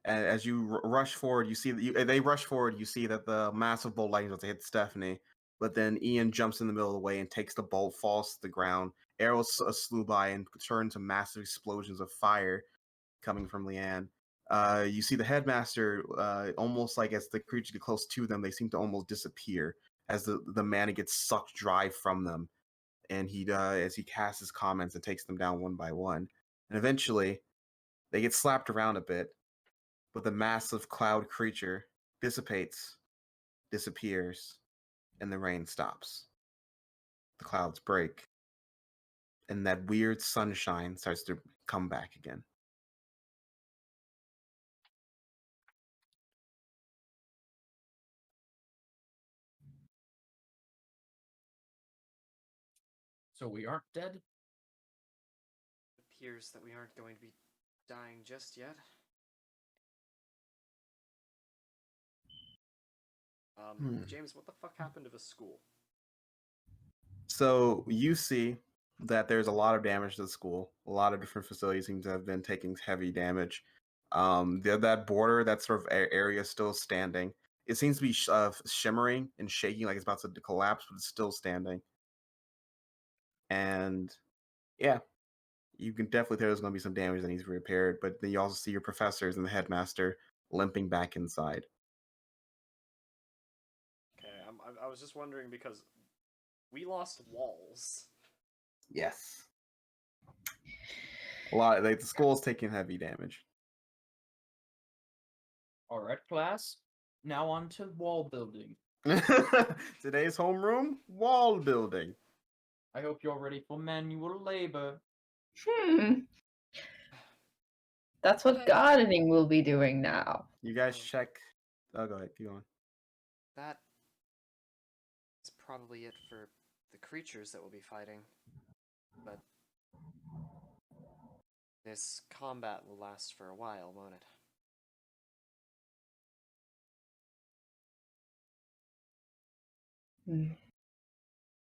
as you rush forward, you see that they rush forward. You see that the massive bolt lightning was to hit Stephanie, but then Ian jumps in the middle of the way and takes the bolt, falls to the ground. Arrows slew by and turn to massive explosions of fire coming from Leanne. You see the headmaster, almost like as the creature get close to them, they seem to almost disappear as the mana gets sucked dry from them. And as he casts his comments and takes them down one by one. And eventually, they get slapped around a bit, but the massive cloud creature dissipates, disappears, and the rain stops. The clouds break, and that weird sunshine starts to come back again. So we aren't dead? Appears that we aren't going to be dying just yet. James, what the fuck happened to the school? So you see that there's a lot of damage to the school. A lot of different facilities seem to have been taking heavy damage. That border, that sort of area is still standing. It seems to be shimmering and shaking like it's about to collapse, but it's still standing. And yeah, you can definitely tell there's going to be some damage that needs to be repaired. But then you also see your professors and the headmaster limping back inside. Okay, I was just wondering because we lost walls. Yes. A lot. Like the school's taking heavy damage. Alright, class. Now on to wall building. Today's homeroom, wall building. I hope you're ready for manual labor. That's what Okay. gardening will be doing now. You guys Oh. check. Oh, go ahead. Keep going. That is probably it for the creatures that we'll be fighting. But this combat will last for a while, won't it?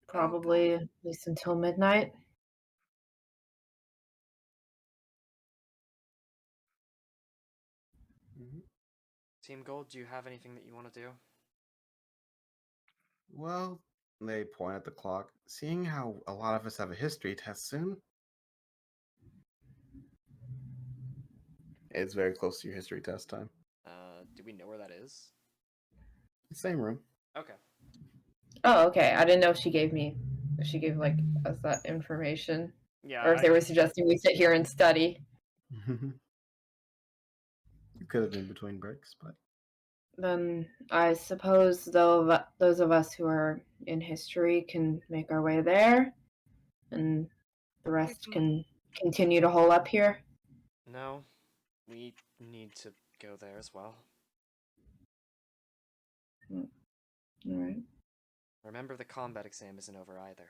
Probably at least until midnight. Team Gold, do you have anything that you want to do? Well, they point at the clock. Seeing how a lot of us have a history test soon, it's very close to your history test time. Do we know where that is? Same room. Okay. Oh, okay. I didn't know if she gave like us that information, Yeah, or if they were suggesting we sit here and study. You could have been between breaks, but Then I suppose those of us who are in history can make our way there, and the rest can continue to hole up here. no, we need to go there as well. All right. Remember, the combat exam isn't over either.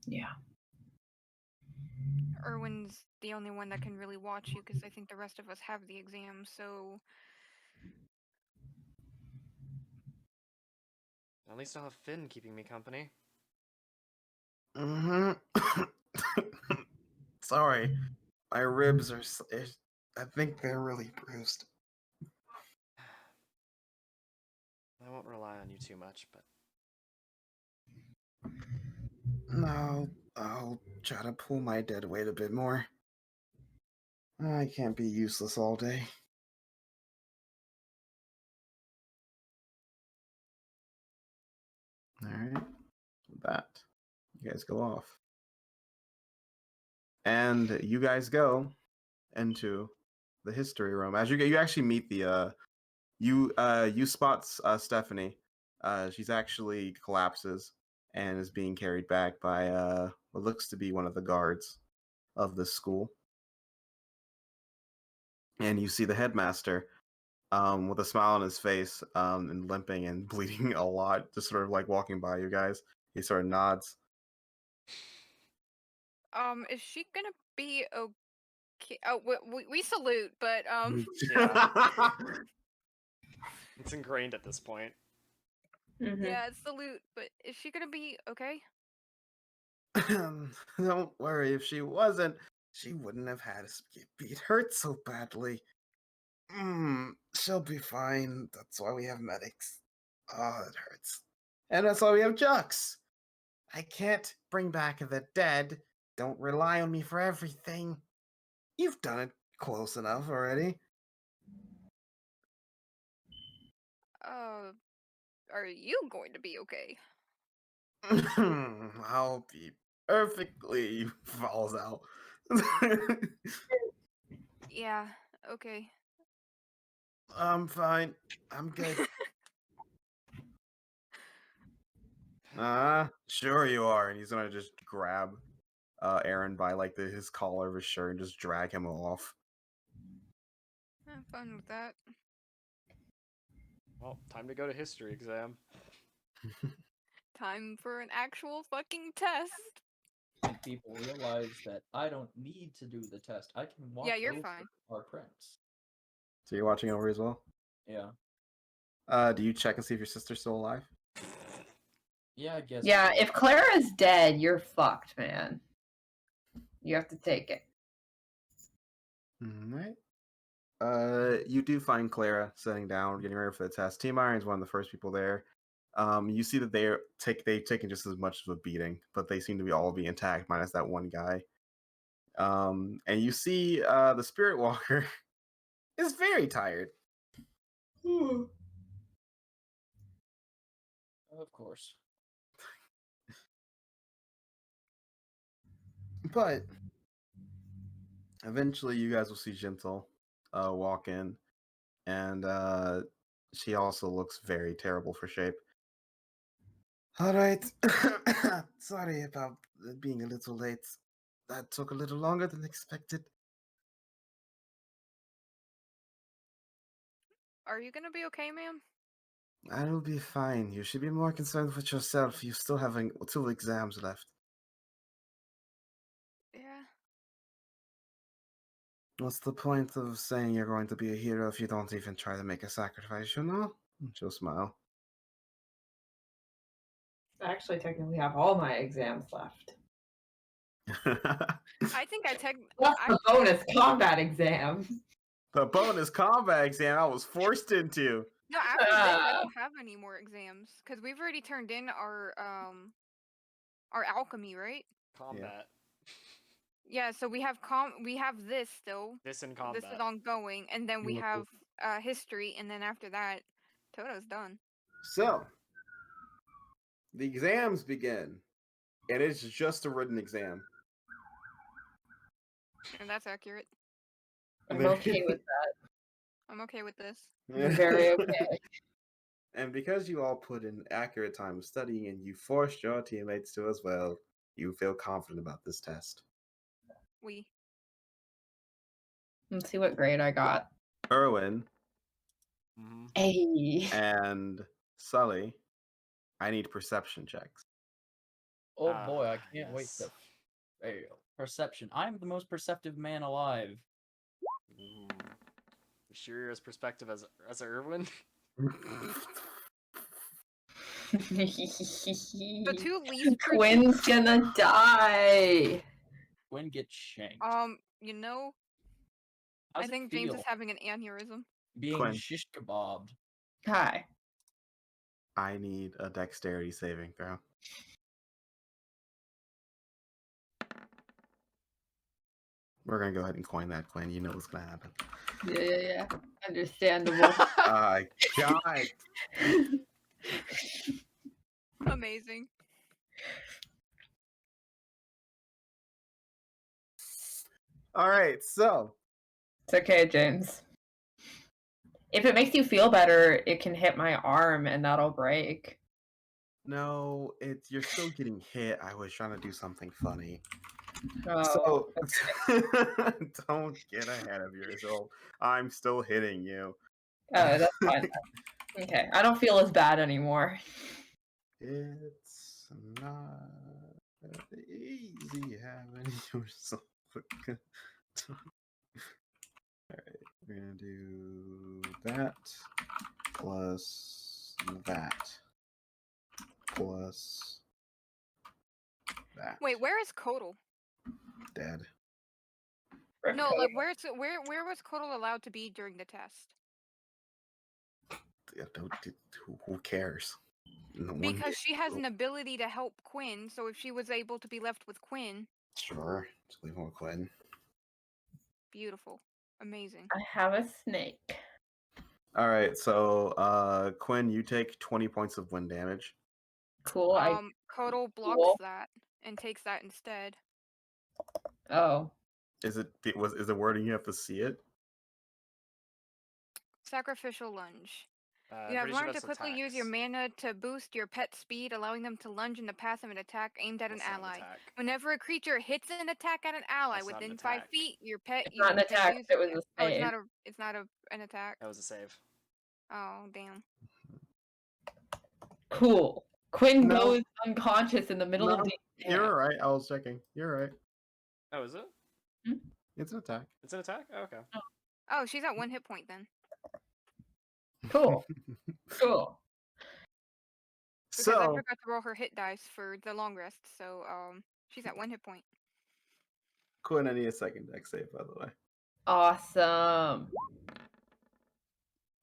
Yeah. Erwin's the only one that can really watch you because I think the rest of us have the exam, so At least I'll have Finn keeping me company. Sorry, my ribs are. I think they're really bruised. I won't rely on you too much, but No, I'll try to pull my dead weight a bit more. I can't be useless all day. Alright. With that, you guys go off. And you guys go into the history room. As you actually meet the you spot Stephanie. She's actually collapses and is being carried back by what looks to be one of the guards of the school. And you see the headmaster with a smile on his face and limping and bleeding a lot, just sort of like walking by you guys. He sort of nods. is she gonna be okay? Oh, we salute, but yeah, it's ingrained at this point. Mm-hmm. yeah, salute. But is she gonna be okay? Don't worry, if she wasn't, she wouldn't have had us get beat hurt so badly. She'll be fine. That's why we have medics. Oh, it hurts. And that's why we have Jux. I can't bring back the dead. Don't rely on me for everything. You've done it close enough already. Are you going to be okay? I'll be perfectly falls out. Yeah. Okay. I'm fine. I'm good. Sure you are. And he's gonna just grab Aaron by like his collar of his shirt and just drag him off. I'm fine with that. Well, time to go to history exam. time for an actual fucking test. And people realize that I don't need to do the test. I can watch Yeah, you're over fine. our prince. So you're watching over as well? Yeah. Do you check and see if your sister's still alive? Yeah, I guess. Yeah, so. if Clara's dead, you're fucked, man. You have to take it. Alright. You do find Clara sitting down, getting ready for the test. Team Iron's one of the first people there. You see that they've taken just as much of a beating, but they seem to be all be intact, minus that one guy. And you see the Spirit Walker is very tired. Of course. But eventually you guys will see Gentle walk in, and she also looks very terrible for shape. All right. Sorry about being a little late. That took a little longer than expected. Are you gonna be okay, ma'am? I'll be fine. You should be more concerned with yourself. You still have 2 exams left. Yeah. What's the point of saying you're going to be a hero if you don't even try to make a sacrifice, you know? She'll smile. I actually technically have all my exams left. I think What's the bonus combat exam? The bonus combat exam I was forced into. No, after this, I don't have any more exams because we've already turned in our alchemy, right? Combat. Yeah, so we have this still. This in This combat. is ongoing, and then we You're have history, and then after that, Toto's done. So, the exams begin, and it's just a written exam. And that's accurate. I'm okay with that. I'm okay with this. I'm very okay. And because you all put in accurate time of studying and you forced your teammates to as well, you feel confident about this test. Let's see what grade I got. Erwin Mm-hmm. Hey. and Sully, I need perception checks. Oh boy, I can't wait yes. to fail. Perception. I'm the most perceptive man alive. Ooh. You sure you're as perspective as Irwin? The two least Quinn's gonna die. Quinn gets shanked. You know, How's I it think James feel is having an aneurysm. being Quinn. shish kebabbed? Hi. I need a dexterity saving throw. We're gonna go ahead and coin that, Quinn. You know what's gonna happen. Yeah. Understandable. God. Amazing. All right, so It's okay, James. If it makes you feel better, it can hit my arm and that'll break. no, you're still getting hit. I was trying to do something funny. Oh, So don't get ahead of yourself. I'm still hitting you. that's fine. Okay, I don't feel as bad anymore. It's not easy having yourself a good time. Alright, we're gonna do that plus that plus that. Wait, where is Kodal? Dead. No, like where was Kodal allowed to be during the test? Yeah, who cares? No one Because cares. she has an ability to help Quinn, so if she was able to be left with Quinn, Sure, just leave him with Quinn. beautiful, amazing. I have a snake. All right, so Quinn, you take 20 points of wind damage. Cool. Kodal blocks Cool. that and takes that instead. Oh. Is the wording you have to see it? Sacrificial lunge. I'm You have pretty sure learned to that's quickly use your attacks. mana to boost your pet's speed, allowing them to lunge in the path of an attack aimed at an That's not ally. attack. Whenever a creature hits an attack at an ally That's not an within 5 attack. feet, your pet It's not an attack. uses It was a Oh, save. it's not an attack. That was a save. Oh, damn. Cool. Quinn No. goes unconscious in the middle of No, the You're all right. I was checking. You're right. Oh, is it? It's an attack. It's an attack? Oh, okay. Oh, she's at 1 hit point then. Cool. Cool. Because I So, forgot to roll her hit dice for the long rest, so she's at 1 hit point. Quinn, I need a second deck save, by the way. Awesome.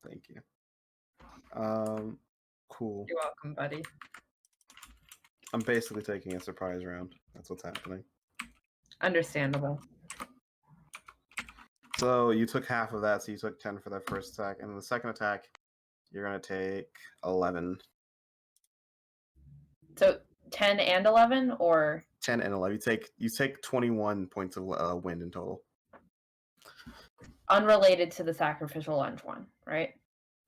Thank you. Cool. You're welcome, buddy. I'm basically taking a surprise round. That's what's happening. Understandable. So you took half of that, so you took 10 for that first attack, and the second attack, you're gonna take 11. So 10 and 11, or 10 and 11. You take 21 points of wind in total. unrelated to the sacrificial lunge one, right?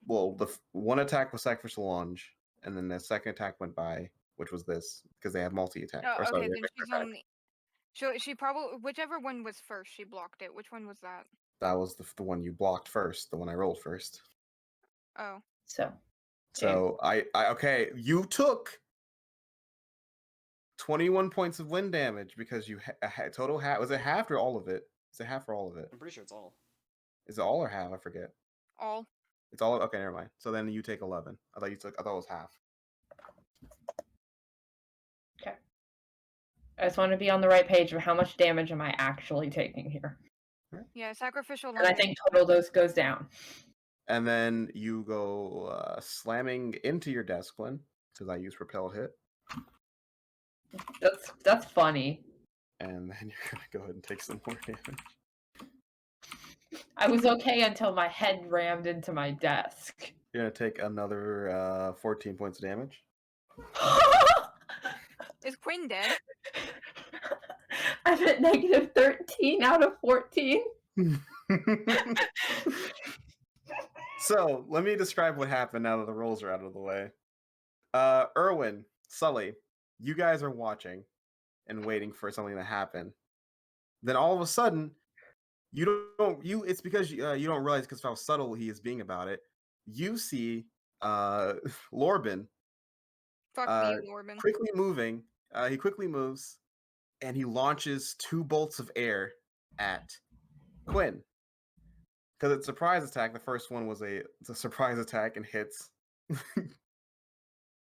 Well, one attack was sacrificial lunge, and then the second attack went by, which was this, because they have multi-attack. Oh, Or, sorry, okay, they then have she's extra attack. only. She probably whichever one was first, she blocked it. Which one was that? That was the one you blocked first, the one I rolled first. Oh, So So I okay, you took 21 points of wind damage because you total half. Was it half or all of it? Is it half or all of it? I'm pretty sure it's all. Is it all or half? I forget. all. It's all. Okay, never mind. So then you take 11. I thought it was half. I just want to be on the right page of how much damage am I actually taking here. Yeah, sacrificial. And I think total dose goes down. And then you go slamming into your desk, Glenn, because I use repelled hit. That's funny. And then you're gonna go ahead and take some more damage. I was okay until my head rammed into my desk. You're gonna take another 14 points of damage. Is Quinn dead? I'm at negative 13 out of 14. So let me describe what happened now that the rolls are out of the way. Erwin, Sully, you guys are watching and waiting for something to happen. Then all of a sudden, it's because you don't realize because of how subtle he is being about it. You see Lorben Fuck me, Norman. quickly moving. He quickly moves and he launches 2 bolts of air at Quinn. Because it's a surprise attack. The first one was it's a surprise attack and hits.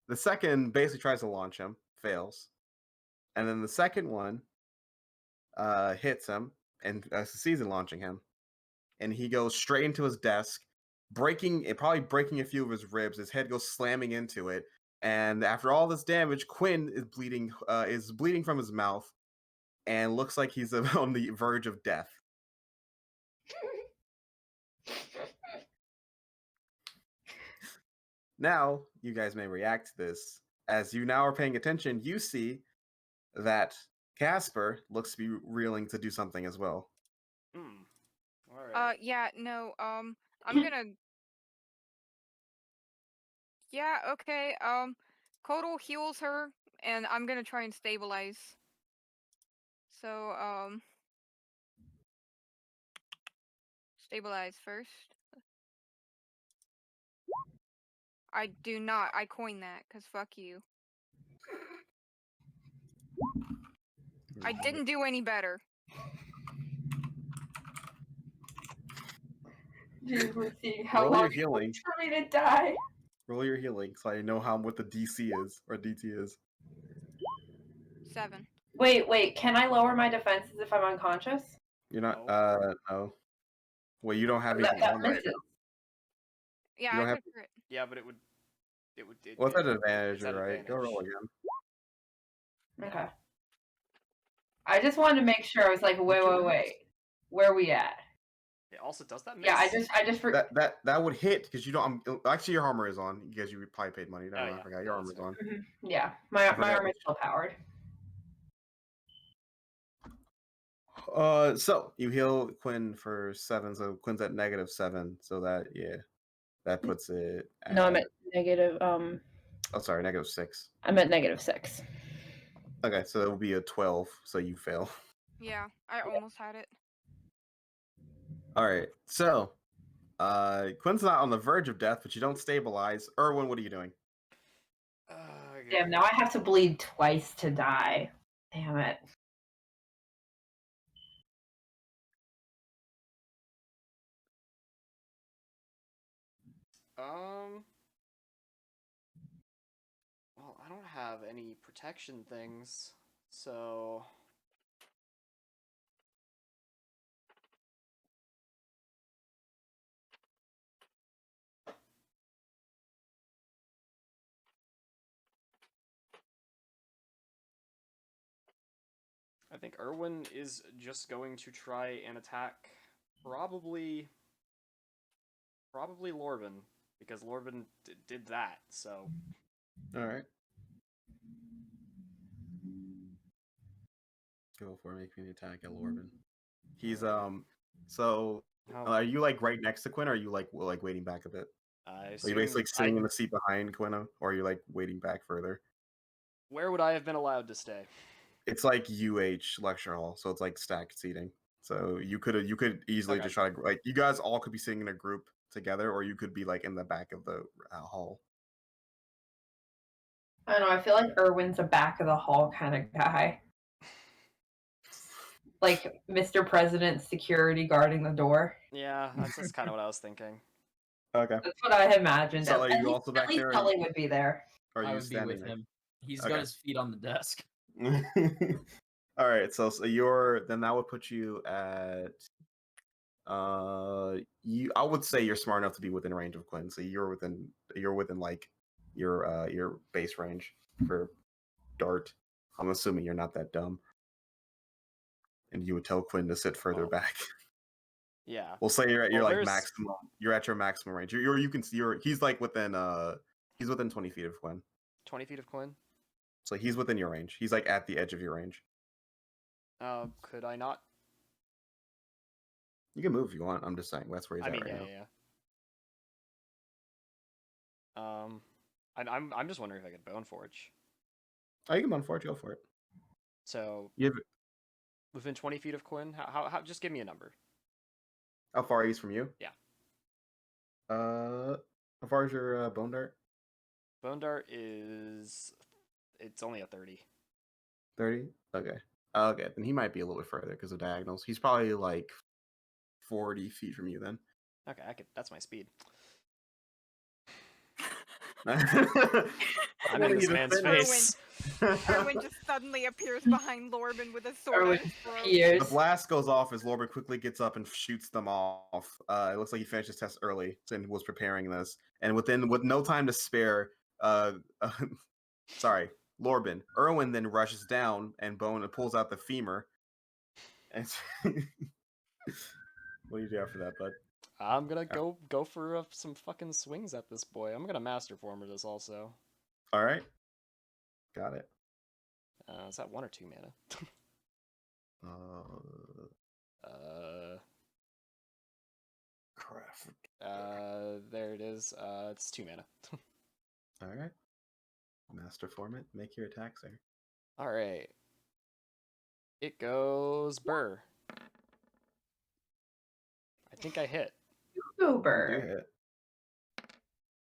The second basically tries to launch him, fails. And then the second one hits him and succeeds in launching him. And he goes straight into his desk, probably breaking a few of his ribs. His head goes slamming into it. And after all this damage, Quinn is bleeding from his mouth and looks like he's on the verge of death. Now, you guys may react to this. As you now are paying attention, you see that Casper looks to be reeling to do something as well. Alright. Yeah, no, I'm gonna. Yeah, okay, Kotal heals her, and I'm gonna try and stabilize. So, stabilize first. I do not. I coined that, because fuck you. I didn't do any better. Dude, we're seeing how Roll long your it healing. takes for me to die. Roll your healing so I know what the DC is or DT is. 7. Wait, can I lower my defenses if I'm unconscious? You're not. No. No. Well, you don't have That anything on right misses. now. Yeah, You I don't have could crit. Yeah, but it would. What's that advantage, it's at right? Go roll advantage. again. Okay. I just wanted to make sure. I was like, wait. Where are we at? It also does that miss? Yeah, I just That would hit because you don't. Actually, your armor is on because you probably paid money. No, Oh, I yeah. forgot your Yeah, armor that's is on. Mhm. Yeah, my forgot. armor is still powered. So you heal Quinn for 7, so Quinn's at -7. So that puts it. No, I'm at negative. Oh, sorry, -6. I'm at -6. Okay, so it will be a 12. So you fail. Yeah, I almost had it. All right, so Quinn's not on the verge of death, but you don't stabilize. Erwin, what are you doing? Damn, now I have to bleed twice to die. Damn it. Well, I don't have any protection things, so I think Erwin is just going to try and attack probably Lorben, because Lorben did that, so All right. Go for it. Make me an attack at Lorben. He's So, how are you like right next to Quinn, or are you like waiting back a bit? I Are you assume basically sitting in the seat behind Quinn, or are you like waiting back further? where would I have been allowed to stay? It's like UH lecture hall, so it's like stacked seating. So you could easily Okay. just try to like you guys all could be sitting in a group together, or you could be like in the back of the hall. I don't know, I feel like Erwin's a back of the hall kind of guy. Like Mr. President's security guarding the door. Yeah, that's kind of what I was thinking. Okay. That's what I imagined. So are At you least, also back at least there? Sully would be there. Or are I you would be standing with there? him. He's Okay. got his feet on the desk. All right, so you're then that would put you at I would say you're smart enough to be within range of Quinn, so you're within like your base range for dart. I'm assuming you're not that dumb, and you would tell Quinn to sit further Oh. back. Yeah. We'll say you're at your Well, like there's- maximum. You're at your maximum range. You can see he's like within 20 feet of Quinn, 20 feet of Quinn? so he's within your range. He's like at the edge of your range. Could I not? You can move if you want. I'm just saying that's where he's I at mean, right yeah, now. yeah. I'm just wondering if I could bone forge. Oh, you can unforge, go for it. So You have, within 20 feet of Quinn, how just give me a number. how far he's from you? Yeah. How far is your bone dart? Bone dart it's only a 30. 30? Okay. Okay, then he might be a little bit further because of diagonals. He's probably like 40 feet from you then. Okay, that's my speed. I'm in this man's face. Erwin just suddenly appears behind Lorben with a sword Erwin at his throat. appears. The blast goes off as Lorben quickly gets up and shoots them off. It looks like he finished his test early and was preparing this. And with no time to spare, sorry, Lorben. Erwin then rushes down and pulls out the femur. And what do you do after that, bud? I'm gonna go for some fucking swings at this boy. I'm gonna master former this also. All right, got it. Is that 1 or 2 mana? Craft. There it is. It's 2 mana. All right. Master form it. Make your attack, sir. All right. It goes burr. I think I hit. Do Uber. hit.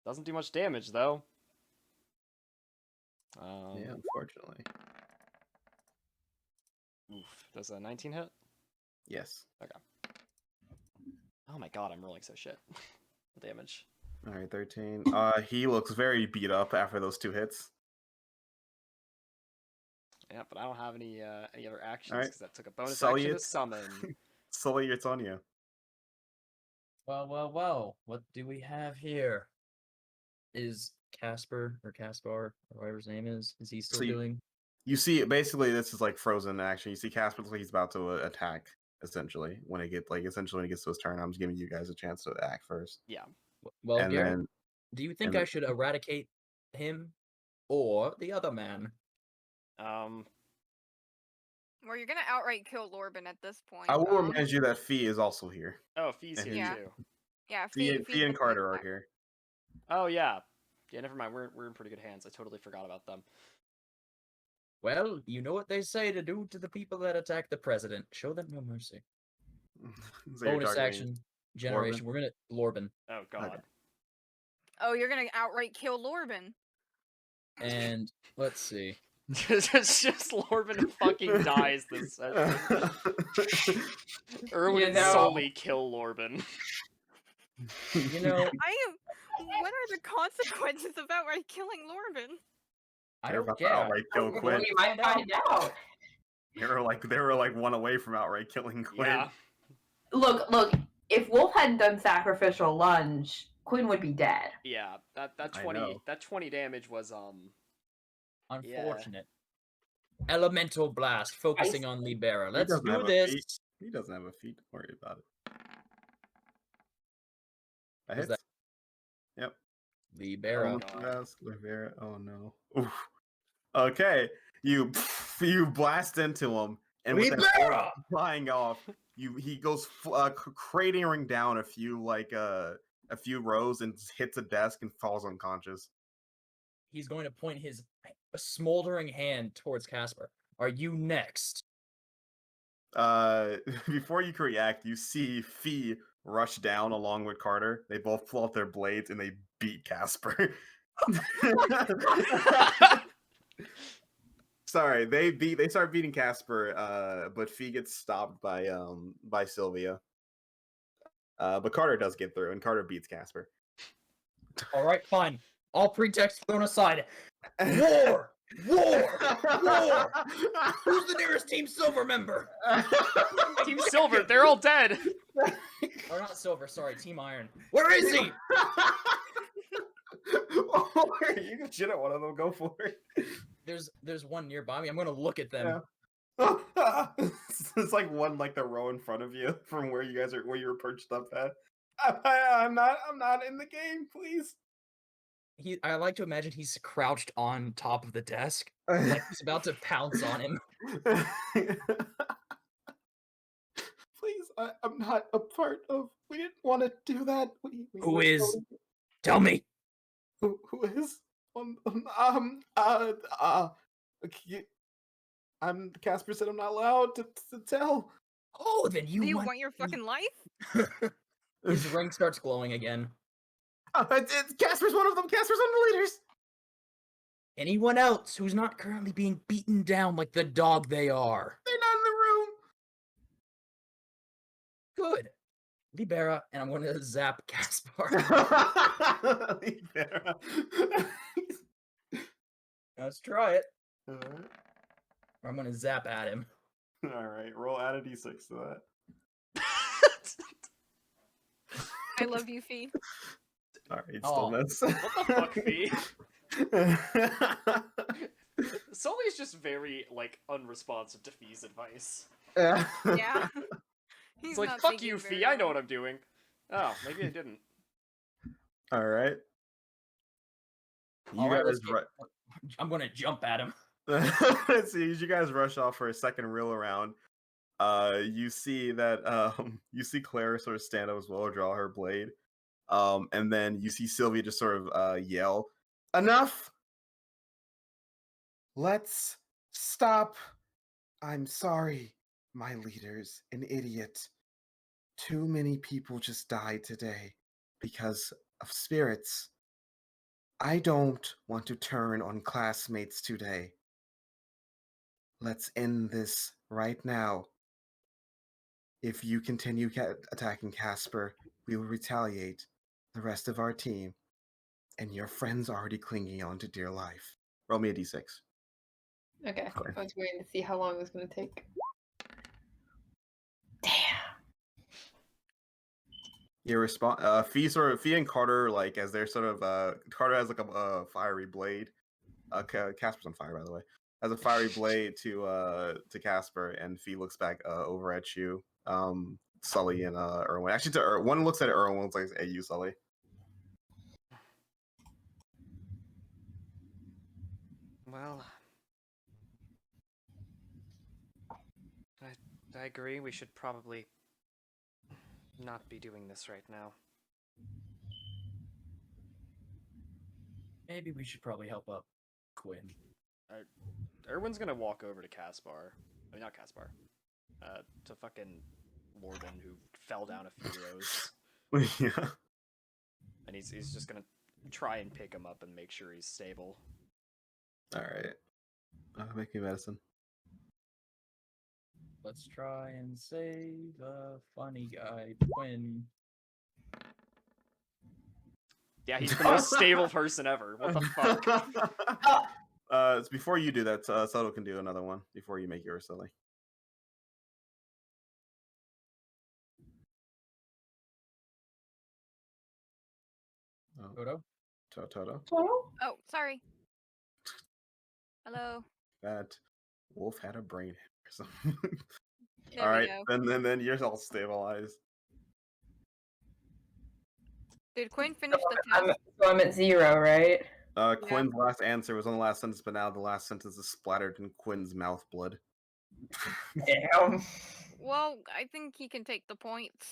Doesn't do much damage though. Yeah, unfortunately. Oof. Does a 19 hit? Yes. Oh my god, I'm rolling so shit. Damage. All right, 13. He looks very beat up after those 2 hits. Yeah, but I don't have any other actions Alright. because that took a bonus Sully, action to it's- summon. Sully, it's on you. Well. What do we have here? Is Caspar or whatever his name is he still So doing? You see, basically, this is like frozen action. You see Casper looks like he's about to attack. Essentially, when he gets to his turn, I'm just giving you guys a chance to act first. Yeah. Well, And Garrett, then, do you think and I then- should eradicate him or the other man? Well, you're gonna outright kill Lorben at this point. I will remind you that Fee is also here. Oh, Fee's And here Yeah. too. Yeah, Fee Fee's and the Carter point are back. here. Oh yeah. Yeah, never mind. We're in pretty good hands. I totally forgot about them. Well, you know what they say to do to the people that attack the president. Show them no mercy. So you're Bonus targeting action generation. We're gonna Lorben. Oh god. Okay. Oh, you're gonna outright kill Lorben. And let's see. just Lorben fucking dies this session. Erwin You and know- Sully kill Lorben. You know, What are the consequences of outright killing Lorben? I They're don't about to care. outright kill Well, Quinn. you might find out. They were like one away from outright killing Quinn. Yeah. Look. If Wolf hadn't done sacrificial lunge, Quinn would be dead. Yeah, that I know. 20 damage was Unfortunate. Elemental blast, focusing on Libera. He Let's doesn't do have a this. feat. He doesn't have a feat. Don't worry about it. That What's hits. Yep. Libera. Elemental blast, Rivera. Oh no. Oof. Okay, you blast into him, and with that Libera! orb flying off, he goes cratering down a few rows and hits a desk and falls unconscious. He's going to point his smoldering hand towards Casper. Are you next? Before you can react, you see Fee rush down along with Carter. They both pull out their blades and they beat Casper. Sorry, they start beating Casper, but Fee gets stopped by Sylvia. But Carter does get through, and Carter beats Casper. All right, fine. All pretext thrown aside. War! War! War! Who's the nearest Team Silver member? Team Silver. They're all dead. Or not Silver, sorry, Team Iron. Where is he? You can shit at one of them. Go for it. There's one nearby me. I'm gonna look at them. Yeah. It's like one like the row in front of you from where you were perched up at. I'm not in the game, please. I like to imagine he's crouched on top of the desk, like he's about to pounce on him. Please, I'm not a part of. We didn't want to do that. Who is? Tell me. Who is? I'm Casper said I'm not allowed to tell. Oh, then Do you want your fucking life? His ring starts glowing again. Casper's one of them. Casper's one of the leaders. Anyone else who's not currently being beaten down like the dog they are? They're not in the room. Good. Libera, and I'm going to zap Caspar. Libera. Let's try it. Alright. Or I'm going to zap at him. Alright, roll add a d6 to that. I love you, Fee. Alright, still miss. What the fuck, Fee? Sully's just very like unresponsive to Fee's advice. Yeah. It's He's like, not fuck thinking you, very Fee. I know well. what I'm doing. Oh, maybe I didn't. All right. You All right, guys, I'm going to jump at him. let's see. As you guys rush off for a second reel around, you see that you see Claire sort of stand up as well, draw her blade, and then you see Sylvia just sort of yell, "Enough! Let's stop! I'm sorry, my leaders, an idiot. Too many people just died today because of spirits. I don't want to turn on classmates today. Let's end this right now. If you continue attacking Casper, we will retaliate the rest of our team, and your friend's already clinging on to dear life." Roll me a d6. Okay, Okay. I was waiting to see how long it was going to take. Damn. Your response, Fee and Carter, like as they're sort of, Carter has like a fiery blade. Casper's on fire, by the way. Has a fiery blade to Casper, and Fee looks back over at you, Sully and Erwin. Actually, to one looks at Erwin, one looks at you, Sully. Well, I agree. We should probably not be doing this right now. Maybe we should probably help up Quinn. Erwin's gonna walk over to Caspar. I mean, not Caspar. To fucking Lorben, who fell down a few rows. Yeah. And he's just gonna try and pick him up and make sure he's stable. All right. Make me medicine. Let's try and save a funny guy, Quinn. Yeah, he's the most stable person ever. What the fuck? It's before you do that, Soto can do another one before you make yours silly. Toto? Toto. Oh, sorry. Hello. That wolf had a brain or something. There All we right, go. then you're all stabilized. Did Quinn finish the test? I'm at 0, right? Quinn's last answer was on the last sentence, but now the last sentence is splattered in Quinn's mouth blood. Damn. Well, I think he can take the points.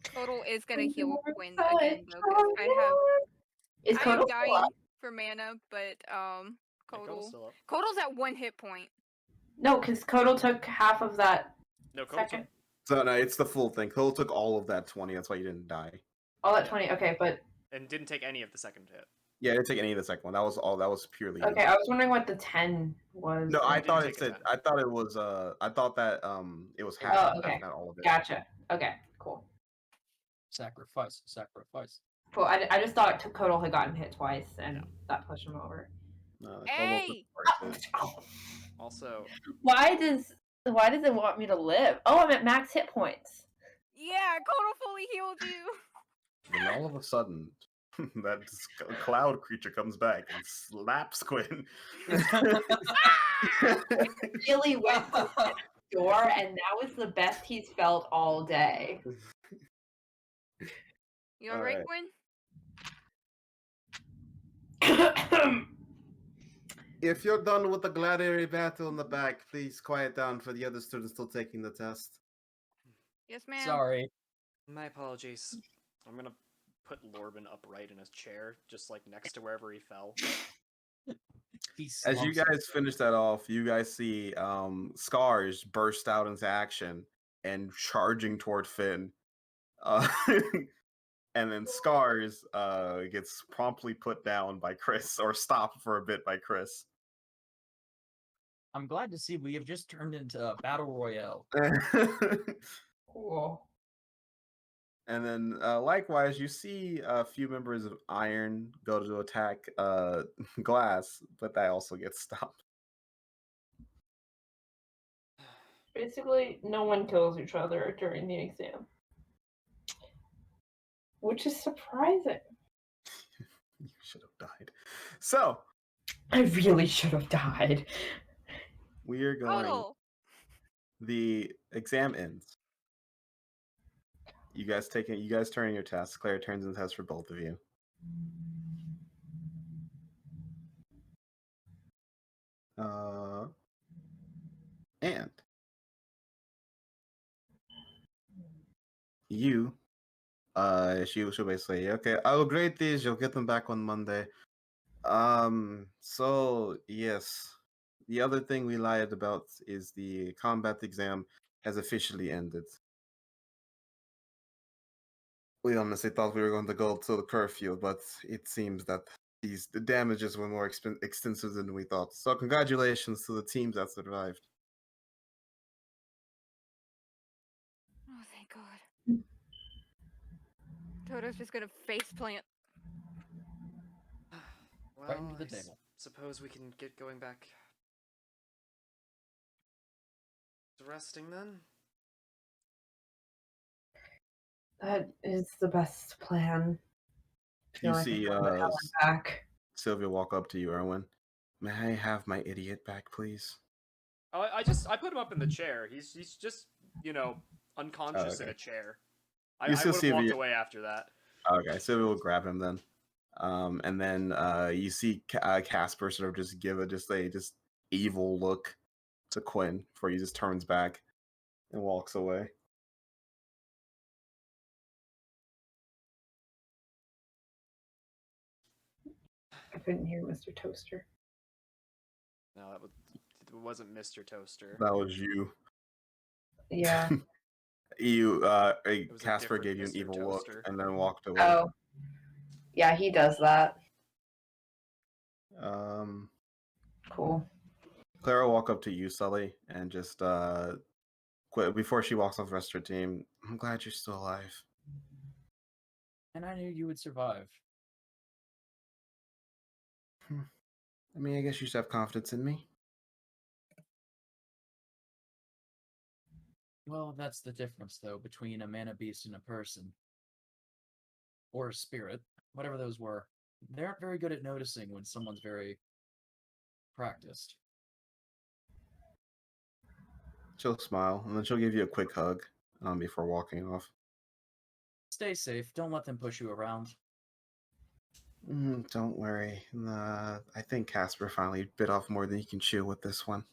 Total is gonna heal Quinn again though, because Is I am Kotal still dying up? for mana, but Yeah, Kotal's Kotal. still up. Kotal's at 1 hit point. No, because Kotal took half of that No, Kotal second. So no, it's the full thing. Cole took all of that 20. That's why you didn't die. All at 20. Okay, but and didn't take any of the second hit. Yeah, I didn't take any of the second one. That was all. That was purely. okay, I was wondering what the 10 was. No, I didn't thought take it a said. 10. I thought it was. I thought that it was half. Oh, okay. Not all of it. Gotcha. Okay, cool. Sacrifice, sacrifice. Cool. I just thought Kotal had gotten hit twice, and that pushed him over. No, Hey! Also, Why does it want me to live? Oh, I'm at max hit points. Yeah, Kotal fully healed you. And all of a sudden, that cloud creature comes back and slaps Quinn. Really went to the door, and that was the best he's felt all day. You alright, Alright. Quinn? If you're done with the gladiator battle in the back, please quiet down for the other students still taking the test. Yes, ma'am. Sorry. my apologies. I'm gonna put Lorben upright in his chair, just like next to wherever he fell. As you guys finish that off, you guys see Scars burst out into action and charging toward Finn. And then Scars gets promptly put down by Chris, or stopped for a bit by Chris. I'm glad to see we have just turned into a battle royale. Cool. And then, likewise, you see a few members of Iron go to attack Glass, but that also gets stopped. Basically, no one kills each other during the exam. Which is surprising. You should have died. So, I really should have died. we are going. Total. The exam ends. You guys turn your tests. Claire turns in tests for both of you. And you, she'll basically say, okay, I'll grade these. You'll get them back on Monday. So yes, the other thing we lied about is the combat exam has officially ended. We honestly thought we were going to go to the curfew, but it seems that the damages were more extensive than we thought. So congratulations to the teams that survived. Oh, thank God. Toto's just gonna faceplant. Well, Right into the table. Suppose we can get going back to resting then? That is the best plan. You see Back. Sylvia walk up to you, Erwin. May I have my idiot back, please? I put him up in the chair. He's just, unconscious in a chair. I would have walked away after that. Okay, Sylvia will grab him then. And then you see Casper sort of just give a evil look to Quinn before he just turns back and walks away. I couldn't hear Mr. Toaster. No, it wasn't Mr. Toaster. That was you. Yeah. Casper gave you an Mr. evil Toaster. look and then walked away. Oh. Yeah, he does that. Cool. Clara will walk up to you, Sully, and just quit before she walks off the rest of her team. I'm glad you're still alive. And I knew you would survive. I mean, I guess you should have confidence in me. Well, that's the difference, though, between a mana beast and a person. Or a spirit, whatever those were. They aren't very good at noticing when someone's very practiced. She'll smile, and then she'll give you a quick hug before walking off. Stay safe. Don't let them push you around. Don't worry. I think Casper finally bit off more than he can chew with this one.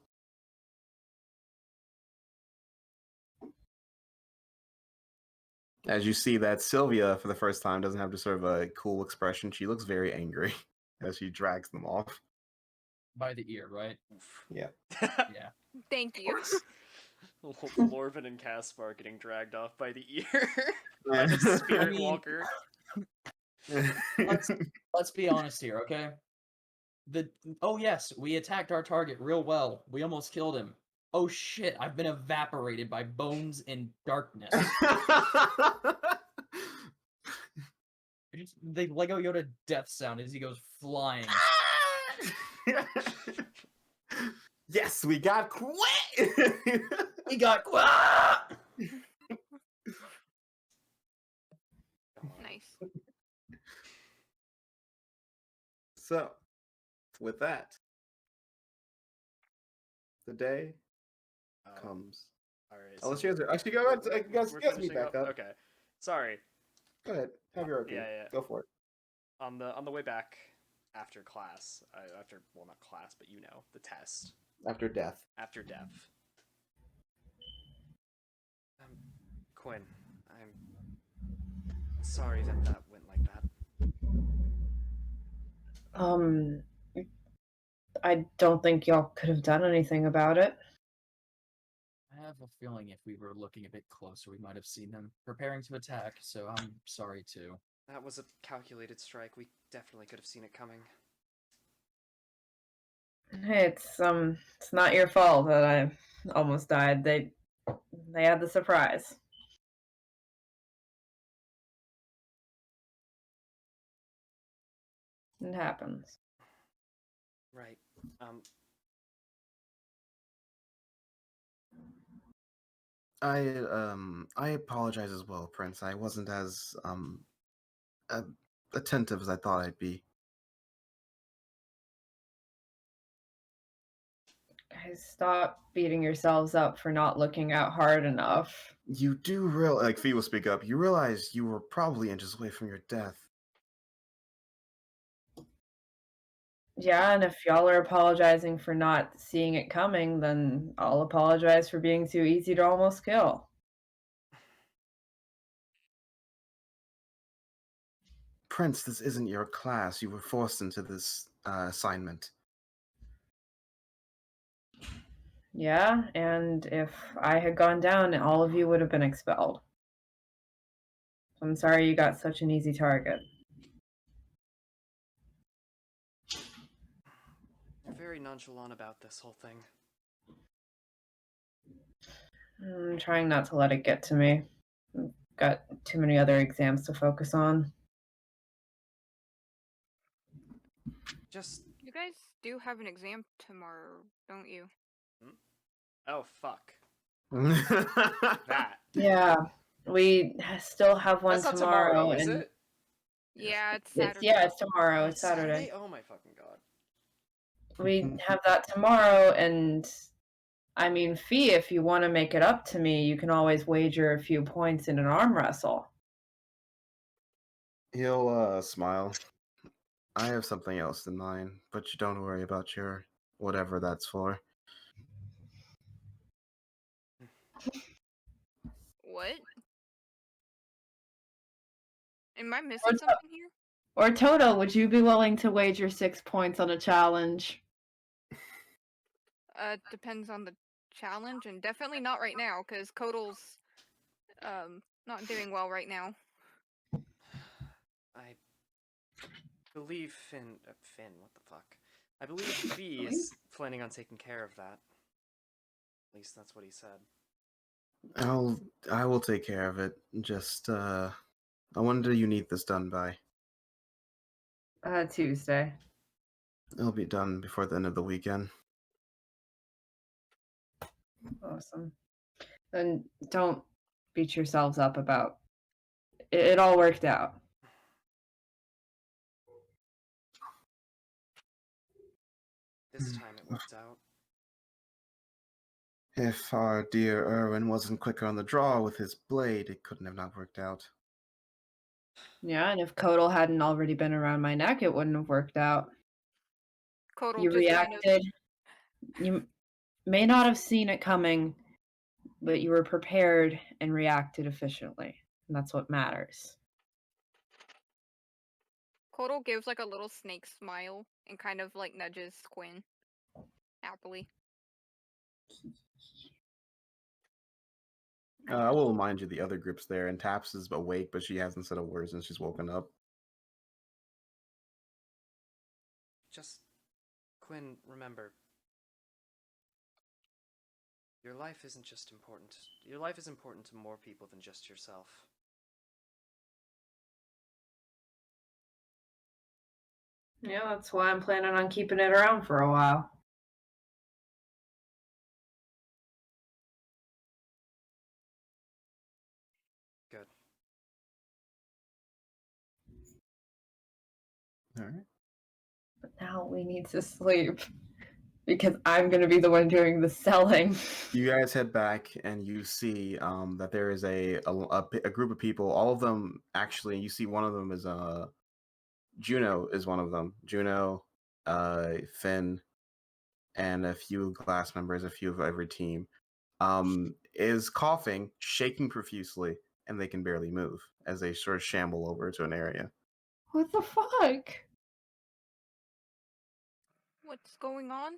As you see that Sylvia, for the first time, doesn't have just sort of a cool expression. She looks very angry as she drags them off. By the ear, right? Yeah. Yeah. Thank you. Lorvin and Caspar getting dragged off by the ear by the spirit walker. Let's be honest here, okay? Oh yes, we attacked our target real well. We almost killed him. Oh shit, I've been evaporated by bones and darkness. The Lego Yoda death sound as he goes flying. Yes, we got quit. We got Nice. So, with that, the day comes. All right. Unless you guys are actually go ahead. You guys we're meet finishing back up. Okay. Sorry. Go ahead. Have your opening. Yeah. Go for it. On the way back after class, well, not class, but the test After death. after death. Quinn, I'm sorry that went like that. I don't think y'all could have done anything about it. I have a feeling if we were looking a bit closer, we might have seen them preparing to attack, so I'm sorry too. That was a calculated strike. We definitely could have seen it coming. Hey, it's not your fault that I almost died. They had the surprise. It happens. Right. I apologize as well, Prince. I wasn't as attentive as I thought I'd be. Guys, stop beating yourselves up for not looking out hard enough. You do realize, like Fee will speak up, you realize you were probably inches away from your death. Yeah, and if y'all are apologizing for not seeing it coming, then I'll apologize for being too easy to almost kill. Prince, this isn't your class. You were forced into this assignment. Yeah, and if I had gone down, all of you would have been expelled. I'm sorry you got such an easy target. You're very nonchalant about this whole thing. I'm trying not to let it get to me. I've got too many other exams to focus on. You guys do have an exam tomorrow, don't you? Oh, fuck. That. That. Yeah, we still have one That's not tomorrow. tomorrow, is and it? Yeah, it's Saturday. it's tomorrow. Oh, It's Saturday. Oh my fucking god. We have that tomorrow, and I mean, Fee, if you want to make it up to me, you can always wager a few points in an arm wrestle. He'll smile. I have something else in mind, but you don't worry about your whatever that's for. What? Am I missing something here? Or Toto, would you be willing to wager 6 points on a challenge? Depends on the challenge, and definitely not right now, because Kodal's not doing well right now. I believe Finn. Finn, what the fuck? I believe B is planning on taking care of that. At least that's what he said. I will take care of it. Just when do you need this done by? Tuesday. It'll be done before the end of the weekend. Awesome. And don't beat yourselves up about it. It all worked out. This time it worked out. If our dear Erwin wasn't quicker on the draw with his blade, it couldn't have not worked out. Yeah, and if Kodal hadn't already been around my neck, it wouldn't have worked out. Kodal You just kind of reacted. You may not have seen it coming, but you were prepared and reacted efficiently. And that's what matters. Kodal gives like a little snake smile and kind of like nudges Quinn happily. I will remind you the other group's there, and Taps is awake, but she hasn't said a word since she's woken up. Just, Quinn, remember, your life isn't just important. Your life is important to more people than just yourself. Yeah, that's why I'm planning on keeping it around for a while. Good. All right. But now we need to sleep because I'm going to be the one doing the selling. You guys head back, and you see that there is a group of people. All of them actually. You see one of them is Juno is one of them. Juno, Finn, and a few class members, a few of every team, is coughing, shaking profusely, and they can barely move as they sort of shamble over to an area. What the fuck? What's going on?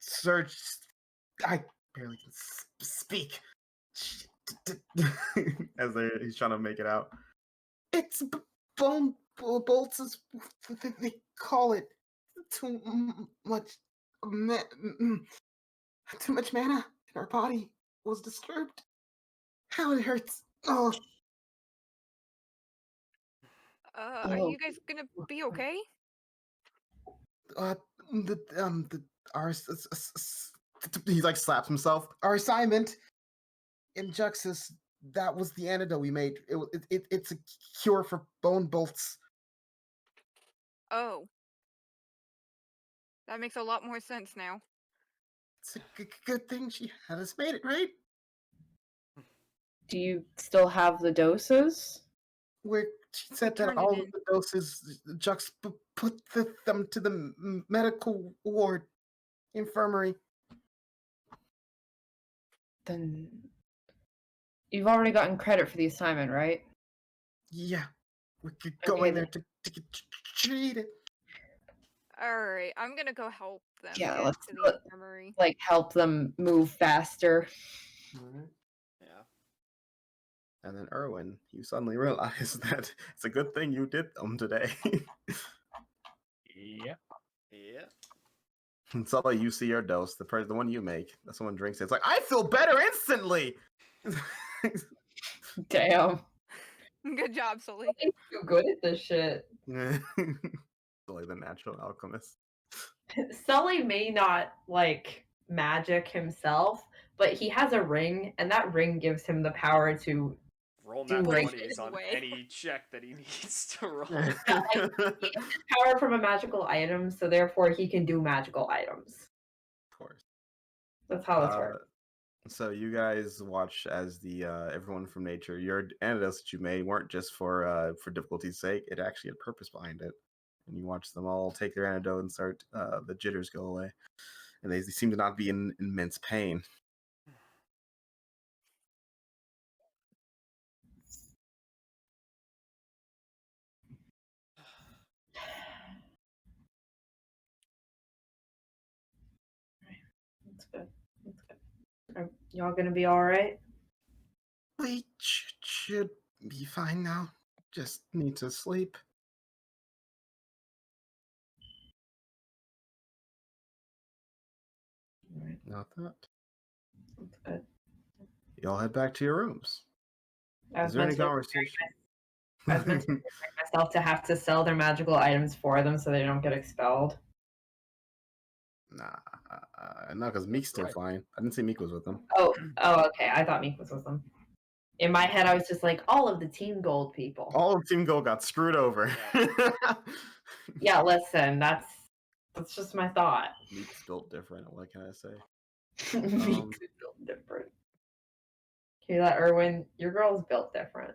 Search. I barely can speak. As he's trying to make it out. It's bone bolts, is what they call it. Too much, too much mana in our body was disturbed. How it hurts! Oh, Are you guys gonna be okay? the our he like slaps himself. Our assignment in Juxus, that was the antidote we made. It's a cure for bone bolts. Oh. That makes a lot more sense now. It's a good thing she had us made it, right? Do you still have the doses? Where she said that turned it all in. of the doses, Jux put them to the medical ward, infirmary. Then you've already gotten credit for the assignment, right? Yeah, we're Okay, going there then. to get treated. Alright, I'm gonna go help them Yeah, get let's to the infirmary. like help them move faster. Yeah. And then Erwin, you suddenly realize that it's a good thing you did them today. Yeah. Yeah. It's all like you see your dose, the one you make. That someone drinks it. It's like, I feel better instantly. Damn. Good job, Sully. You're good at this shit. Like the natural alchemist. Sully may not like magic himself, but he has a ring, and that ring gives him the power to Roll Do nat like- 20s on Way. any check that he needs to roll. power from a magical item, so therefore he can do magical items. Of course. That's how this works. So you guys watch as the everyone from nature, your antidotes that you made weren't just for difficulty's sake. It actually had purpose behind it. And you watch them all take their antidote and start the jitters go away, and they seem to not be in immense pain. That's good. That's good. Are y'all gonna be all right? We should be fine now. just need to sleep. Alright, Not that. that's good. Y'all head back to your rooms. I Is was there any meant to conversation? I was meant to prepare myself to have to sell their magical items for them so they don't get expelled. Nah, no, because Meek's still Right. fine. I didn't say Meek was with them. Oh, okay. I thought Meek was with them. In my head, I was just like, all of the Team Gold people. All of Team Gold got screwed over. Yeah, listen, that's just my thought. Meek's built different. What can I say? Meek's built different. Kayla, Erwin, your girl's built different.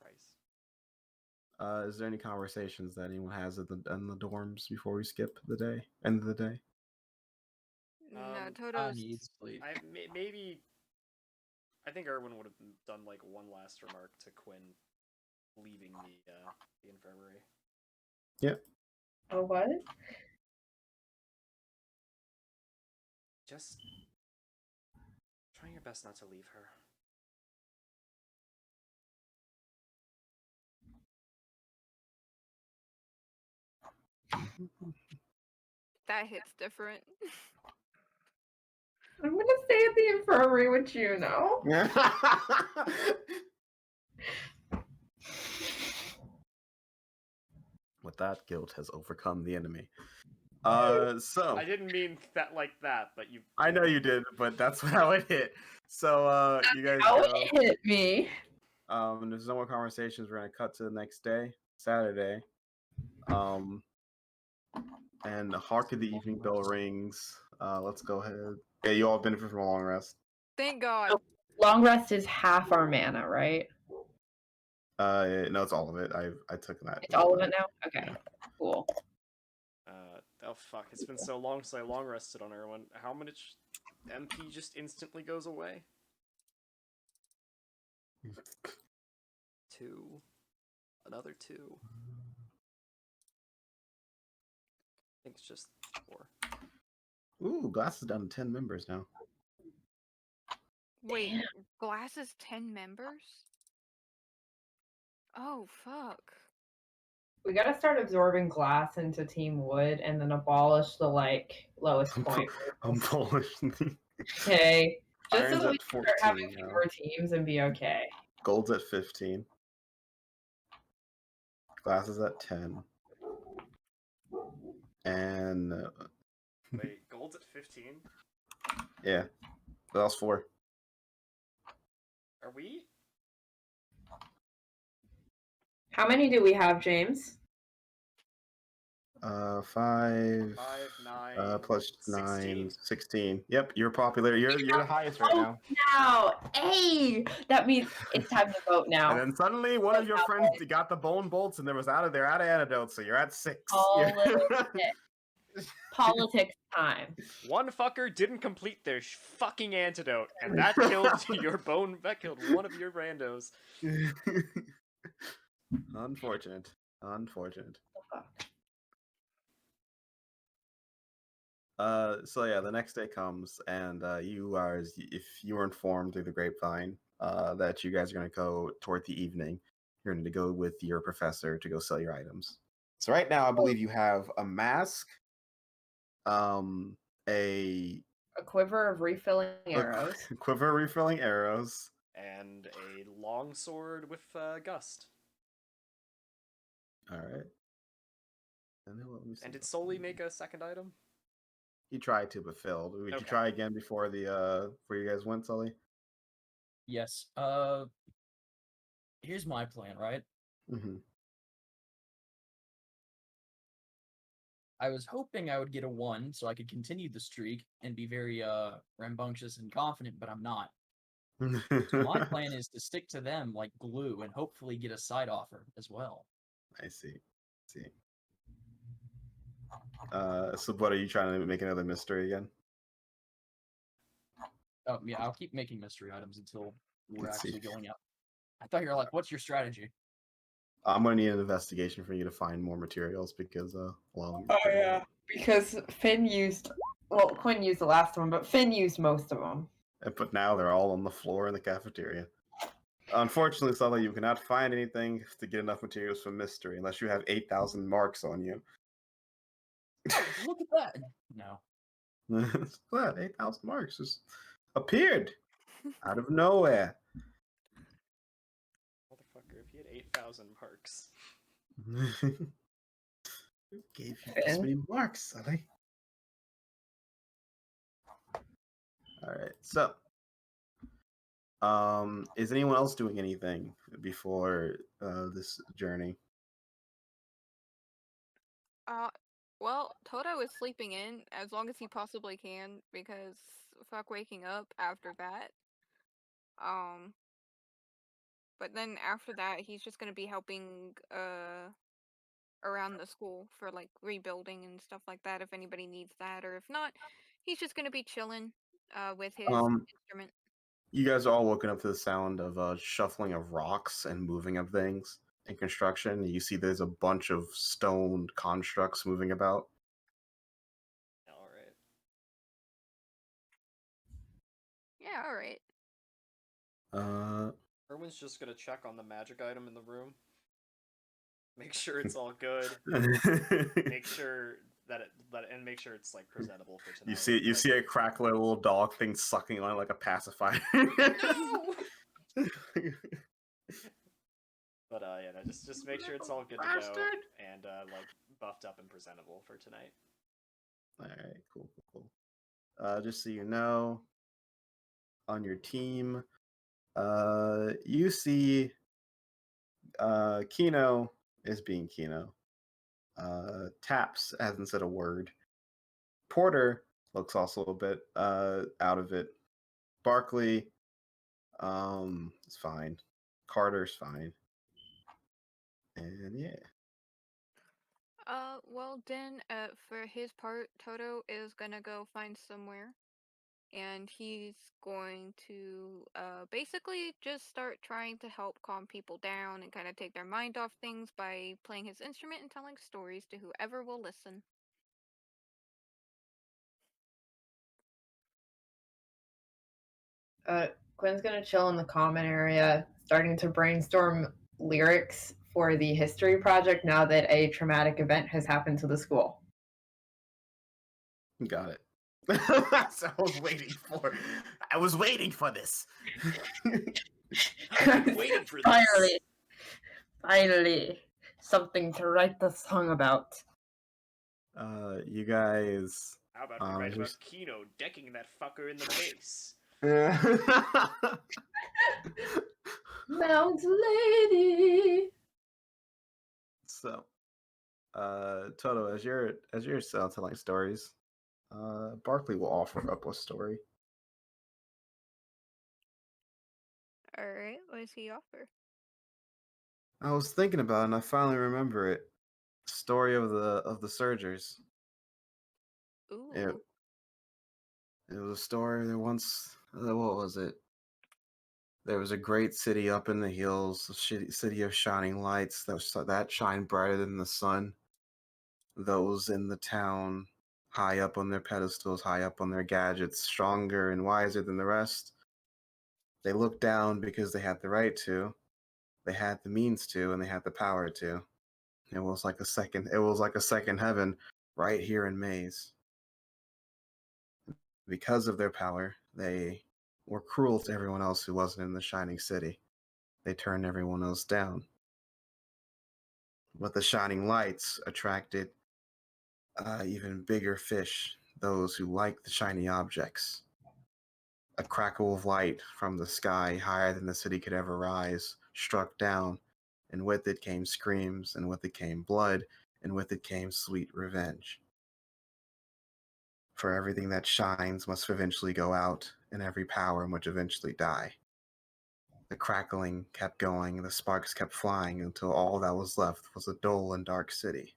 Christ. Is there any conversations that anyone has in the dorms before we skip the day? End of the day? No, I I Toto's. need sleep. Maybe. I think Erwin would have done like one last remark to Quinn leaving the infirmary. Oh, what? Just trying your best not to leave her. That hits different. I'm gonna stay at the infirmary with you now. With that, guilt has overcome the enemy. So I didn't mean that like that, but you. I know you did, but that's how it hit. So you guys How go. it hit me. There's no more conversations. We're gonna cut to the next day, Saturday. And hark of the evening bell rings. Let's go ahead. Yeah, you all benefit from a long rest. Thank God. Long rest is half our mana, right? No, it's all of it. I took that. It's all of it now? Okay, Yeah. cool. Oh fuck! It's been so long since I long rested on Erwin. How much MP just instantly goes away? 2. Another 2. I think it's just 4. Ooh, Glass is down to 10 members now. Wait, Damn. Glass is 10 members? Oh, fuck. We gotta start absorbing glass into Team Wood and then abolish the lowest point. I'm Polish. Okay. Just Iron's so that we at can start having 14 now. fewer teams and be okay. Gold's at 15. Glass is at 10. And Wait, Gold's at 15? yeah, what else 4? Are we? How many do we have, James? 5 5, 9, plus 9, 16. 16. Yep, you're popular. You're the highest right now. Now, hey, that means it's time to vote now. And then suddenly one of your friends got the bone bolts and they're out of antidote, so you're at 6. Politics time. One fucker didn't complete their fucking antidote, and that killed your bone. That killed one of your randos. Unfortunate. So yeah, the next day comes, and if you were informed through the grapevine that you guys are going to go toward the evening, you're going to go with your professor to go sell your items. So right now, I believe you have a mask, a quiver of refilling arrows, quiver refilling arrows, and a long sword with gust. All right. And then let me see. And did Soli make a second item? He tried to, but failed. Would you Okay. try again before before you guys went, Sully? Yes. Here's my plan, right? Mm-hmm. I was hoping I would get a 1 so I could continue the streak and be very rambunctious and confident, but I'm not. So my plan is to stick to them like glue and hopefully get a side offer as well. I see. So what, are you trying to make another mystery again? Oh yeah, I'll keep making mystery items until we're Let's see. actually going out. I thought you were like, what's your strategy? I'm gonna need an investigation for you to find more materials because because Quinn used the last one, but Finn used most of them. but now they're all on the floor in the cafeteria. Unfortunately, Sala, you cannot find anything to get enough materials for mystery unless you have 8,000 marks on you. Oh, look at that. No. What? 8,000 marks just appeared out of nowhere. Motherfucker, if you had 8,000 marks. Who gave you this many marks, Sally? Alright, so is anyone else doing anything before this journey? Well, Toto is sleeping in as long as he possibly can because fuck waking up after that. But then after that, he's just gonna be helping around the school for like rebuilding and stuff like that if anybody needs that, or if not, he's just gonna be chilling with his instrument. You guys are all woken up to the sound of shuffling of rocks and moving of things in construction. You see there's a bunch of stone constructs moving about. Alright. Yeah, all right. Erwin's just gonna check on the magic item in the room. Make sure it's all good. Make sure and make sure it's like presentable for tonight. you see a crackling little dog thing sucking on it like a pacifier. No! But yeah, no, just make sure it's all good to go and like buffed up and presentable for tonight. Alright, cool. Just so you know, on your team, you see Kino is being Kino. Taps hasn't said a word. Porter looks also a bit out of it. Barkley is fine. Carter's fine. And yeah. Well then, for his part, Toto is gonna go find somewhere, and he's going to basically just start trying to help calm people down and kind of take their mind off things by playing his instrument and telling stories to whoever will listen. Quinn's gonna chill in the common area, starting to brainstorm lyrics for the history project now that a traumatic event has happened to the school. Got it. That's what I was waiting for this. I've been waiting for this. Finally, something to write the song about. You guys. How about we write about Kino decking that fucker in the face? Mount Lady. So, Toto, as you're telling stories, Barkley will offer up a story. All right, what does he offer? I was thinking about it, and I finally remember it. Story of the Surgers. Ooh. It was a story there once. What was it? There was a great city up in the hills, a city of shining lights that shine brighter than the sun. Those in the town, high up on their pedestals, high up on their gadgets, stronger and wiser than the rest. They looked down because they had the right to, they had the means to, and they had the power to. It was like a second heaven right here in Maze. Because of their power, they were cruel to everyone else who wasn't in the shining city. They turned everyone else down. But the shining lights attracted even bigger fish, those who liked the shiny objects. A crackle of light from the sky, higher than the city could ever rise, struck down, and with it came screams, and with it came blood, and with it came sweet revenge. For everything that shines must eventually go out, and every power must eventually die. The crackling kept going, the sparks kept flying until all that was left was a dull and dark city.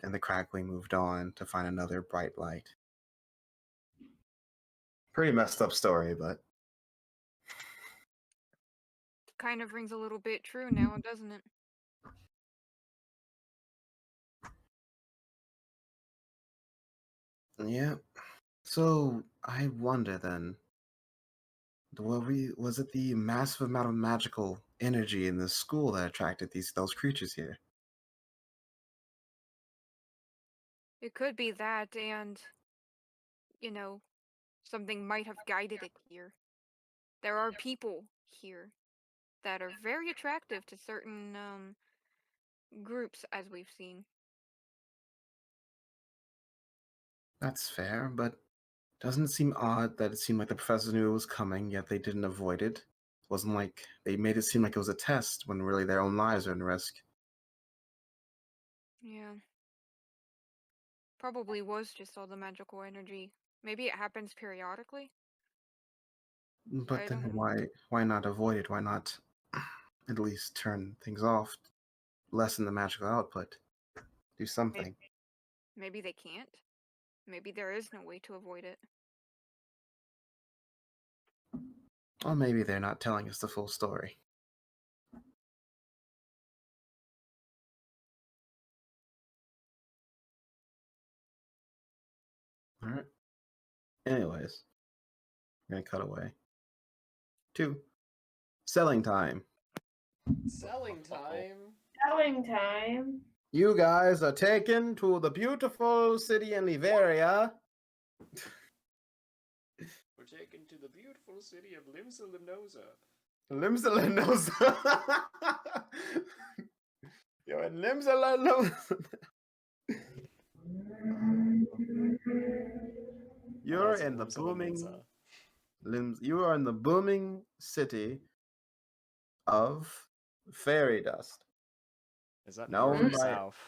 And the crackling moved on to find another bright light. Pretty messed up story, but Kind of rings a little bit true now, doesn't it? yeah. So I wonder then, Was it the massive amount of magical energy in the school that attracted those creatures here? It could be that, and, you know, something might have guided it here. There are people here that are very attractive to certain groups, as we've seen. That's fair, but doesn't it seem odd that it seemed like the professor knew it was coming, yet they didn't avoid it? It wasn't like they made it seem like it was a test when really their own lives are in risk. Yeah. Probably was just all the magical energy. Maybe it happens periodically. But I then don't know. why not avoid it? Why not at least turn things off, lessen the magical output, do something? Maybe they can't. Maybe there is no way to avoid it. Or maybe they're not telling us the full story. All right. Anyways, we're gonna cut away to selling time. Selling time. Selling time. You guys are taken to the beautiful city in Liveria. We're taken to the beautiful city of Limsa Limnosa. Limsa Limnosa. You're in Limsa Limnosa. You're Also in the Limsa booming Limnosa. You are in the booming city of Fairy Dust. Is that Known north or by south?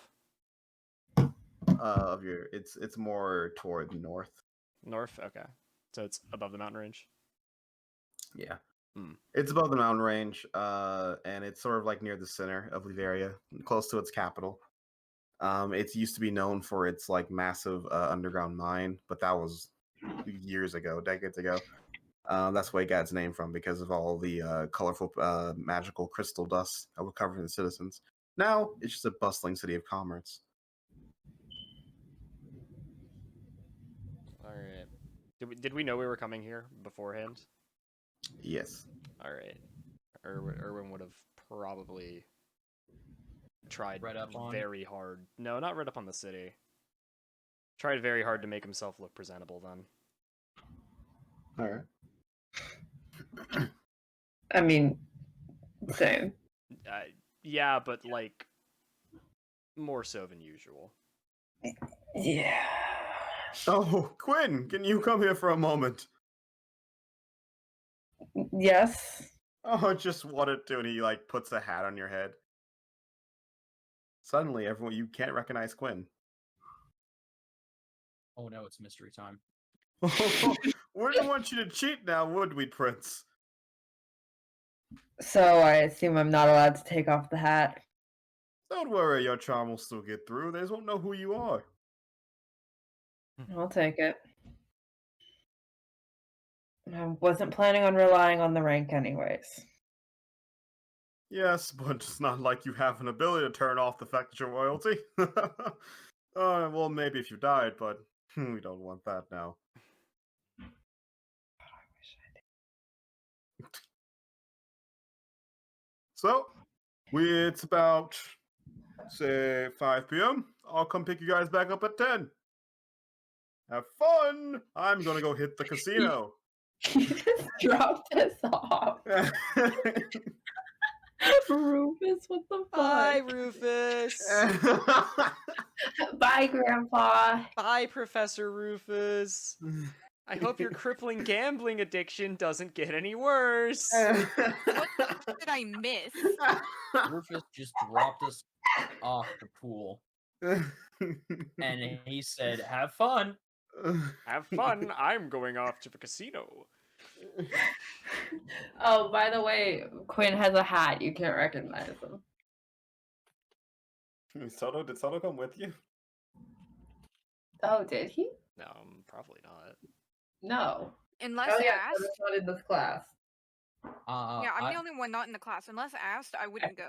it's more toward the north. North? Okay. So it's above the mountain range? Yeah. Hmm. It's above the mountain range, and it's sort of like near the center of Liveria, close to its capital. It used to be known for its like massive underground mine, but that was years ago, decades ago. That's where it got its name from, because of all the colorful magical crystal dust that were covering the citizens. Now it's just a bustling city of commerce. All right. Did we know we were coming here beforehand? Yes. All right. Erwin would have probably tried Read up on? very hard. No, not read up on the city. Tried very hard to make himself look presentable then. All right. I mean, same. Yeah, but like more so than usual. Yeah. Oh, Quinn, can you come here for a moment? Yes. Oh, I just wanted to, and he like puts a hat on your head. Suddenly, everyone you can't recognize Quinn. Oh no, it's mystery time. We wouldn't want you to cheat now, would we, Prince? So I assume I'm not allowed to take off the hat. Don't worry, your charm will still get through. They just won't know who you are. I'll take it. I wasn't planning on relying on the rank anyways. Yes, but it's not like you have an ability to turn off the fact that you're royalty. Well, maybe if you died, but we don't want that now. So, it's about, say, 5 p.m. I'll come pick you guys back up at 10. Have fun! I'm gonna go hit the casino. You just dropped us off. Rufus, what the fuck? Bye, Rufus. Bye, Grandpa. Bye, Professor Rufus. I hope your crippling gambling addiction doesn't get any worse. What did I miss? Rufus just dropped us off the pool, and he said, "Have fun." Have fun. I'm going off to the casino. Oh, by the way, Quinn has a hat. You can't recognize him. Did Soto come with you? Oh, did he? No, probably not. No. Unless Oh, yeah, asked. that's not in this class. Yeah, I'm the only one not in the class. Unless asked, I wouldn't go.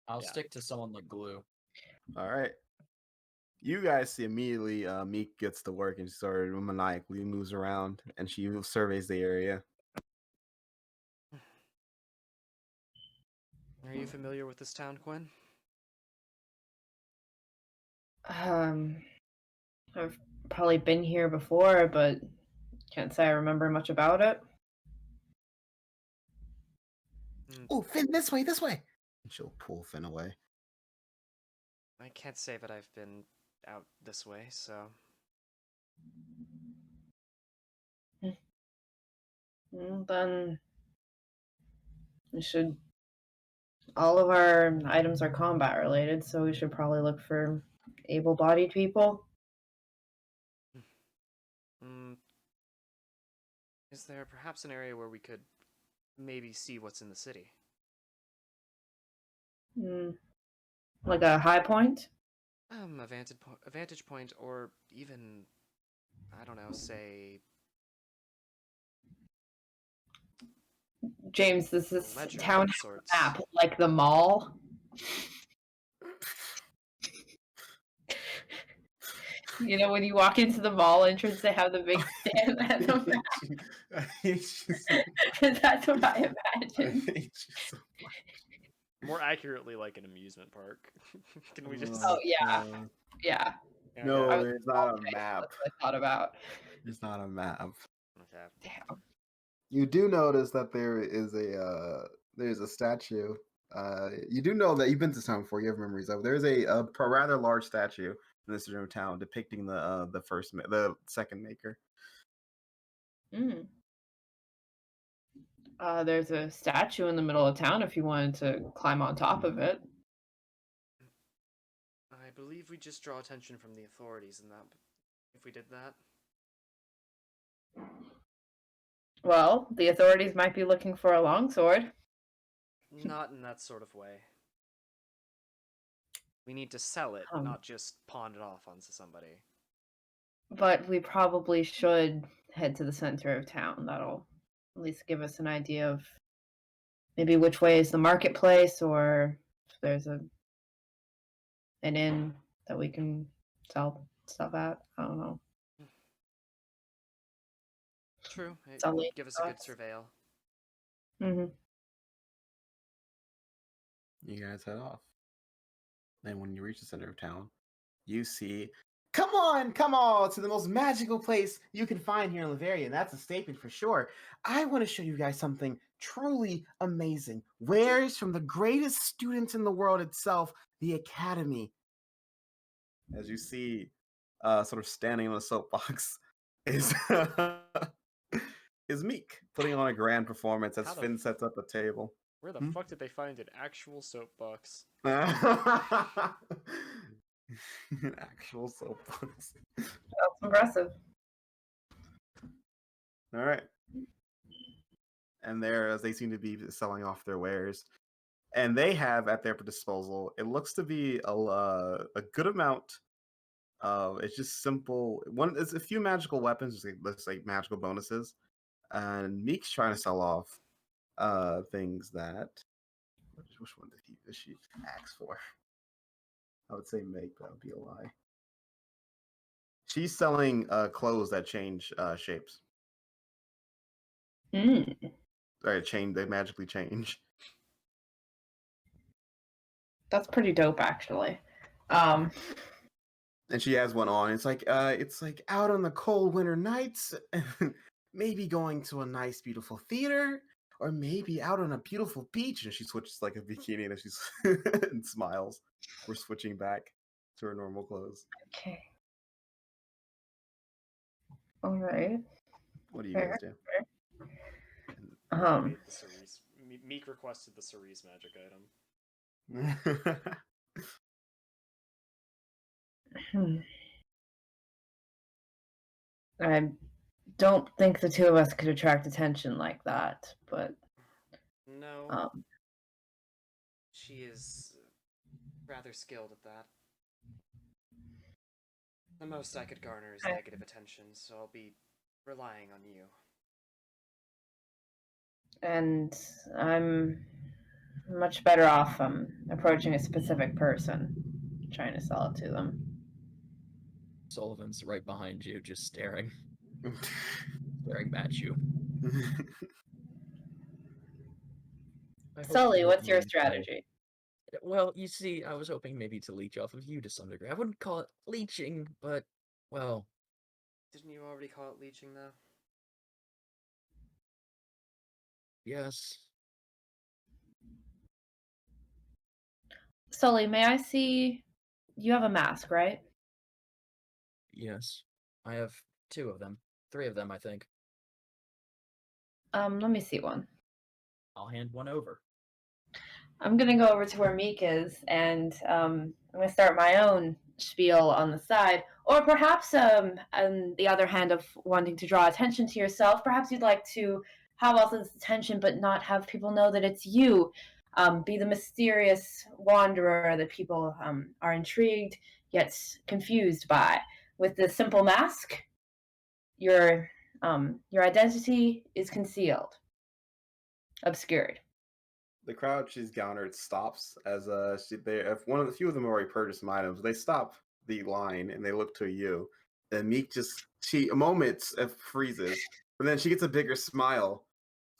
I'll Yeah. stick to someone like Glue. All right. You guys see immediately Meek gets to work and she sort of maniacally moves around and she surveys the area. Are you familiar with this town, Quinn? I've probably been here before, but can't say I remember much about it. Oh, Finn, this way, this way. And she'll pull Finn away. I can't say that I've been out this way, so... Then we should. All of our items are combat related, so we should probably look for able-bodied people. Is there perhaps an area where we could maybe see what's in the city? Like a high point? A vantage point, or even, I don't know, say... James, this is ledger town of sorts. map, like the mall. You know, when you walk into the mall entrance, they have the big stand and the map. I hate you so That's what I I imagine. hate you so More accurately, like an amusement park. Can we just... Oh, yeah. much. Yeah, Yeah, No, okay. there's not a map. that's what I thought about. There's not a map. Okay. Damn. You do notice that there is there's a statue. You do know that you've been to town before. You have memories of. There's a rather large statue in this room town depicting the second maker. There's a statue in the middle of town if you wanted to climb on top of it. I believe we just draw attention from the authorities in that. If we did that. Well, the authorities might be looking for a longsword. Not in that sort of way. We need to sell it, not just pawn it off onto somebody. But we probably should head to the center of town. That'll at least give us an idea of maybe which way is the marketplace, or if there's an inn that we can sell stuff at. I don't know. True. It Sound would like give us a good thoughts? surveil. You guys head off. And when you reach the center of town, you see, come on, to the most magical place you can find here in Lavaria, and that's a statement for sure. I want to show you guys something truly amazing. Wares from the greatest student in the world itself, the Academy. As you see, sort of standing on a soapbox is is Meek, putting on a grand performance as Finn sets up a table. Where the fuck did they find an actual soapbox? Actual soapbox. That's impressive. All right. And there, as they seem to be selling off their wares, and they have at their disposal, it looks to be a good amount of, it's just simple. It's a few magical weapons, just like magical bonuses, and Meek's trying to sell off things that. Which one did she ask for? I would say make, that would be a lie. She's selling clothes that change shapes. Right, they magically change. That's pretty dope, actually. And she has one on. It's like out on the cold winter nights, maybe going to a nice, beautiful theater, or maybe out on a beautiful beach. And she switches like a bikini and she's and smiles. We're switching back to her normal clothes. Okay. All right. What do you guys do? Meek requested the cerise magic item. I don't think the two of us could attract attention like that, but no, she is rather skilled at that. The most I could garner is negative attention, so I'll be relying on you. And I'm much better off approaching a specific person, trying to sell it to them. Sullivan's right behind you, just staring at you. I hope Sully, you what's your wouldn't mind, strategy? Well, you see, I was hoping maybe to leech off of you to some degree. I wouldn't call it leeching, but, well, Didn't you already call it leeching, though? yes. Sully, may I see? You have a mask, right? Yes. I have 2 of them. 3 of them, I think. Let me see one. I'll hand one over. I'm gonna go over to where Meek is, and I'm gonna start my own spiel on the side. Or perhaps, on the other hand of wanting to draw attention to yourself, perhaps you'd like to have all this attention, but not have people know that it's you. Be the mysterious wanderer that people are intrigued yet confused by. With the simple mask, your identity is concealed, obscured. The crowd she's garnered stops as if one of the few of them already purchased some items. They stop the line and they look to you. And Meek a moment freezes, but then she gets a bigger smile.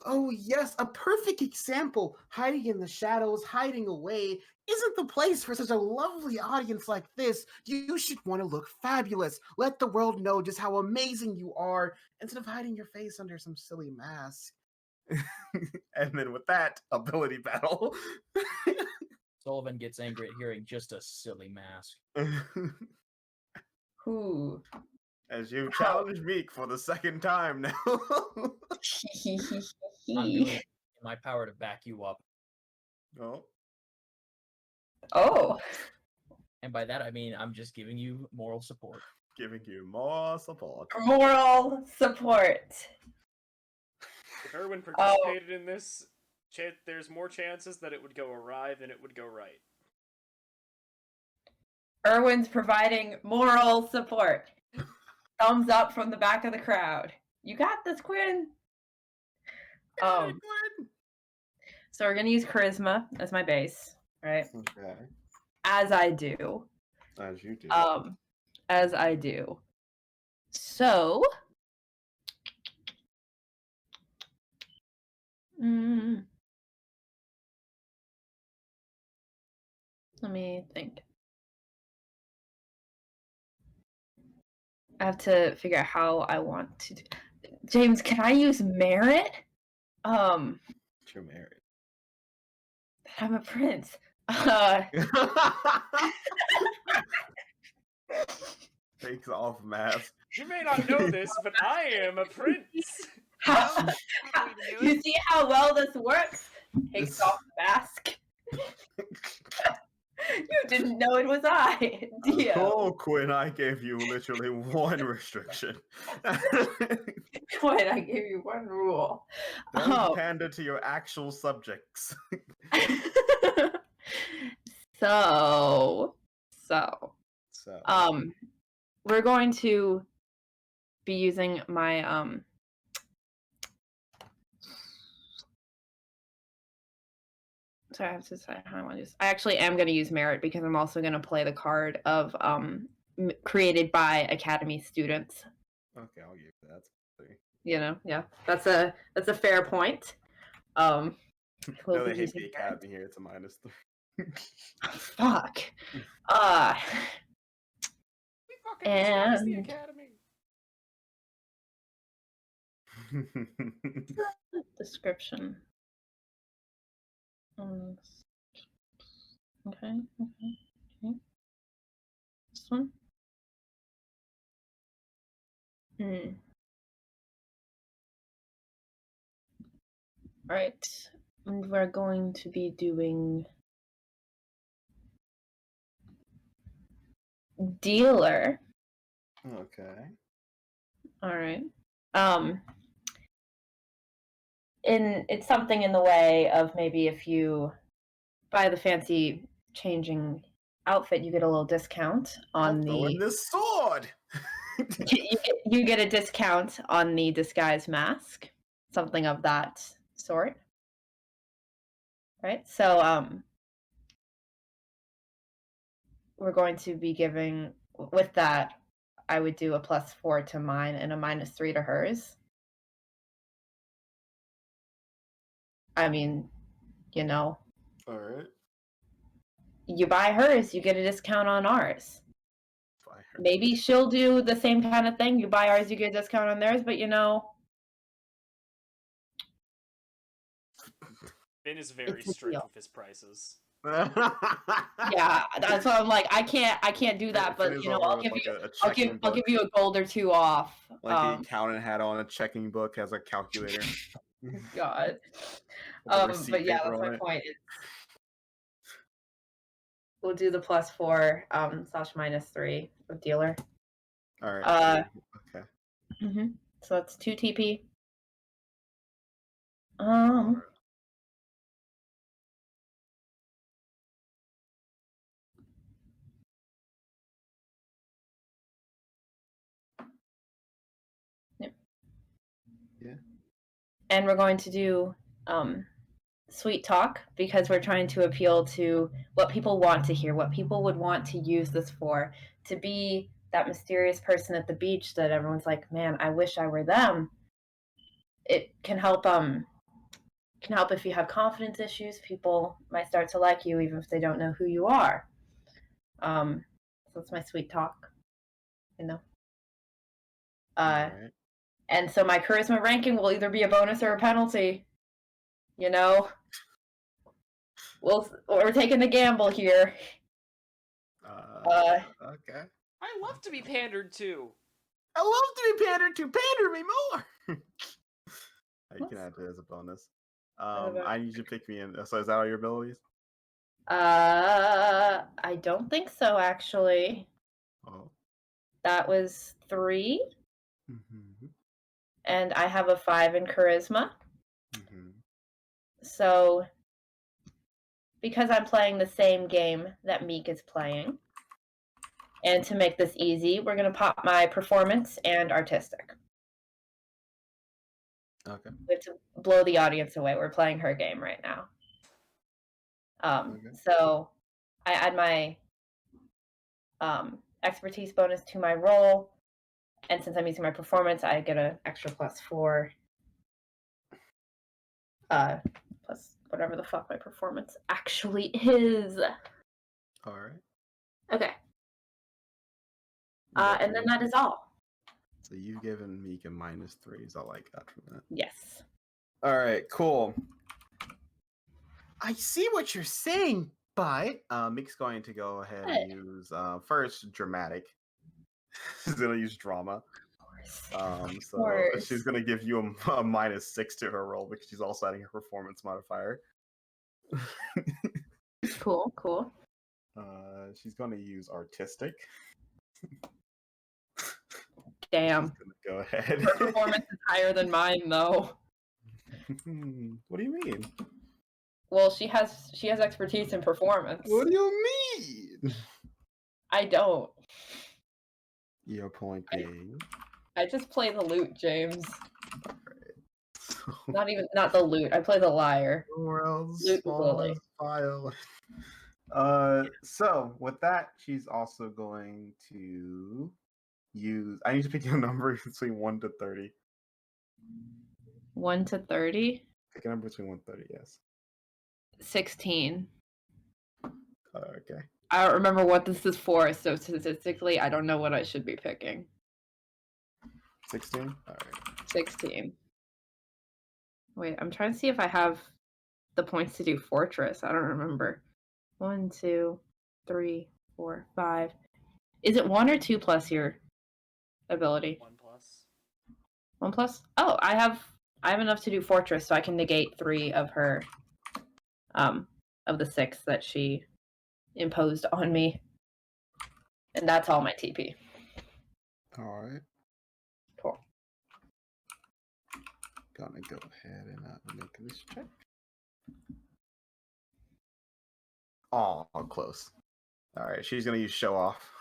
Oh yes, a perfect example. Hiding in the shadows, hiding away, isn't the place for such a lovely audience like this. You should want to look fabulous. Let the world know just how amazing you are, instead of hiding your face under some silly mask. And then with that, ability battle. Sullivan gets angry at hearing just a silly mask. Who? As you challenge Meek for the second time now. I'm doing it in my power to back you up. Oh. Oh. And by that, I mean I'm just giving you moral support. Giving you more support. Moral support. If Erwin participated in this, there's more chances that it would go awry than it would go right. Erwin's providing moral support. Thumbs up from the back of the crowd. You got this, Quinn. So we're gonna use charisma as my base, right? Okay. As I do. As you do. As I do. So. Let me think. I have to figure out how I want to do. James, can I use merit? You're married. I'm a prince. Takes off mask. You may not know this, but I am a prince. You see how well this works? Takes off the mask. You didn't know it was I, Dio. Oh, Quinn, I gave you literally one restriction. Quinn, I gave you one rule. Don't pander to your actual subjects. So, we're going to be using my sorry, I have to decide how I want to use. I actually am going to use merit because I'm also going to play the card of created by Academy students. Okay, I'll give you that. You know, yeah, that's a fair point. No, they hate the Academy here. It's a -3. Fuck. We fucking despise the Academy. Description. Okay. This one. Right. And we're going to be doing dealer. Okay. All right. It's something in the way of maybe if you buy the fancy changing outfit, you get a little discount on the sword. you get a discount on the disguise mask, something of that sort. Right? So we're going to be giving with that I would do a +4 to mine and a -3 to hers. I mean, You know, All right. you buy hers, you get a discount on ours. Fire. Maybe she'll do the same kind of thing. You buy ours, you get a discount on theirs, but you know, Finn is very It's a strict deal. with his prices. yeah, that's what I'm like. I can't do that, Finn but is you know, over I'll with, give like, you, a I'll checking give book. you a gold or two off. Like the accountant had on a checking book, has a calculator. God. with a receipt But yeah, paper that's on my it. point. We'll do the +4 / -3 with dealer. All right. Okay. So that's 2 TP. Yep. Yeah. And we're going to do sweet talk because we're trying to appeal to what people want to hear, what people would want to use this for, to be that mysterious person at the beach that everyone's like, man, I wish I were them. It can help if you have confidence issues. People might start to like you even if they don't know who you are. So that's my sweet talk, you know. Right. And so my charisma ranking will either be a bonus or a penalty. You know, we're taking the gamble here. Okay. I love to be pandered to. I love to be pandered to. Pander me more. You can add it as a bonus. I need you to pick me in. So is that all your abilities? I don't think so, actually. Oh. That was 3. Mm-hmm. And I have a 5 in charisma. Mm-hmm. So, because I'm playing the same game that Meek is playing, and to make this easy, we're going to pop my performance and artistic. Okay. We have to blow the audience away. We're playing her game right now. Okay. So I add my expertise bonus to my roll, and since I'm using my performance, I get an extra +4. Plus whatever the fuck my performance actually is. All right. Okay. And then that is all. So you've given Meek a -3 is all I got from that. Yes. All right, cool. I see what you're saying, but Meek's going to go ahead and use first dramatic. She's gonna use drama. So she's gonna give you a -6 to her roll because she's also adding her performance modifier. Cool. She's gonna use artistic. Damn. She's gonna go ahead. Her performance is higher than mine, though. What do you mean? Well, she has expertise in performance. What do you mean? I don't. Your point being. I just play the lute, James. Not the lute. I play the lyre. World's smallest violin. So with that, she's also going to use. I need to pick a number between 1 to 30. 1 to 30? Pick a number between 1 to 30. Yes. 16. Okay. I don't remember what this is for, so statistically, I don't know what I should be picking. 16. All right. 16. Wait, I'm trying to see if I have the points to do fortress. I don't remember. 1, 2, 3, 4, 5. Is it 1 or 2 plus your ability? 1 plus. 1 plus? Oh, I have enough to do fortress, so I can negate 3 of her of the 6 that she imposed on me. And that's all my TP. All right. Cool. Gonna go ahead and make this check. Oh, close. All right, she's gonna use show off,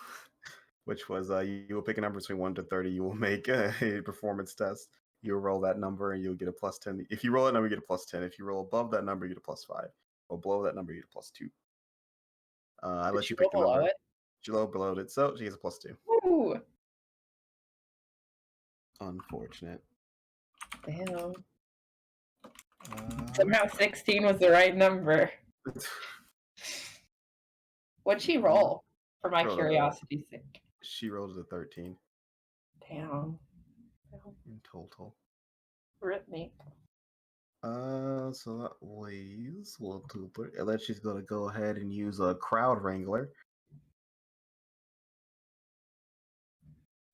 which was you will pick a number between 1 to 30. You will make a performance test. You'll roll that number and you'll get a +10. If you roll that number, you get a +10. If you roll above that number, you get a +5. Or below that number, you get a +2. I let you pick the number. She rolled below it, so she gets a +2. Ooh. Unfortunate. Damn. Somehow 16 was the right number. What'd she roll? For my Rolled a- curiosity's sake. She rolled a 13 Damn. in total. Rip me. So that leaves we'll do, and then she's gonna go ahead and use a crowd wrangler.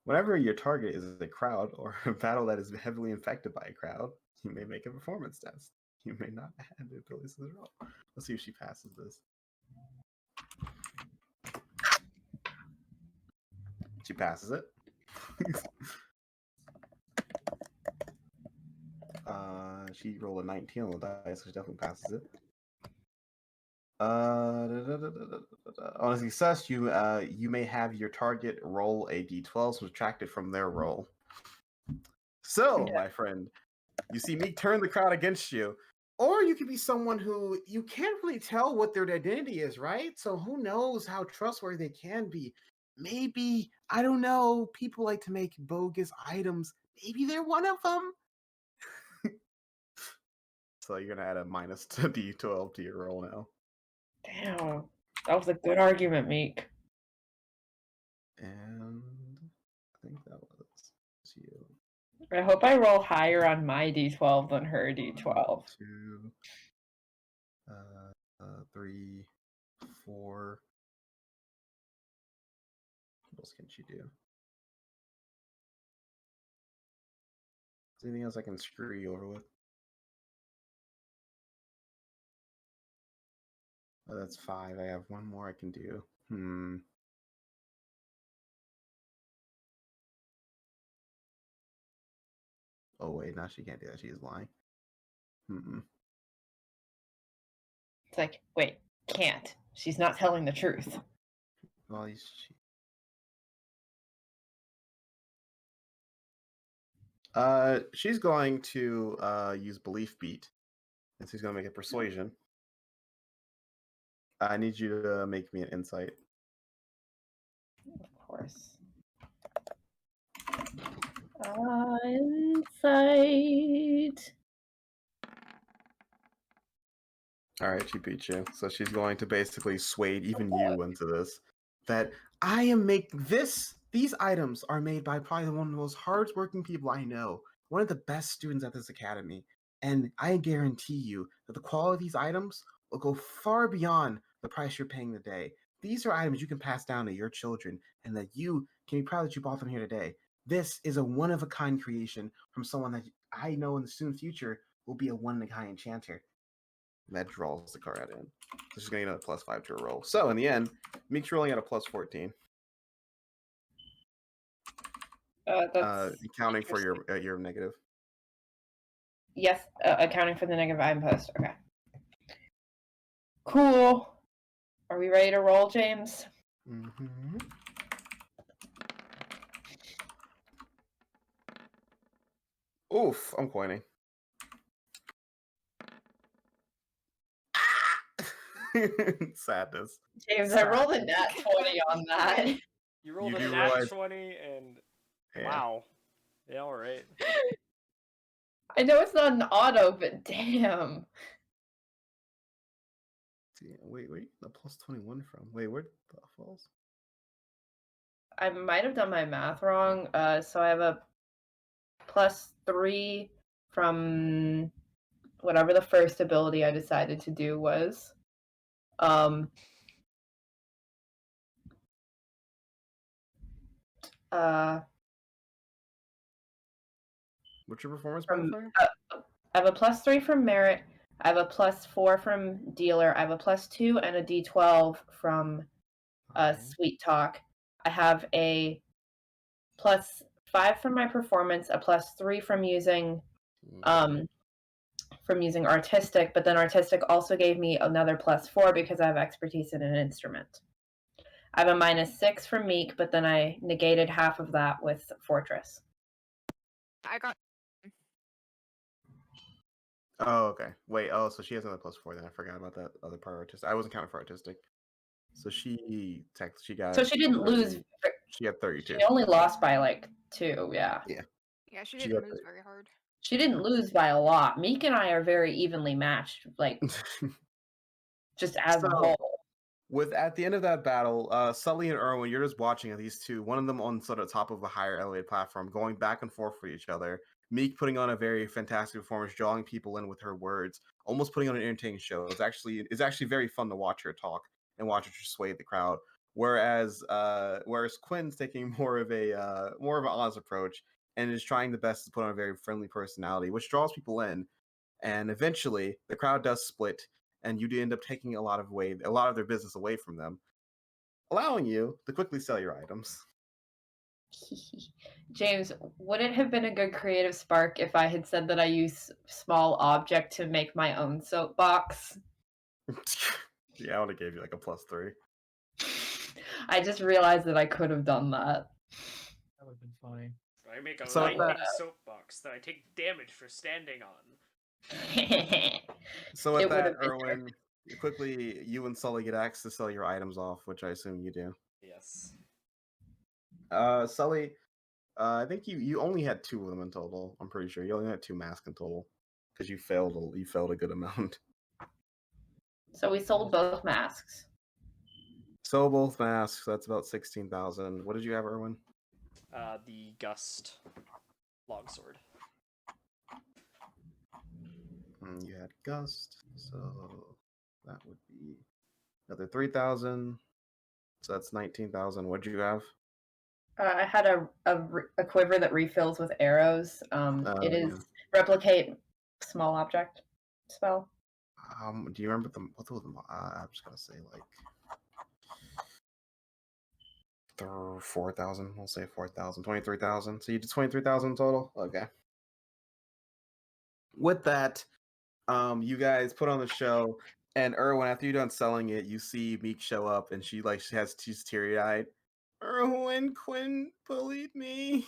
Whenever your target is a crowd or a battle that is heavily infected by a crowd, you may make a performance test. You may not have the abilities to roll. Let's see if she passes this. She passes it. She rolled a 19 on the dice, so she definitely passes it. On a success, you may have your target roll a d12 subtracted from their roll. So, my friend, you see me turn the crowd against you. Or you could be someone who you can't really tell what their identity is, right? So who knows how trustworthy they can be. Maybe, I don't know, people like to make bogus items. Maybe they're one of them. So you're going to add a minus to d12 to your roll now. Damn. That was a good argument, Meek. And I think that was you. I hope I roll higher on my d12 than her d12. 2, 3, 4. What else can she do? Is there anything else I can screw you over with? Oh, that's 5. I have one more I can do. Oh wait, no, she can't do that. She is lying. It's like, wait, can't. She's not telling the truth. Well, she's going to use belief beat, and she's going to make a persuasion. I need you to make me an insight. Of course. Insight. All right, she beat you. So she's going to basically sway even you into this. That I am these items are made by probably one of the most hardworking people I know. One of the best students at this academy. And I guarantee you that the quality of these items will go far beyond the price you're paying today. These are items you can pass down to your children and that you can be proud that you bought them here today. This is a one-of-a-kind creation from someone that I know in the soon future will be a one-of-a-kind enchanter. That draws the card in. So she's going to get a +5 to her roll. So in the end, Meek's rolling at a +14. That's accounting for your negative. yes, accounting for the negative I imposed. Okay. Cool. Are we ready to roll, James? Mm-hmm. Oof, I'm coining. Sadness. James, I rolled a nat 20 on that. You rolled You a do nat realize- 20 and Yeah. wow. Yeah, all right. I know it's not an auto, but damn. Wait, the +21 from? Wait, where the falls? I might have done my math wrong. So I have a +3 from whatever the first ability I decided to do was. What's your performance From modifier? I have a +3 from merit. I have a +4 from dealer. I have a +2 and a D12 from sweet talk. I have a +5 from my performance, a +3 from using artistic, but then artistic also gave me another +4 because I have expertise in an instrument. I have a -6 from Meek, but then I negated half of that with Fortress. I got Oh, okay. Wait, so she has another +4 then. I forgot about that other part of artistic. I wasn't counting for artistic. So she got. So she didn't lose. She had 32. She only lost by like 2, yeah. Yeah. Yeah, she She didn't got lose very hard. She didn't lose by a lot. Meek and I are very evenly matched, like just as a So- whole. At the end of that battle, Sully and Erwin, you're just watching these two, one of them on sort of top of a higher elevated platform, going back and forth with each other. Meek putting on a very fantastic performance, drawing people in with her words, almost putting on an entertaining show. It's actually very fun to watch her talk and watch her sway the crowd. Whereas Quinn's taking more of an honest approach and is trying the best to put on a very friendly personality, which draws people in. And eventually, the crowd does split, and you do end up taking a lot of their business away from them, allowing you to quickly sell your items. James, would it have been a good creative spark if I had said that I use small object to make my own soapbox? Yeah, I would have gave you like a +3. I just realized that I could have done that. That would have been funny. I make a So lightning soapbox that I take damage for standing on. So with It would that, have been Erwin, quickly, you and Sully get access to sell your items off, which I assume you do. Yes. Sully, I think you only had 2 of them in total. I'm pretty sure you only had 2 masks in total because you failed a good amount. So we sold both masks. So both masks, that's about 16,000. What did you have, Erwin? The Gust longsword. You had Gust, so that would be another 3,000. So that's 19,000. What did you have? I had a quiver that refills with arrows. It Yeah. is replicate small object spell. Do you remember what was them? I'm just gonna say like 4,000. We'll say 4,000, 23,000. So you did 23,000 total. Okay. With that, you guys put on the show, and Erwin, after you're done selling it, you see Meek show up, and she's teary eyed. Erwin, Quinn bullied me.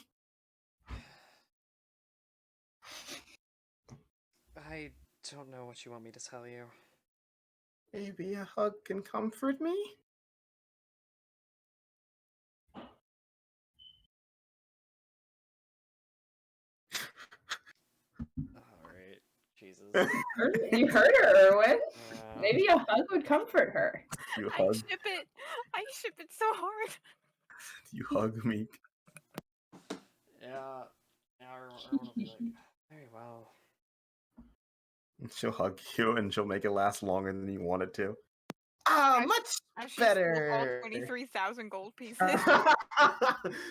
I don't know what you want me to tell you. Maybe a hug can comfort me. Alright. Jesus. You heard her, Erwin. Yeah. Maybe a hug would comfort her. You I hug. ship it. I ship it so hard. You hug Meek. Yeah. Erwin will be like, very well. She'll hug you, and she'll make it last longer than you want it to. Much I should split all better. 23,000 gold pieces.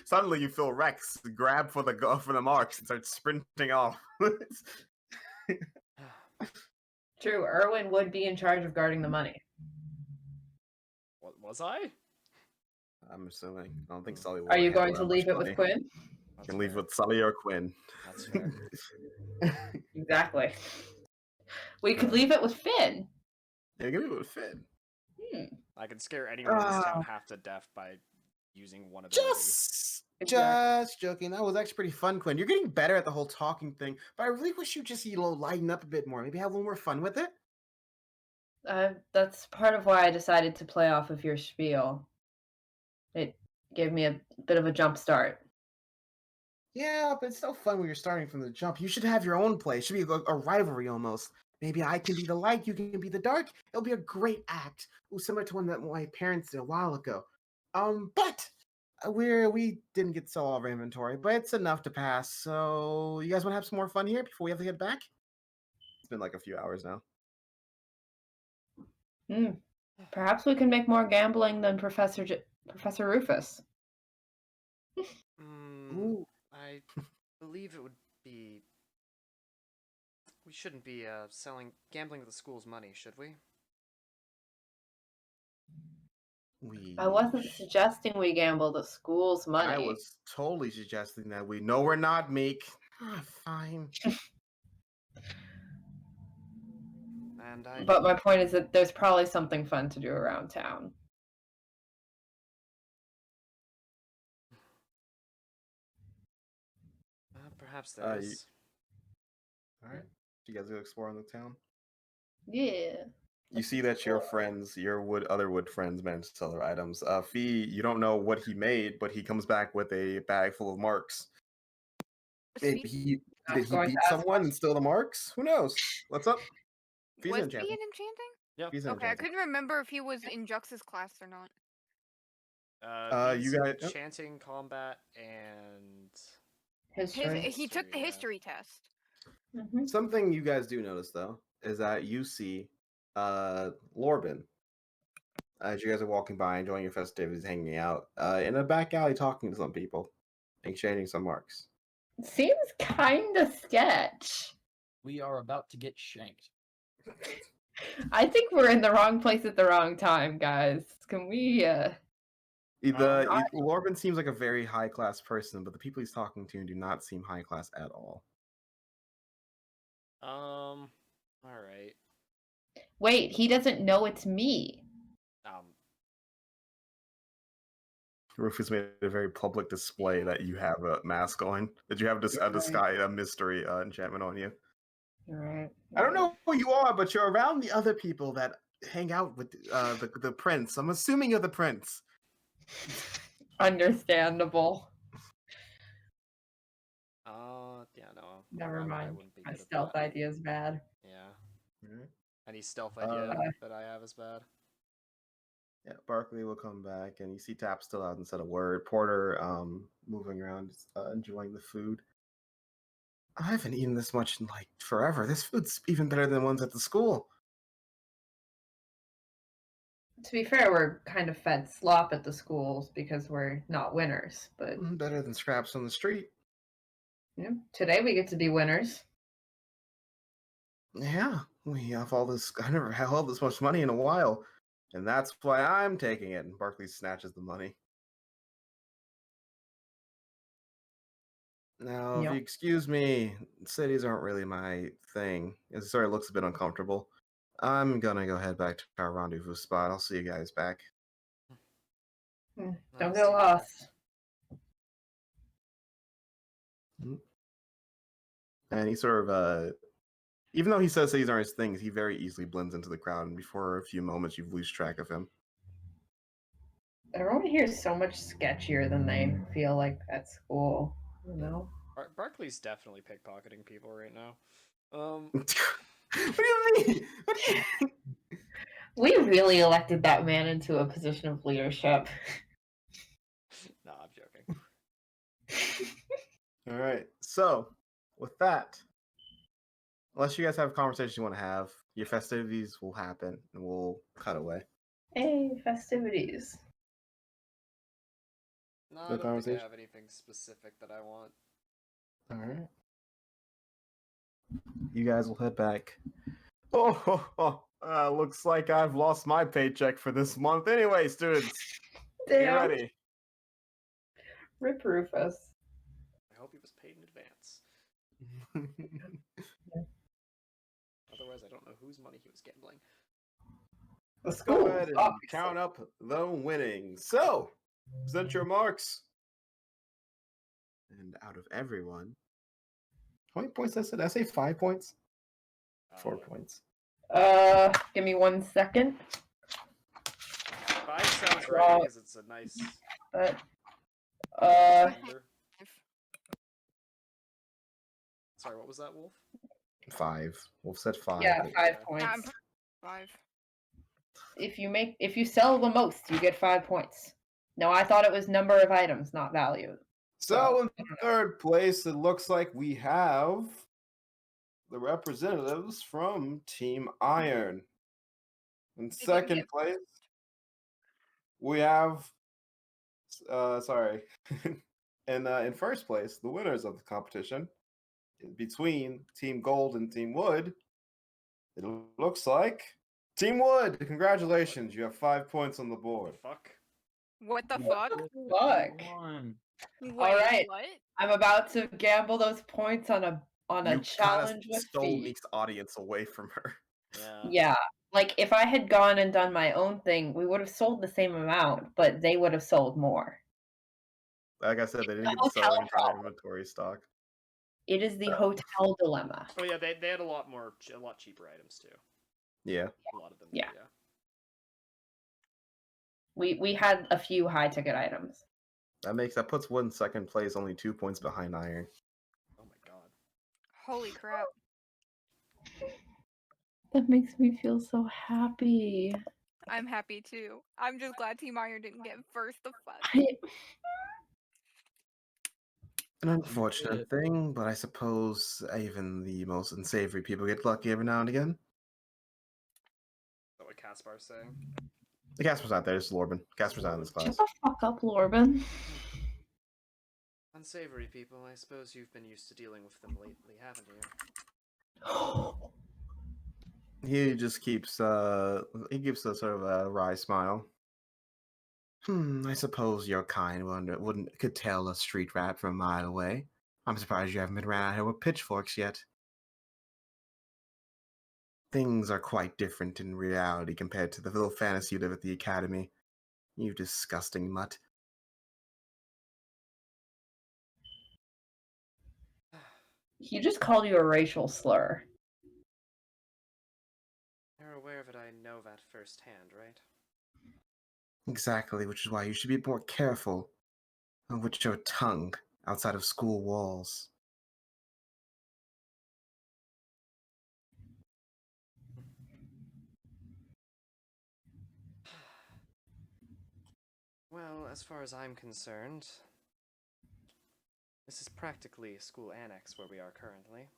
Suddenly, you feel Rex grab for the marks and start sprinting off. True, Erwin would be in charge of guarding the money. What was I? I'm assuming. I don't think Sully will. Are you handle going that to much leave it money. with Quinn? You That's can leave fair. with Sully or Quinn. That's fair. Exactly. We could leave it with Finn. Yeah, give me with Finn. I can scare anyone in this town half to death by using one ability. Just joking. That was actually pretty fun, Quinn. You're getting better at the whole talking thing, but I really wish you just lighten up a bit more. Maybe have a little more fun with it. That's part of why I decided to play off of your spiel. It gave me a bit of a jump start. Yeah, but it's so fun when you're starting from the jump. You should have your own play. It should be a rivalry almost. Maybe I can be the light, you can be the dark. It'll be a great act. Ooh, similar to one that my parents did a while ago. But we didn't get to sell all of our inventory, but it's enough to pass. So you guys want to have some more fun here before we have to head back? It's been like a few hours now. Perhaps we can make more gambling than Professor Rufus. Ooh. I believe it would be. We shouldn't be gambling with the school's money, should we? I wasn't suggesting we gamble the school's money. I was totally suggesting that we. No, we're not, Meek. Fine. But my point is that there's probably something fun to do around town. Perhaps there is. All right. You guys go exploring the town. Yeah. You see that your friends, other wood friends, managed to sell their items. Fee, you don't know what he made, but he comes back with a bag full of marks. I Did was he going beat to ask someone and steal the marks? Who knows? What's up? He's Was enchanting. he in enchanting? Yeah. He's Okay, I enchanting. couldn't remember if he was in Jux's class or not. He's you guys- enchanting, combat, and history. He took the History, yeah. history test. Mhm. Something you guys do notice though is that you see Lorben as you guys are walking by, enjoying your festivities, hanging out in a back alley, talking to some people, exchanging some marks. Seems kind of sketch. We are about to get shanked. I think we're in the wrong place at the wrong time, guys. Can we? Lorben seems like a very high class person, but the people he's talking to do not seem high class at all. all right. Wait, he doesn't know it's me. Rufus made a very public display that you have a mask on, that you have a mystery enchantment on you. All right. I don't know who you are, but you're around the other people that hang out with the prince. I'm assuming you're the prince. Understandable. Yeah, no. Never I mind. wouldn't be My good at stealth that. idea is bad. Yeah. Any stealth idea that I have is bad. Yeah, Barkley will come back, and you see Tap still hasn't said a word. Porter, moving around, enjoying the food. I haven't eaten this much in like forever. This food's even better than the ones at the school. To be fair, we're kind of fed slop at the schools because we're not winners. But Better than scraps on the street. today we get to be winners. Yeah, we have all this. I never held this much money in a while, and that's why I'm taking it. And Barkley snatches the money. Now, if you excuse me, cities aren't really my thing. It sort of looks a bit uncomfortable. I'm gonna go head back to our rendezvous spot. I'll see you guys back. Don't get lost. And he sort of, even though he says these aren't his things, he very easily blends into the crowd, and before a few moments, you lose track of him. Everyone here is so much sketchier than they feel like at school. You know. Barkley's definitely pickpocketing people right now. What do you mean? What do you... We really elected that man into a position of leadership. No, I'm joking. All right. So, with that, unless you guys have conversations you want to have, your festivities will happen, and we'll cut away. Hey, festivities. No, I Good don't think I conversation. have anything specific that I want. All right. You guys will head back. Looks like I've lost my paycheck for this month. Anyway, students, get Damn. ready. Rip Rufus. I hope he was paid in advance. Otherwise, I don't know whose money he was gambling. Let's go ahead and count up the winnings. So, present your marks. And out of everyone, how many points did I say? Did I say 5 points? 4 points. Give me 1 second. 5 sounds right because it's a nice. Number. Sorry, what was that, Wolf? 5. Wolf said 5. Yeah, but- 5 Yeah, points. 5. If you sell the most, you get 5 points. No, I thought it was number of items, not value. So in third place, it looks like we have the representatives from Team Iron. In second place, we have and in first place, the winners of the competition between Team Gold and Team Wood. It looks like Team Wood. Congratulations, you have 5 points on the board. Fuck. What the fuck? Fuck. Wait, All right. what? I'm about to gamble those points on a You challenge with stole fee. Meek's audience away from her. Yeah. Yeah. Like if I had gone and done my own thing, we would have sold the same amount, but they would have sold more. Like I said, they didn't get to hotel sell any kind of problem. inventory stock. It is the hotel dilemma. Oh yeah, they had a lot cheaper items too. Yeah. A lot of them. Yeah. Yeah. We had a few high ticket items. That puts Wood in second place, only 2 points behind Iron. Oh my god. Holy crap. That makes me feel so happy. I'm happy too. I'm just glad Team Iron didn't get first the fuck. An unfortunate thing, but I suppose even the most unsavory people get lucky every now and again. Is that what Caspar's saying? The Casper's not there, it's Lorben. Casper's not in this class. Shut the fuck up, Lorben. Unsavory people, I suppose you've been used to dealing with them lately, haven't you? He just keeps he gives a sort of a wry smile. I suppose your kind could tell a street rat from a mile away. I'm surprised you haven't been ran out here with pitchforks yet. Things are quite different in reality compared to the little fantasy you live at the academy. You disgusting mutt. He just called you a racial slur. You're aware of it, I know that firsthand, right? Exactly, which is why you should be more careful with your tongue outside of school walls. Well, as far as I'm concerned, this is practically a school annex where we are currently.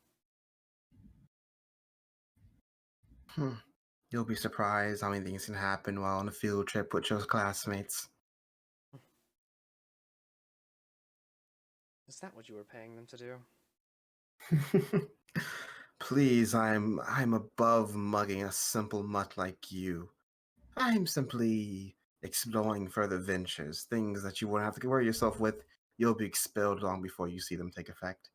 You'll be surprised how many things can happen while on a field trip with your classmates. Is that what you were paying them to do? Please, I'm above mugging a simple mutt like you. I'm simply exploring further ventures, things that you won't have to worry yourself with. You'll be expelled long before you see them take effect.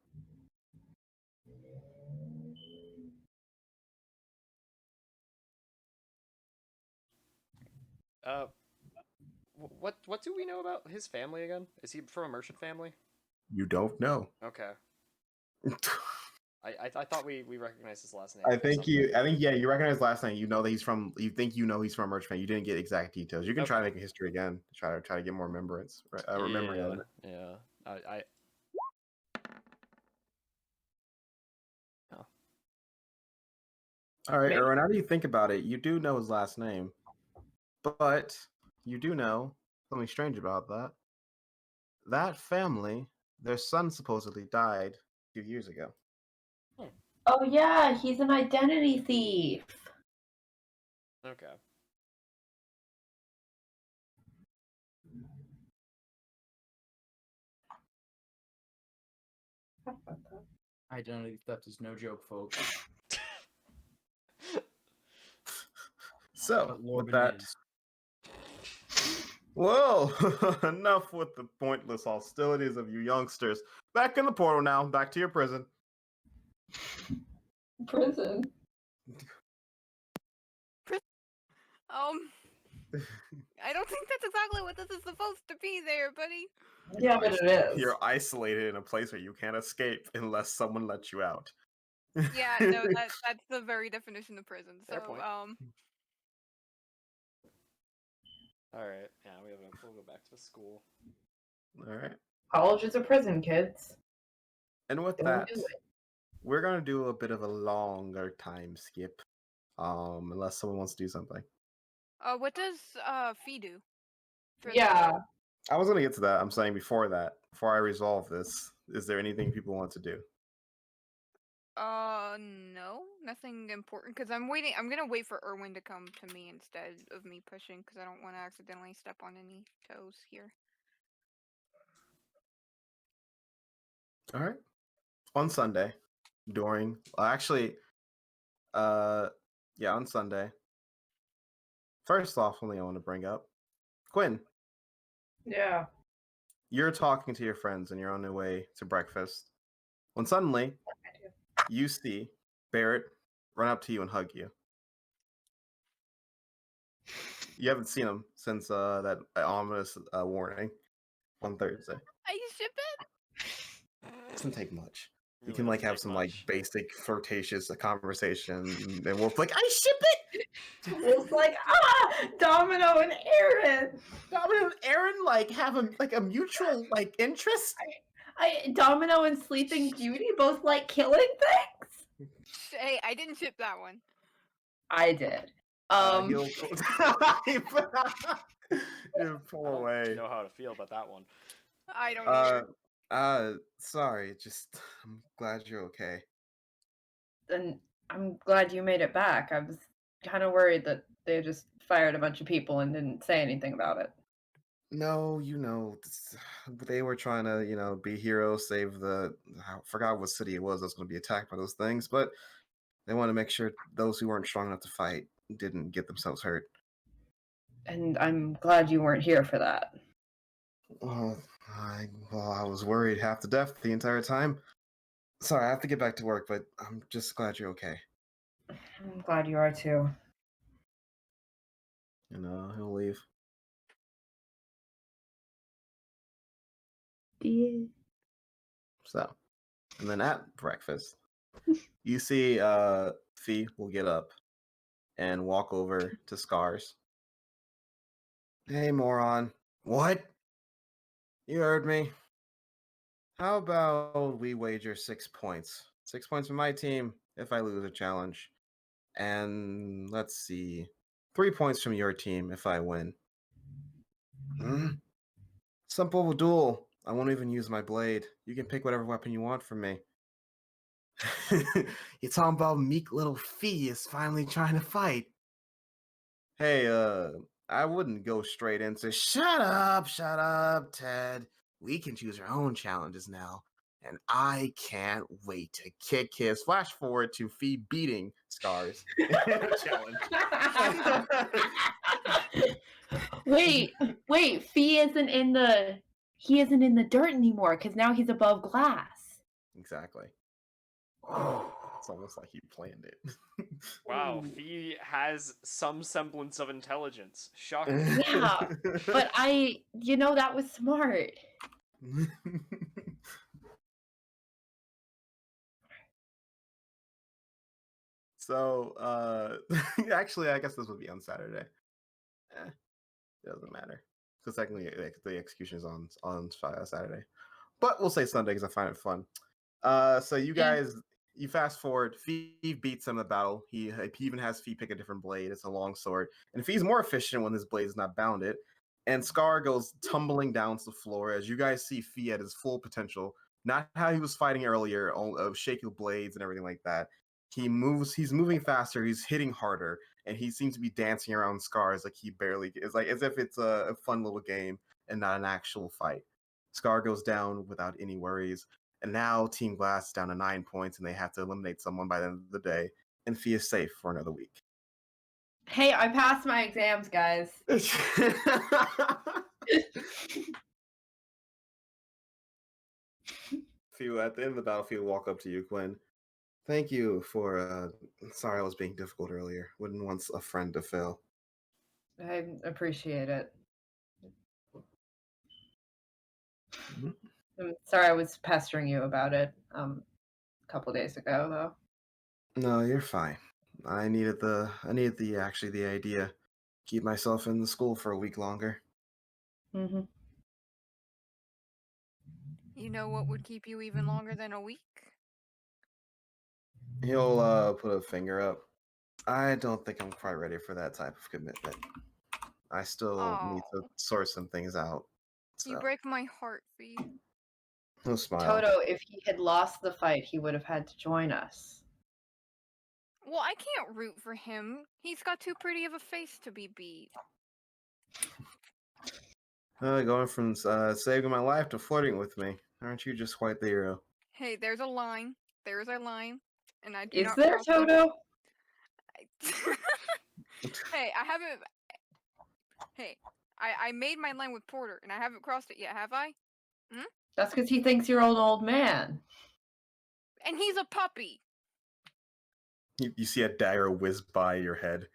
What do we know about his family again? Is he from a merchant family? You don't know. Okay. I thought we recognized his last name. I think you recognize last name. You know that he's from. You think you know he's from a merchant family. You didn't get exact details. You can try to make a history again. Try to get more remembrance. Memory of it. Yeah. All right, Maybe. Erwin. How do you think about it? You do know his last name, but you do know something strange about that. That family, their son supposedly died a few years ago. Oh yeah, he's an identity thief. Okay. Identity theft is no joke, folks. So, But with Lorben that, is. well, enough with the pointless hostilities of you youngsters. Back in the portal now. Back to your prison. Prison. I don't think that's exactly what this is supposed to be there, buddy. Yeah, but it is. You're isolated in a place where you can't escape unless someone lets you out. Yeah, no, that's the very definition of prison. So, Fair point. All right. Yeah, we'll go back to the school. All right. College is a prison, kids. And with Don't that, do it. we're gonna do a bit of a longer time skip. Unless someone wants to do something. what does fee do? Yeah. I was gonna get to that. I'm saying before I resolve this, is there anything people want to do? No, nothing important. Cause I'm waiting. I'm gonna wait for Erwin to come to me instead of me pushing, cause I don't want to accidentally step on any toes here. All right. On Sunday, on Sunday. First off, something I want to bring up, Quinn. Yeah. You're talking to your friends and you're on your way to breakfast, when suddenly you see Barrett run up to you and hug you. You haven't seen him since that ominous warning on Thursday. Are you ship it? It doesn't take much. You Really can doesn't have take some much. basic flirtatious conversation, and Wolf's like, "I ship it." It's like Domino and Aaron. Domino and Aaron have a mutual interest. Domino and Sleeping Beauty both like killing things? Hey, I didn't ship that one. I did. He'll he'll pull I don't away. know how to feel about that one. I don't either. Sorry, just I'm glad you're okay. And I'm glad you made it back. I was kind of worried that they just fired a bunch of people and didn't say anything about it. No, they were trying to, be heroes, save I forgot what city it was that was going to be attacked by those things, but they wanted to make sure those who weren't strong enough to fight didn't get themselves hurt. And I'm glad you weren't here for that. Well, I was worried half to death the entire time. Sorry, I have to get back to work, but I'm just glad you're okay. I'm glad you are too. And he'll leave. Yeah. So, and then at breakfast, you see Fee will get up and walk over to Scars. Hey, moron. What? You heard me. How about we wager 6 points? 6 points for my team if I lose a challenge. And let's see, 3 points from your team if I win. Simple duel. I won't even use my blade. You can pick whatever weapon you want from me. You're talking about meek little Fee is finally trying to fight. Hey, I wouldn't go straight into shut up, Ted. We can choose our own challenges now. And I can't wait to kick his. Flash forward to Fee beating Scars in a challenge. Wait, Fee isn't in the dirt anymore because now he's above glass. Exactly. It's almost like he planned it. Wow, Ooh. Fee has some semblance of intelligence. Shocking. Yeah, but that was smart. So, actually, I guess this would be on Saturday. It doesn't matter. Because technically, the execution is on Saturday. But we'll say Sunday because I find it fun. So you guys, you fast forward. Fee beats him in the battle. He even has Fee pick a different blade. It's a long sword, and Fee's more efficient when his blade is not bounded. And Scar goes tumbling down to the floor as you guys see Fee at his full potential. Not how he was fighting earlier, of shaky blades and everything like that. He's moving faster. He's hitting harder, and he seems to be dancing around Scars like he barely is, like as if it's a fun little game and not an actual fight. Scar goes down without any worries. And now Team Glass is down to 9 points, and they have to eliminate someone by the end of the day. And Fee is safe for another week. Hey, I passed my exams, guys. Fee, at the end of the battlefield, walk up to you, Quinn. Thank you for. Sorry, I was being difficult earlier. Wouldn't want a friend to fail. I appreciate it. Mm-hmm. I'm sorry I was pestering you about it a couple days ago, though. No, you're fine. I needed the idea. Keep myself in the school for a week longer. Mm-hmm. You know what would keep you even longer than a week? He'll put a finger up. I don't think I'm quite ready for that type of commitment. I still need to sort some things out. You So break my heart, Fee. he'll smile. Toto, if he had lost the fight, he would have had to join us. Well, I can't root for him. He's got too pretty of a face to be beat. Going from saving my life to flirting with me. Aren't you just quite the hero? Hey, there's a line. There's a line. And I do Is not there, cross them. Toto? Hey, I haven't... Hey, I made my line with Porter, and I haven't crossed it yet, have I? That's because he thinks you're an old man. And he's a puppy. You see a dagger whiz by your head.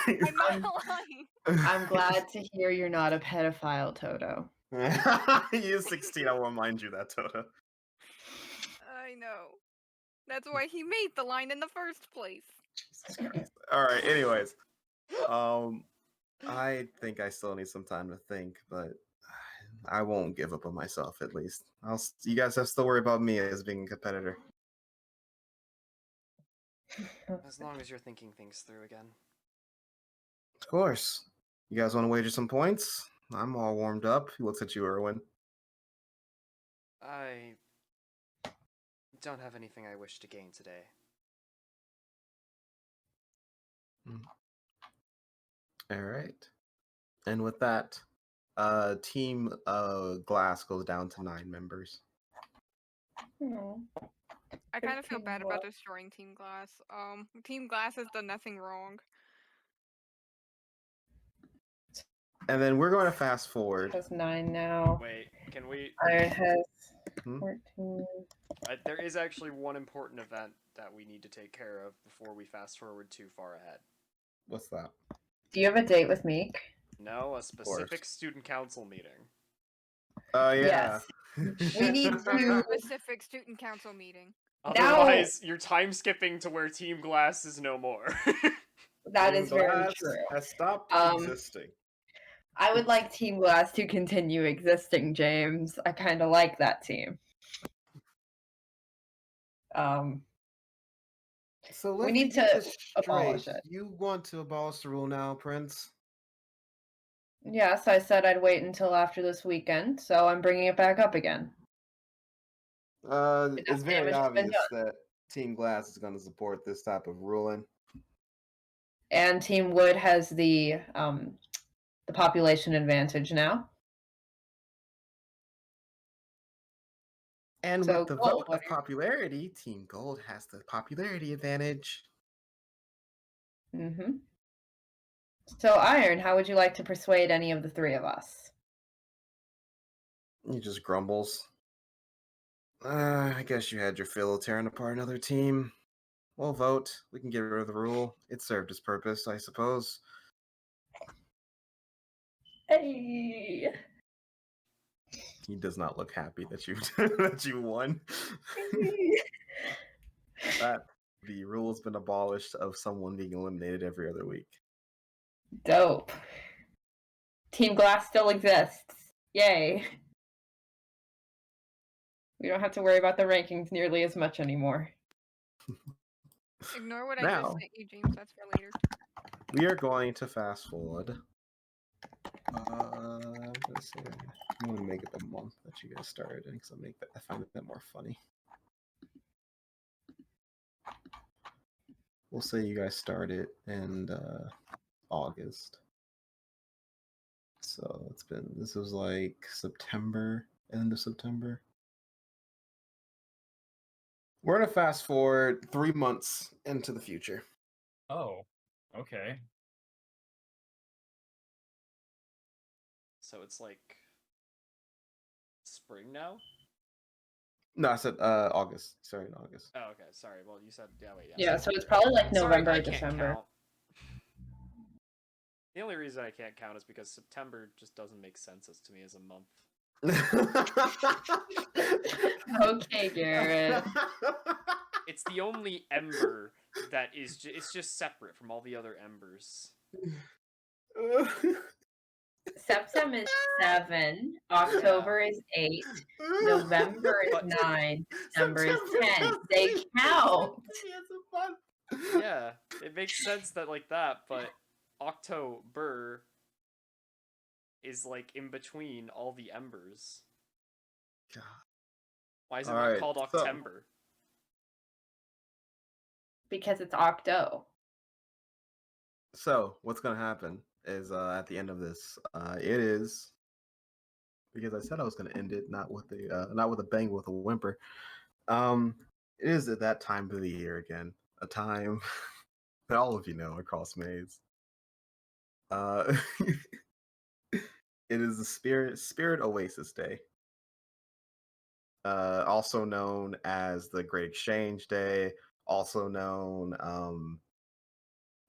I'm not lying. I'm glad to hear you're not a pedophile, Toto. He is 16, I will remind you that, Tota. I know. That's why he made the line in the first place. Jesus Christ. Alright, anyways. I think I still need some time to think, but I won't give up on myself. At least you guys have to still worry about me as being a competitor. As long as you're thinking things through again. Of course. You guys want to wager some points? I'm all warmed up. He looks at you, Erwin. I don't have anything I wish to gain today. All right. And with that, Team Glass goes down to 9 members. Oh. I kind of feel Team bad about Glass. destroying Team Glass. Team Glass has done nothing wrong. And then we're going to fast forward. Has 9 now. Wait, can we? Iron has Hmm? 14. There is actually one important event that we need to take care of before we fast forward too far ahead. What's that? Do you have a date with Meek? No, a specific student council meeting. Oh, yeah. We need to. Specific student council meeting. Otherwise, you're time skipping to where Team Glass is no more. That Team is very Glass true. has stopped existing. I would like Team Glass to continue existing, James. I kind of like that team. So we let's need get to this abolish straight. it. You want to abolish the rule now, Prince? Yes, I said I'd wait until after this weekend, so I'm bringing it back up again. It's very damage has been obvious that Team Glass is going to support this type of ruling. And Team Wood has the population advantage now. And So, with the Gold, vote of popularity, Team Gold has the popularity advantage. Mm-hmm. So, Iron, how would you like to persuade any of the 3 of us? He just grumbles. I guess you had your fill of tearing apart another team. We'll vote. We can get rid of the rule. It served its purpose, I suppose. Hey! He does not look happy that you that you won. That the rule has been abolished of someone being eliminated every other week. Dope. Team Glass still exists. Yay. We don't have to worry about the rankings nearly as much anymore. Ignore what I Now- just sent you, James. That's for later. We are going to fast forward. Let's see. I'm going to make it the month that you guys started in because I find it more funny. We'll say you guys started in August. So this was like September, end of September. We're going to fast forward 3 months into the future. Oh, okay. So it's like spring now? No, I said August. Sorry, in August. Oh, okay. Sorry. Well, you said wait. Yeah, so it's probably like Sorry, November I or can't December. count. The only reason I can't count is because September just doesn't make sense as to me as a month. Okay, Garrett. It's the only ember that is it's just separate from all the other embers. September is 7, October is 8, November is But- 9, December is 10. They count. Yeah, it makes sense that like that, but October is like in between all the embers. God. Why is it All not right, called so- Octember? Because it's Octo. So what's gonna happen is at the end of this, it is because I said I was gonna end it not with a bang, with a whimper. It is at that time of the year again, a time that all of you know across Maze. It is the Spirit Oasis Day, also known as the Great Exchange Day, also known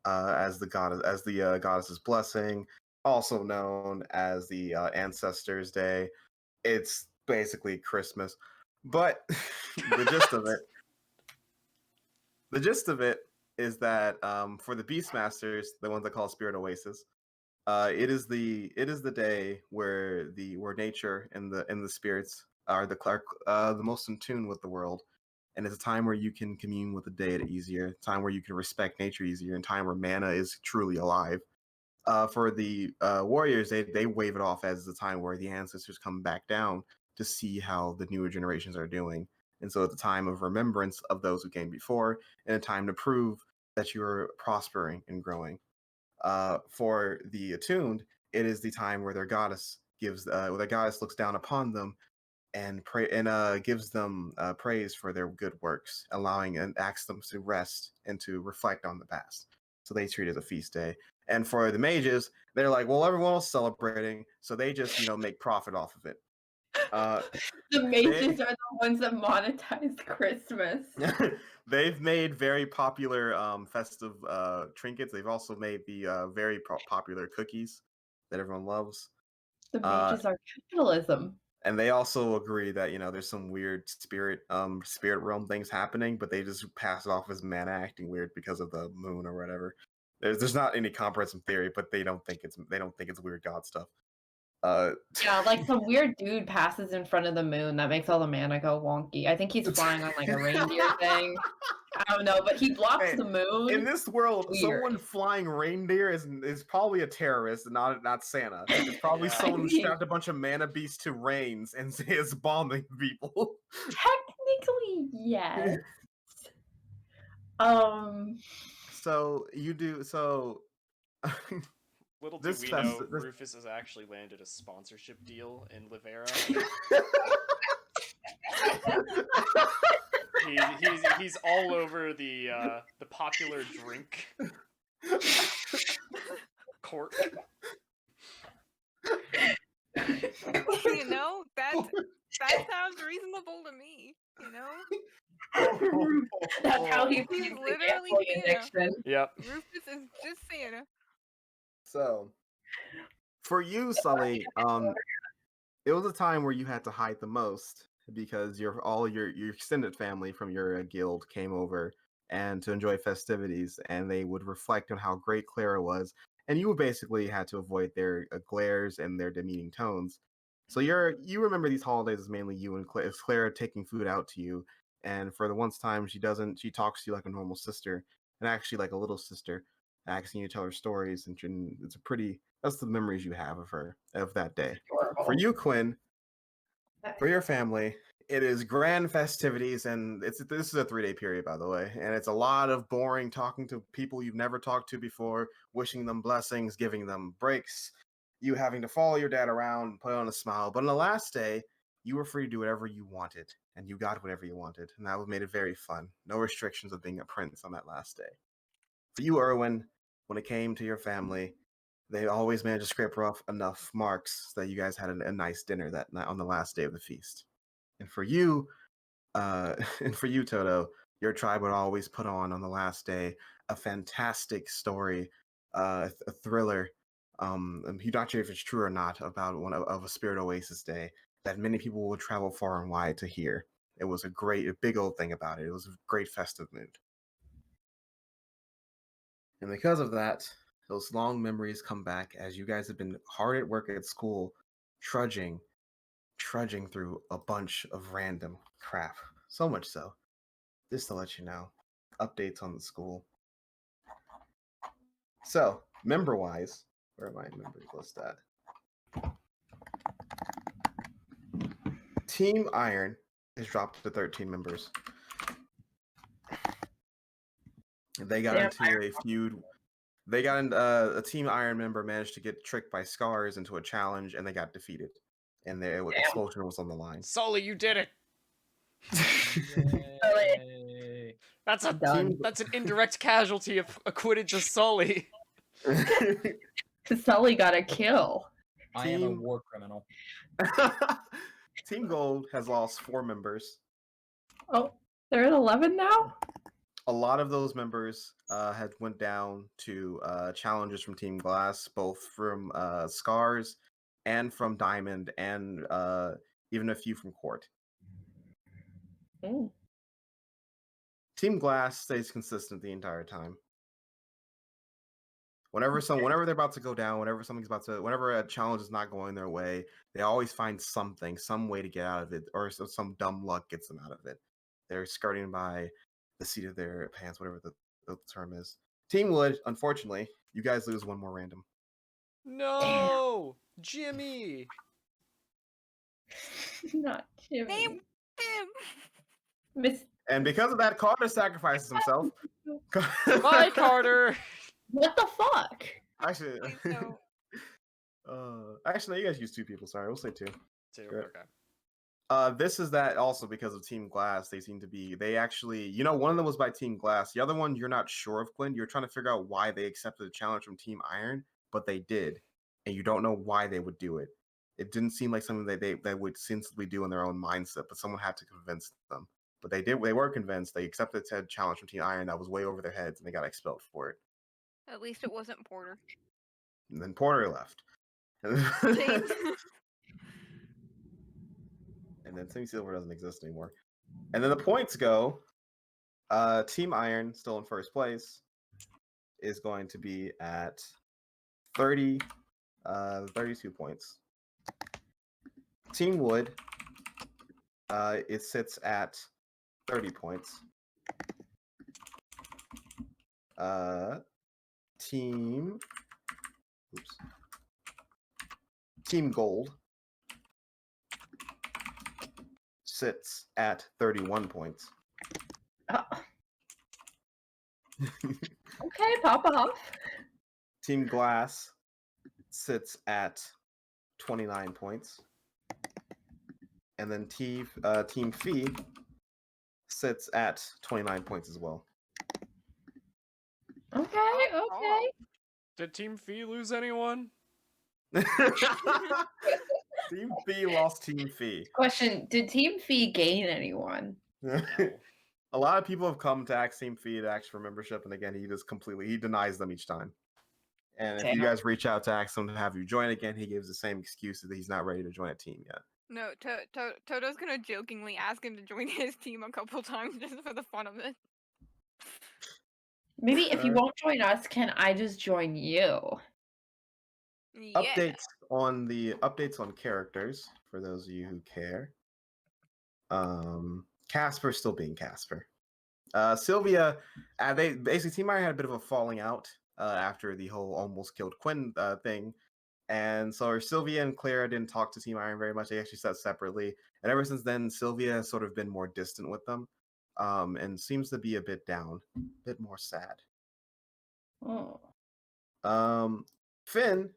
as the goddess's blessing, also known as the Ancestors Day. It's basically Christmas, but the gist of it is that for the Beastmasters, the ones that call Spirit Oasis, It is the day where nature and the spirits are the most in tune with the world, and it's a time where you can commune with the dead easier, time where you can respect nature easier, and time where mana is truly alive. For the warriors, they wave it off as the time where the ancestors come back down to see how the newer generations are doing, and so it's a time of remembrance of those who came before, and a time to prove that you are prospering and growing. For the attuned, it is the time where their goddess where the goddess looks down upon them and gives them praise for their good works, allowing and asks them to rest and to reflect on the past. So they treat it as a feast day. And for the mages, they're like, well, everyone else is celebrating, so they just make profit off of it. The mages are the ones that monetize Christmas. They've made very popular festive trinkets. They've also made the very popular cookies that everyone loves. The mages are capitalism. And they also agree that there's some weird spirit realm things happening, but they just pass it off as mana acting weird because of the moon or whatever. There's not any comprehensive theory, but they don't think it's weird god stuff. Yeah, like some weird dude passes in front of the moon that makes all the mana go wonky. I think he's flying on like a reindeer thing. I don't know, but he blocks Hey, the moon. in this world, Weird. someone flying reindeer is probably a terrorist, not Santa. It's probably Yeah. someone who strapped a bunch of mana beasts to reins and is bombing people. Technically, yes. So you do so. Little do This we fest- know, this- Rufus has actually landed a sponsorship deal in Livera. He's all over the popular drink court. You know, that sounds reasonable to me. You know, That's how he he's feeds the literally gambling Santa. addiction. Yep. Rufus is just Santa. So, for you, Sully, it was a time where you had to hide the most because your extended family from your guild came over and to enjoy festivities, and they would reflect on how great Clara was, and you basically had to avoid their glares and their demeaning tones. So you remember these holidays as mainly you and Clara taking food out to you, and for the once time she talks to you like a normal sister and actually like a little sister, asking you to tell her stories, and that's the memories you have of her of that day. For you, Quinn, for your family, it is grand festivities, and this is a 3-day period, by the way, and it's a lot of boring talking to people you've never talked to before, wishing them blessings, giving them breaks, you having to follow your dad around, put on a smile. But on the last day, you were free to do whatever you wanted, and you got whatever you wanted, and that made it very fun. No restrictions of being a prince on that last day. For you, Erwin, when it came to your family, they always managed to scrape off enough marks that you guys had a nice dinner that night on the last day of the feast. And for you, Toto, your tribe would always put on the last day a fantastic story, a thriller. I'm not sure if it's true or not about one of a Spirit Oasis day that many people would travel far and wide to hear. It was a big old thing about it. It was a great festive mood. And because of that, those long memories come back as you guys have been hard at work at school, trudging through a bunch of random crap. So much so, just to let you know, updates on the school. So, member-wise, where are my members list at? Team Iron is dropped to 13 members. They got into a feud. They got in, a Team Iron member managed to get tricked by Scars into a challenge, and they got defeated. And their expulsion was on the line. Sully, you did it. Yay. That's an indirect casualty of acquitted to Sully. Sully got a kill. I am a war criminal. Team Gold has lost 4 members. Oh, they're at 11 now? A lot of those members had went down to challenges from Team Glass, both from Scars and from Diamond, and even a few from Court. Mm. Team Glass stays consistent the entire time. Whenever they're about to go down, whenever a challenge is not going their way, they always find something, some way to get out of it, or some dumb luck gets them out of it. They're skirting by the seat of their pants, whatever the term is. Team Wood, unfortunately, you guys lose one more random. No, Jimmy. Not Name Jimmy. him. Miss. And because of that, Carter sacrifices himself. Bye, Carter. What the fuck? Actually, Please don't. actually, you guys use 2 people. Sorry, we'll say 2. Two. Good. Okay. This is that also because of Team Glass. They actually, one of them was by Team Glass. The other one, you're not sure of, Quinn. You're trying to figure out why they accepted the challenge from Team Iron, but they did, and you don't know why they would do it. It didn't seem like something that they would sensibly do in their own mindset, but someone had to convince them. But they did. They were convinced. They accepted the challenge from Team Iron that was way over their heads, and they got expelled for it. At least it wasn't Porter. And then Porter left. Shame. And then Team Silver doesn't exist anymore. And then the points go. Team Iron, still in first place, is going to be at 32 points. Team Wood, it sits at 30 points. Team Gold sits at 31 points. Oh. Okay, pop off. Team Glass sits at 29 points. And then Team Fee sits at 29 points as well. Okay. Did Team Fee lose anyone? Team Fee lost Team Fee. Question: did Team Fee gain anyone? No. A lot of people have come to ask Team Fee to ask for membership, and again, he denies them each time. And if you Damn. guys reach out to ask him to have you join again, he gives the same excuse that he's not ready to join a team yet. No, Toto's gonna jokingly ask him to join his team a couple times just for the fun of it. Maybe if you won't join us, can I just join you? Yeah. Updates on characters for those of you who care. Casper still being Casper. Sylvia, Team Iron had a bit of a falling out after the whole almost killed Quinn thing. And so Sylvia and Clara didn't talk to Team Iron very much. They actually sat separately. And ever since then, Sylvia has sort of been more distant with them. And seems to be a bit down, a bit more sad. Oh. Finn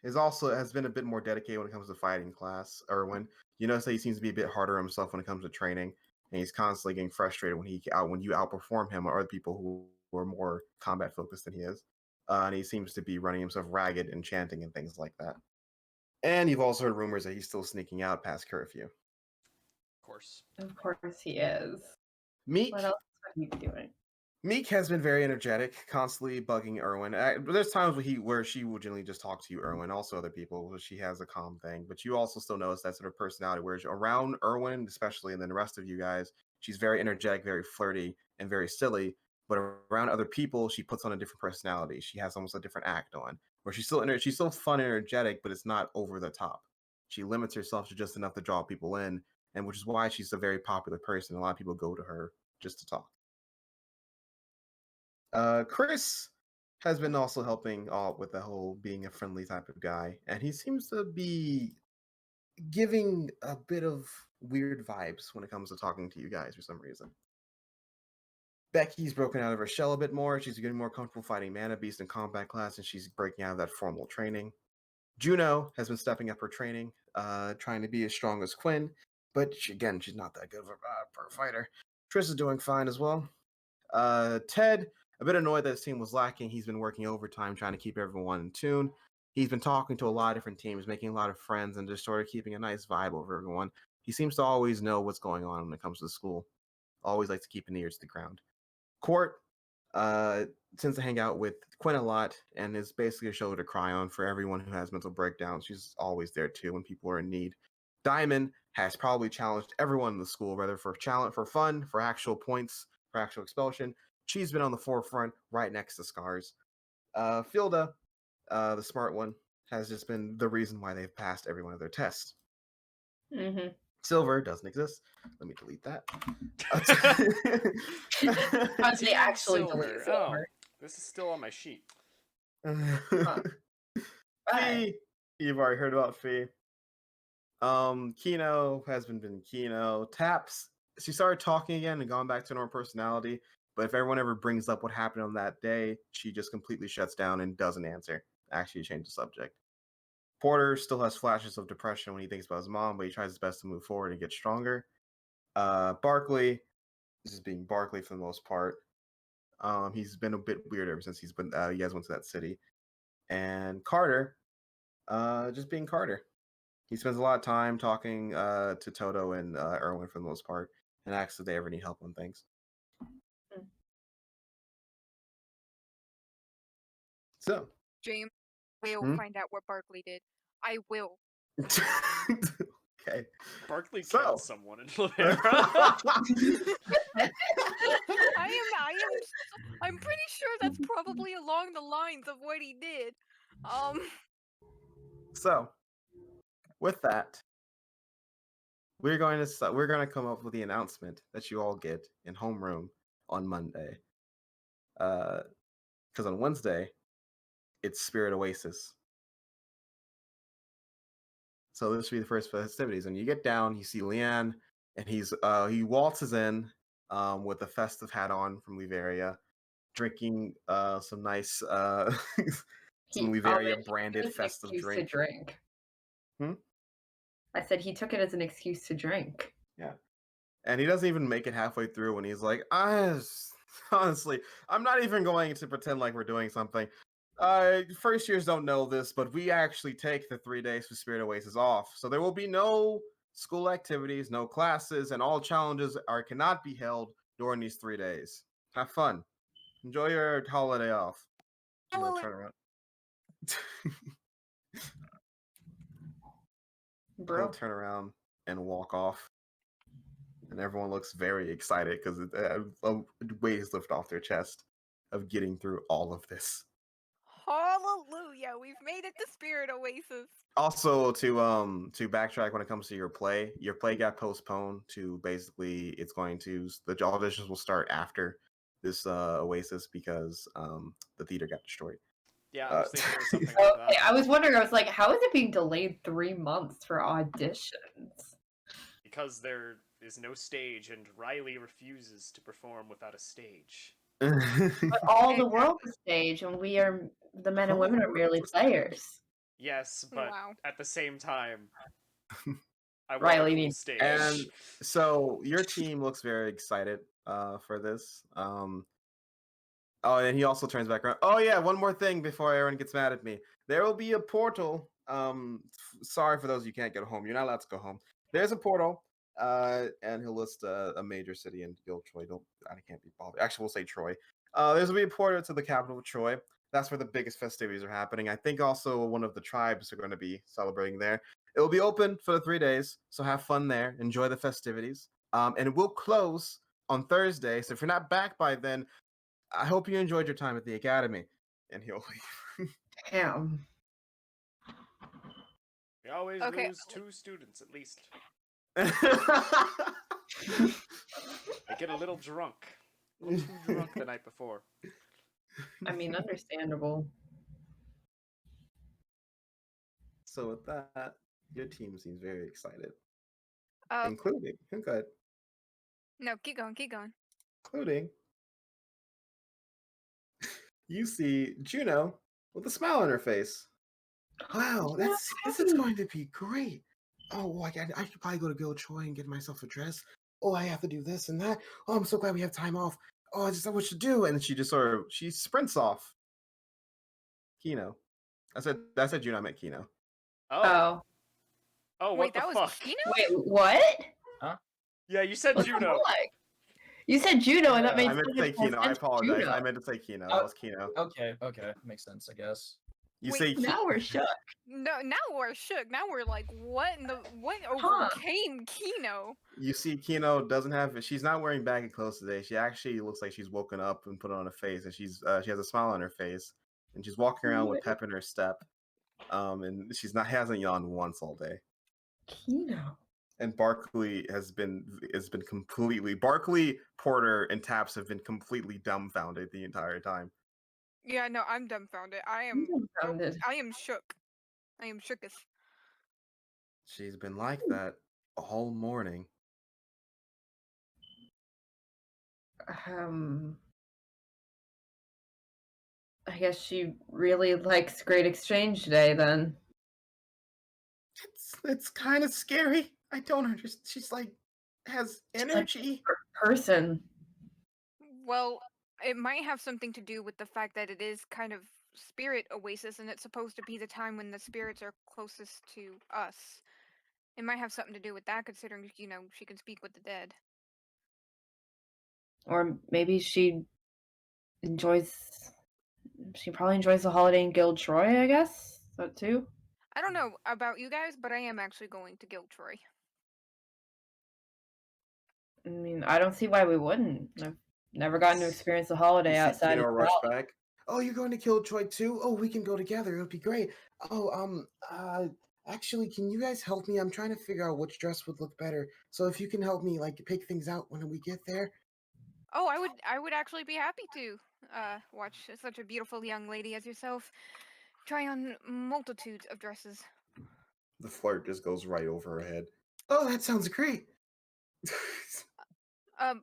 has been a bit more dedicated when it comes to fighting class. Erwin, you notice that he seems to be a bit harder on himself when it comes to training, and he's constantly getting frustrated when you outperform him or other people who are more combat focused than he is. And he seems to be running himself ragged and chanting and things like that. And you've also heard rumors that he's still sneaking out past curfew. Of course. Of course he is. Meek. What else are you doing? Meek has been very energetic, constantly bugging Erwin. There's times where she will generally just talk to you, Erwin. Also, other people, where she has a calm thing. But you also still notice that sort of personality where around Erwin, especially, and then the rest of you guys, she's very energetic, very flirty, and very silly. But around other people, she puts on a different personality. She has almost a different act on, where she's still fun and energetic, but it's not over the top. She limits herself to just enough to draw people in, and which is why she's a very popular person. A lot of people go to her just to talk. Chris has been also helping out with the whole being a friendly type of guy, and he seems to be giving a bit of weird vibes when it comes to talking to you guys for some reason. Becky's broken out of her shell a bit more. She's getting more comfortable fighting Mana Beast in combat class, and she's breaking out of that formal training. Juno has been stepping up her training, trying to be as strong as Quinn, but she's not that good of a fighter. Triss is doing fine as well. Ted, a bit annoyed that his team was lacking. He's been working overtime trying to keep everyone in tune. He's been talking to a lot of different teams, making a lot of friends, and just sort of keeping a nice vibe over everyone. He seems to always know what's going on when it comes to school. Always likes to keep an ear to the ground. Court tends to hang out with Quinn a lot and is basically a shoulder to cry on for everyone who has mental breakdowns. She's always there too when people are in need. Diamond has probably challenged everyone in the school, whether for fun, for actual points, for actual expulsion. She's been on the forefront right next to Scars. Fielda, the smart one, has just been the reason why they've passed every one of their tests. Mm-hmm. Silver doesn't exist. Let me delete that. How'd they Team actually delete Silver. Oh, Silver? this is still on my sheet. Fee, you've already heard about Fee. Kino has been Kino. Taps, she started talking again and gone back to normal personality. But if everyone ever brings up what happened on that day, she just completely shuts down and doesn't answer. Actually, change the subject. Porter still has flashes of depression when he thinks about his mom, but he tries his best to move forward and get stronger. Barkley is just being Barkley for the most part. He's been a bit weird ever since you guys went to that city. And Carter, just being Carter. He spends a lot of time talking to Toto and Erwin for the most part, and asks if they ever need help on things. So, James, will Hmm? find out what Barkley did. I will. okay. Barkley So- killed someone in Lavera. I'm pretty sure that's probably along the lines of what he did. So, with that, we're going to come up with the announcement that you all get in homeroom on Monday. Because on Wednesday, it's Spirit Oasis. So this will be the first festivities. And you get down, you see Leanne, and he waltzes in with a festive hat on from Liveria, drinking some nice some Liveria branded festive excuse drink. to drink. Hmm? I said he took it as an excuse to drink. Yeah. And he doesn't even make it halfway through when he's like, honestly, I'm not even going to pretend like we're doing something. First years don't know this, but we actually take the 3 days for Spirit Oasis off. So there will be no school activities, no classes, and all challenges cannot be held during these 3 days. Have fun. Enjoy your holiday off. And he'll turn around. He'll Bro. turn around and walk off. And everyone looks very excited because a weight is lifted off their chest of getting through all of this. Hallelujah! We've made it to Spirit Oasis. Also, to backtrack when it comes to your play got postponed to basically the auditions will start after this Oasis because the theater got destroyed. Yeah, I was thinking there was something like Okay, that. I was wondering. I was like, how is it being delayed 3 months for auditions? Because there is no stage, and Riley refuses to perform without a stage. But all the world's a stage, and the men and women are merely players. Yes, but Wow. at the same time, I want Riley a cool needs- stage. And so your team looks very excited for this. Oh, and he also turns back around. Oh yeah, one more thing before Aaron gets mad at me. There will be a portal. Sorry for those you can't get home. You're not allowed to go home. There's a portal. And he'll list a major city in Troy. I can't be bothered. Actually, we'll say Troy. There's gonna be a portal to the capital of Troy. That's where the biggest festivities are happening. I think also one of the tribes are going to be celebrating there. It will be open for the 3 days, so have fun there. Enjoy the festivities. And it will close on Thursday. So if you're not back by then, I hope you enjoyed your time at the academy. And he'll leave. Damn. We always Okay. lose 2 students at least. They get a little drunk. A little too drunk the night before. I mean, understandable. So with that, your team seems very excited. Uh, Including, okay, no, keep going, keep going. including, you see Juno with a smile on her face. Wow, this is going to be great. Oh, I should probably go to Guild Troy and get myself a dress. Oh, I have to do this and that. Oh, I'm so glad we have time off. Oh, I just know what to do. And she just she sprints off. Kino. I said Juno, I meant Kino. Oh. Oh, Wait, what the that was fuck? Kino? Wait, what? Yeah, you said What's the Juno. flag? You said Juno, and that Yeah, made I meant to say sense. Kino. I apologize. Juno. I meant to say Kino. That was Kino. Okay, makes sense, I guess. You Wait, say Now we're shook. No, now we're shook. Now we're like, what Huh. overcame Kino? You see, Kino doesn't have. She's not wearing baggy clothes today. She actually looks like she's woken up and put on a face, and she has a smile on her face. and she's walking around with pep in her step. And hasn't yawned once all day. Kino. And Barkley has been completely Porter, and Taps have been completely dumbfounded the entire time. Yeah, no, I'm dumbfounded. I am Dumbfounded. I am shook. I am shooketh. She's been like that all morning. I guess she really likes Great Exchange today then. It's kind of scary. I don't understand. She's like has energy. Person. Well, it might have something to do with the fact that it is kind of spirit oasis and it's supposed to be the time when the spirits are closest to us. It might have something to do with that, considering, you know, she can speak with the dead. Or maybe she probably enjoys the holiday in Guild Troy, I guess. That too. I don't know about you guys, but I am actually going to Guild Troy. I mean, I don't see why we wouldn't. I've never gotten to experience the holiday You see outside Kino of rush Raleigh. back. Oh, you're going to kill Troy too? Oh, we can go together. It'll be great. Oh, actually, can you guys help me? I'm trying to figure out which dress would look better. So if you can help me, like, pick things out when we get there. Oh, I would actually be happy to watch such a beautiful young lady as yourself try on multitudes of dresses. The flirt just goes right over her head. Oh, that sounds great.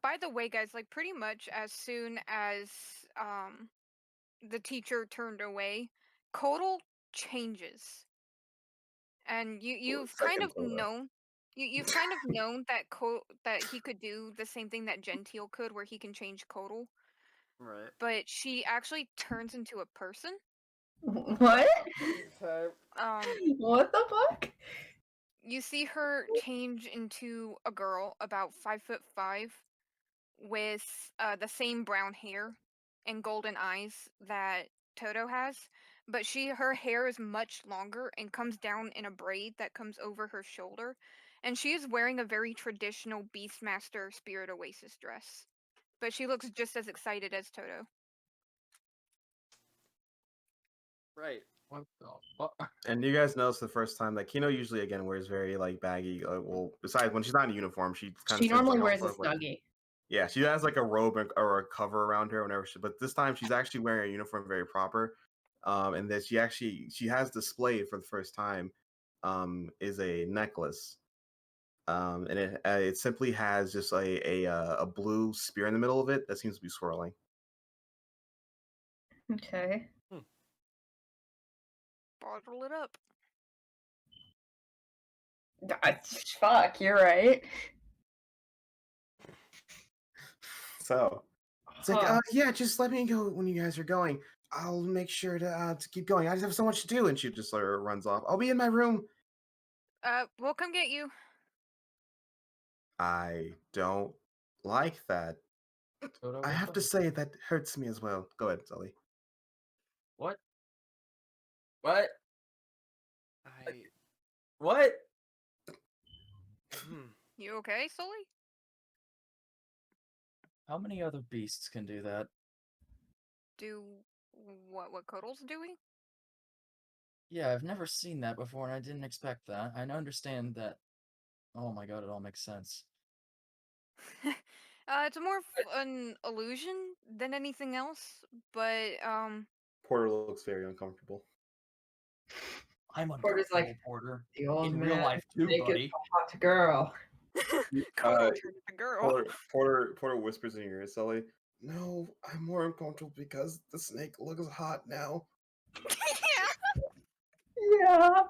By the way, guys, like pretty much as soon as the teacher turned away, Kodal changes. And you've kind of known you've kind of known that that he could do the same thing that Gentile could, where he can change Kodal. Right. But she actually turns into a person. What? Okay. What the fuck? You see her change into a girl about 5'5", with the same brown hair and golden eyes that Toto has, but her hair is much longer and comes down in a braid that comes over her shoulder, and she is wearing a very traditional Beastmaster Spirit Oasis dress. But she looks just as excited as Toto. Right. What the fuck? And you guys notice the first time that Kino usually again wears very like baggy. Well, besides when she's not in uniform, she kind of She normally wears a snuggie. Yeah, she has like a robe or a cover around her whenever but this time she's actually wearing a uniform very proper. And that she has displayed for the first time is a necklace. And it simply has just a blue spear in the middle of it that seems to be swirling. Okay. Bottle it up. Fuck, you're right. So it's like, yeah, just let me go when you guys are going. I'll make sure to keep going. I just have so much to do, and she just runs off. I'll be in my room. We'll come get you. I don't like that. Toto, I what have the- to say that hurts me as well. Go ahead, Sully. What? What? I. What? You okay, Sully? How many other beasts can do that? Do what Kodal's doing? Yeah, I've never seen that before, and I didn't expect that. I understand that. Oh my god, it all makes sense. It's more of an illusion than anything else, but Porter looks very uncomfortable. I'm Porter's uncomfortable, like, Porter. The old In man real life too, naked buddy. hot girl. Kodal turned into girl. Porter whispers in your ear, Sully. No, I'm more uncomfortable because the snake looks hot now. Yeah.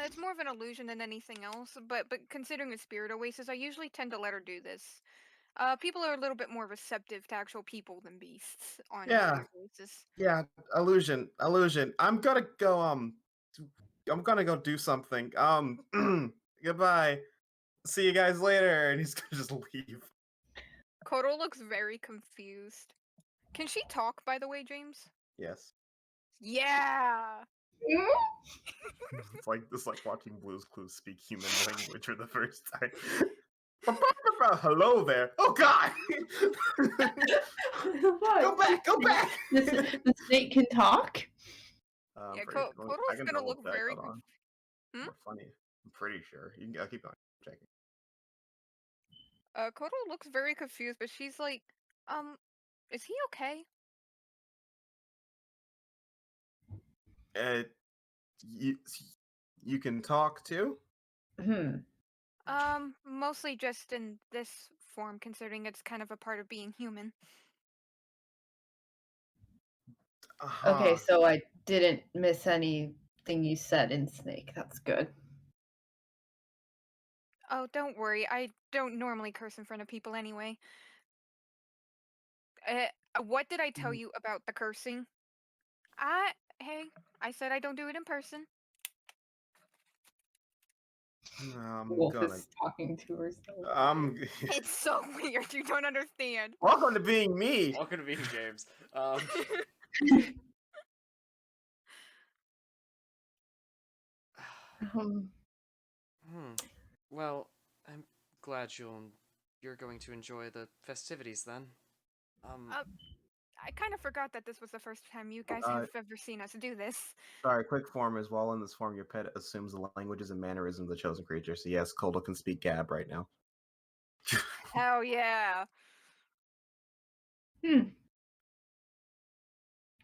It's more of an illusion than anything else, but considering a spirit oasis, I usually tend to let her do this. People are a little bit more receptive to actual people than beasts on spirit oasis. Yeah, illusion. I'm gonna go do something. Goodbye. See you guys later. And he's gonna just leave. Kodal looks very confused. Can she talk, by the way, James? Yes. Yeah. It's like watching Blue's Clues speak human language for the first time. Hello there. Oh God! Go back! Go back! The snake can talk? Yeah, I Kotal's can gonna double look check. very. Hold on. Hmm? More funny. I'm pretty sure. You can keep going. Checking. Kotal looks very confused, but she's like, is he okay? You you can talk too. Mostly just in this form, considering it's kind of a part of being human. Okay, Uh-huh. so I didn't miss anything you said in Snake. That's good. Oh, don't worry. I don't normally curse in front of people anyway. What did I tell you about the cursing? Hey, I said I don't do it in person. I'm Wolf gonna. is talking to herself. It's so weird. You don't understand. Welcome to being me. Welcome to being James. Well, I'm glad you're going to enjoy the festivities then. I kind of forgot that this was the first time you guys have ever seen us do this. Sorry, quick form is while in this form, your pet assumes the languages and mannerisms of the chosen creature. So yes, Kotal can speak Gab right now. Hell yeah.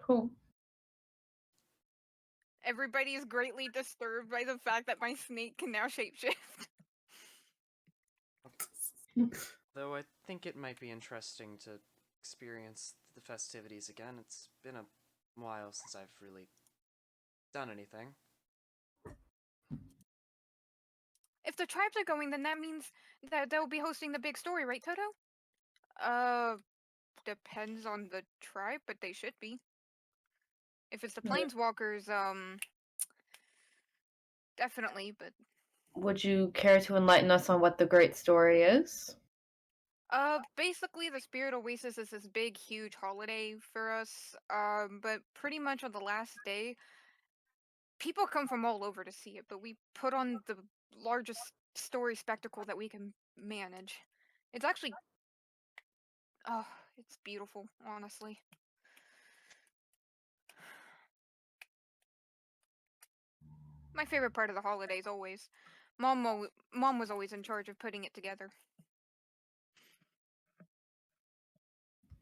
Cool. Everybody is greatly disturbed by the fact that my snake can now shapeshift. Though I think it might be interesting to experience the festivities again. It's been a while since I've really done anything. If the tribes are going, then that means that they'll be hosting the big story, right, Toto? Depends on the tribe, but they should be. If it's the planeswalkers, definitely, but Would you care to enlighten us on what the great story is? basically the Spirit Oasis is this big, huge holiday for us. But pretty much on the last day, people come from all over to see it, but we put on the largest story spectacle that we can manage. It's actually, oh, it's beautiful, honestly. My favorite part of the holidays always. Mom was always in charge of putting it together.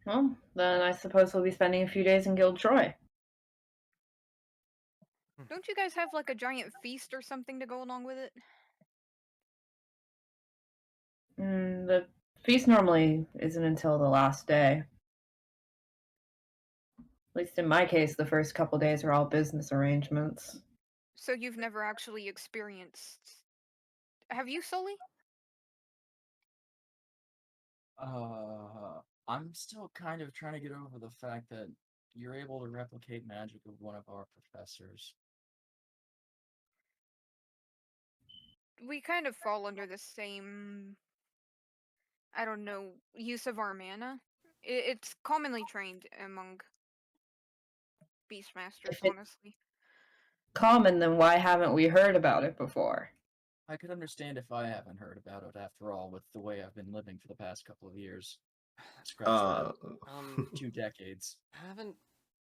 Well, then I suppose we'll be spending a few days in Guild Troy. Don't you guys have like a giant feast or something to go along with it? The feast normally isn't until the last day. At least in my case, the first couple days are all business arrangements. So you've never actually experienced... Have you, Sully? I'm still kind of trying to get over the fact that you're able to replicate magic of one of our professors. We kind of fall under the same... I don't know, use of our mana. It's commonly trained among Beastmasters, honestly. Common, then why haven't we heard about it before? I could understand if I haven't heard about it, after all, with the way I've been living for the past couple of years. Scratch that. 2 decades. Haven't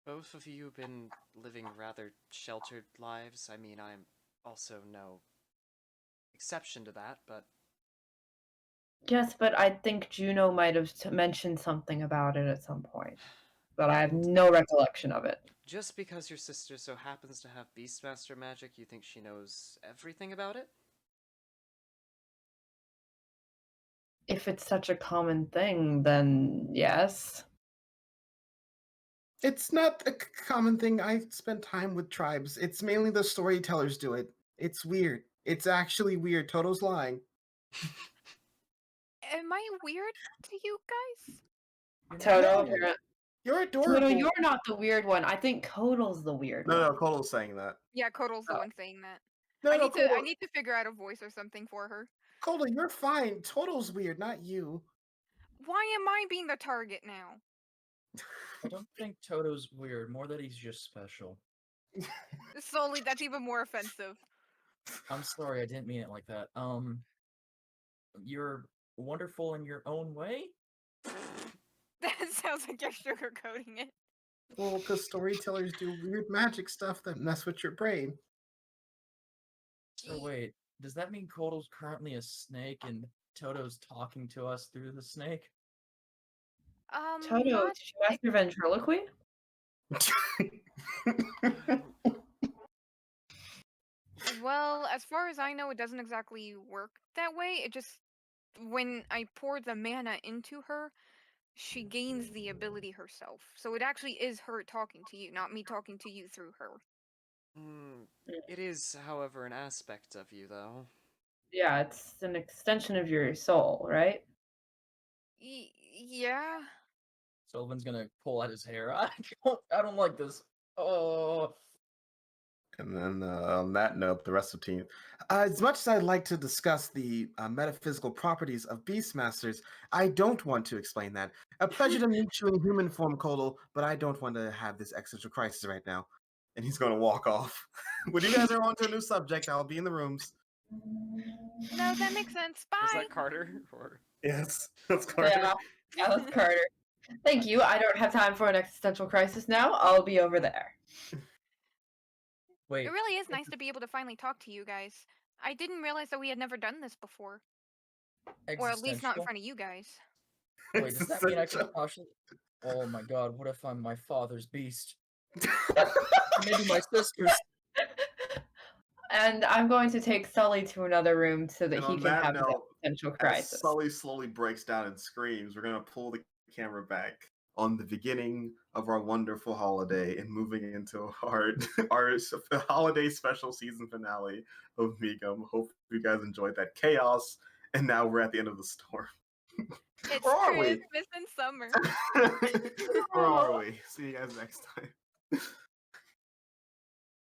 both of you been living rather sheltered lives? I mean, I'm also no exception to that, but... Yes, but I think Juno might have mentioned something about it at some point. But I have no recollection of it. Just because your sister so happens to have Beastmaster magic, you think she knows everything about it? If it's such a common thing, then yes. It's not a common thing. I spent time with tribes. It's mainly the storytellers do it. It's weird. It's actually weird. Toto's lying. Am I weird to you guys? Toto, You're adorable. Toto, you're not the weird one. I think Kotal's the weird one. No, Kotal's saying that. Yeah, Kotal's the one saying that. No, I need to figure out a voice or something for her. Kotal, you're fine. Total's weird, not you. Why am I being the target now? I don't think Toto's weird, more that he's just special. Solely, that's even more offensive. I'm sorry, I didn't mean it like that. You're wonderful in your own way. That sounds like you're sugarcoating it. Well, because storytellers do weird magic stuff that mess with your brain. So wait, does that mean Kotal's currently a snake and Toto's talking to us through the snake? Toto, Not did you master ventriloquy? well. As far as I know, it doesn't exactly work that way. It just when I pour the mana into her, she gains the ability herself. So it actually is her talking to you, not me talking to you through her. It is, however, an aspect of you, though. Yeah, it's an extension of your soul, right? Yeah. Sylvan's gonna pull out his hair. I don't like this. Oh. And then on that note, the rest of the team. As much as I'd like to discuss the metaphysical properties of Beastmasters, I don't want to explain that. A pleasure to meet you in human form, Kotal, but I don't want to have this existential crisis right now. And he's going to walk off. When you guys are on to a new subject, I'll be in the rooms. No, that makes sense. Bye. Was that Carter? Or Yes, that's Carter. Yeah, that's Carter. Thank you. I don't have time for an existential crisis now. I'll be over there. Wait. It really is nice to be able to finally talk to you guys. I didn't realize that we had never done this before. Or at least not in Existential? front of you guys. Wait, does that mean I can actually... Oh my god, what if I'm my father's beast? Maybe my sister's. And I'm going to take Sully to another room so that And he on can that have his note, existential As crisis. Sully slowly breaks down and screams, we're going to pull the camera back on the beginning of our wonderful holiday and moving into our holiday special season finale of MEAGM. Hope you guys enjoyed that chaos. And now we're at the end of the storm. It's Where are we? Christmas and summer. Where are we? See you guys next time.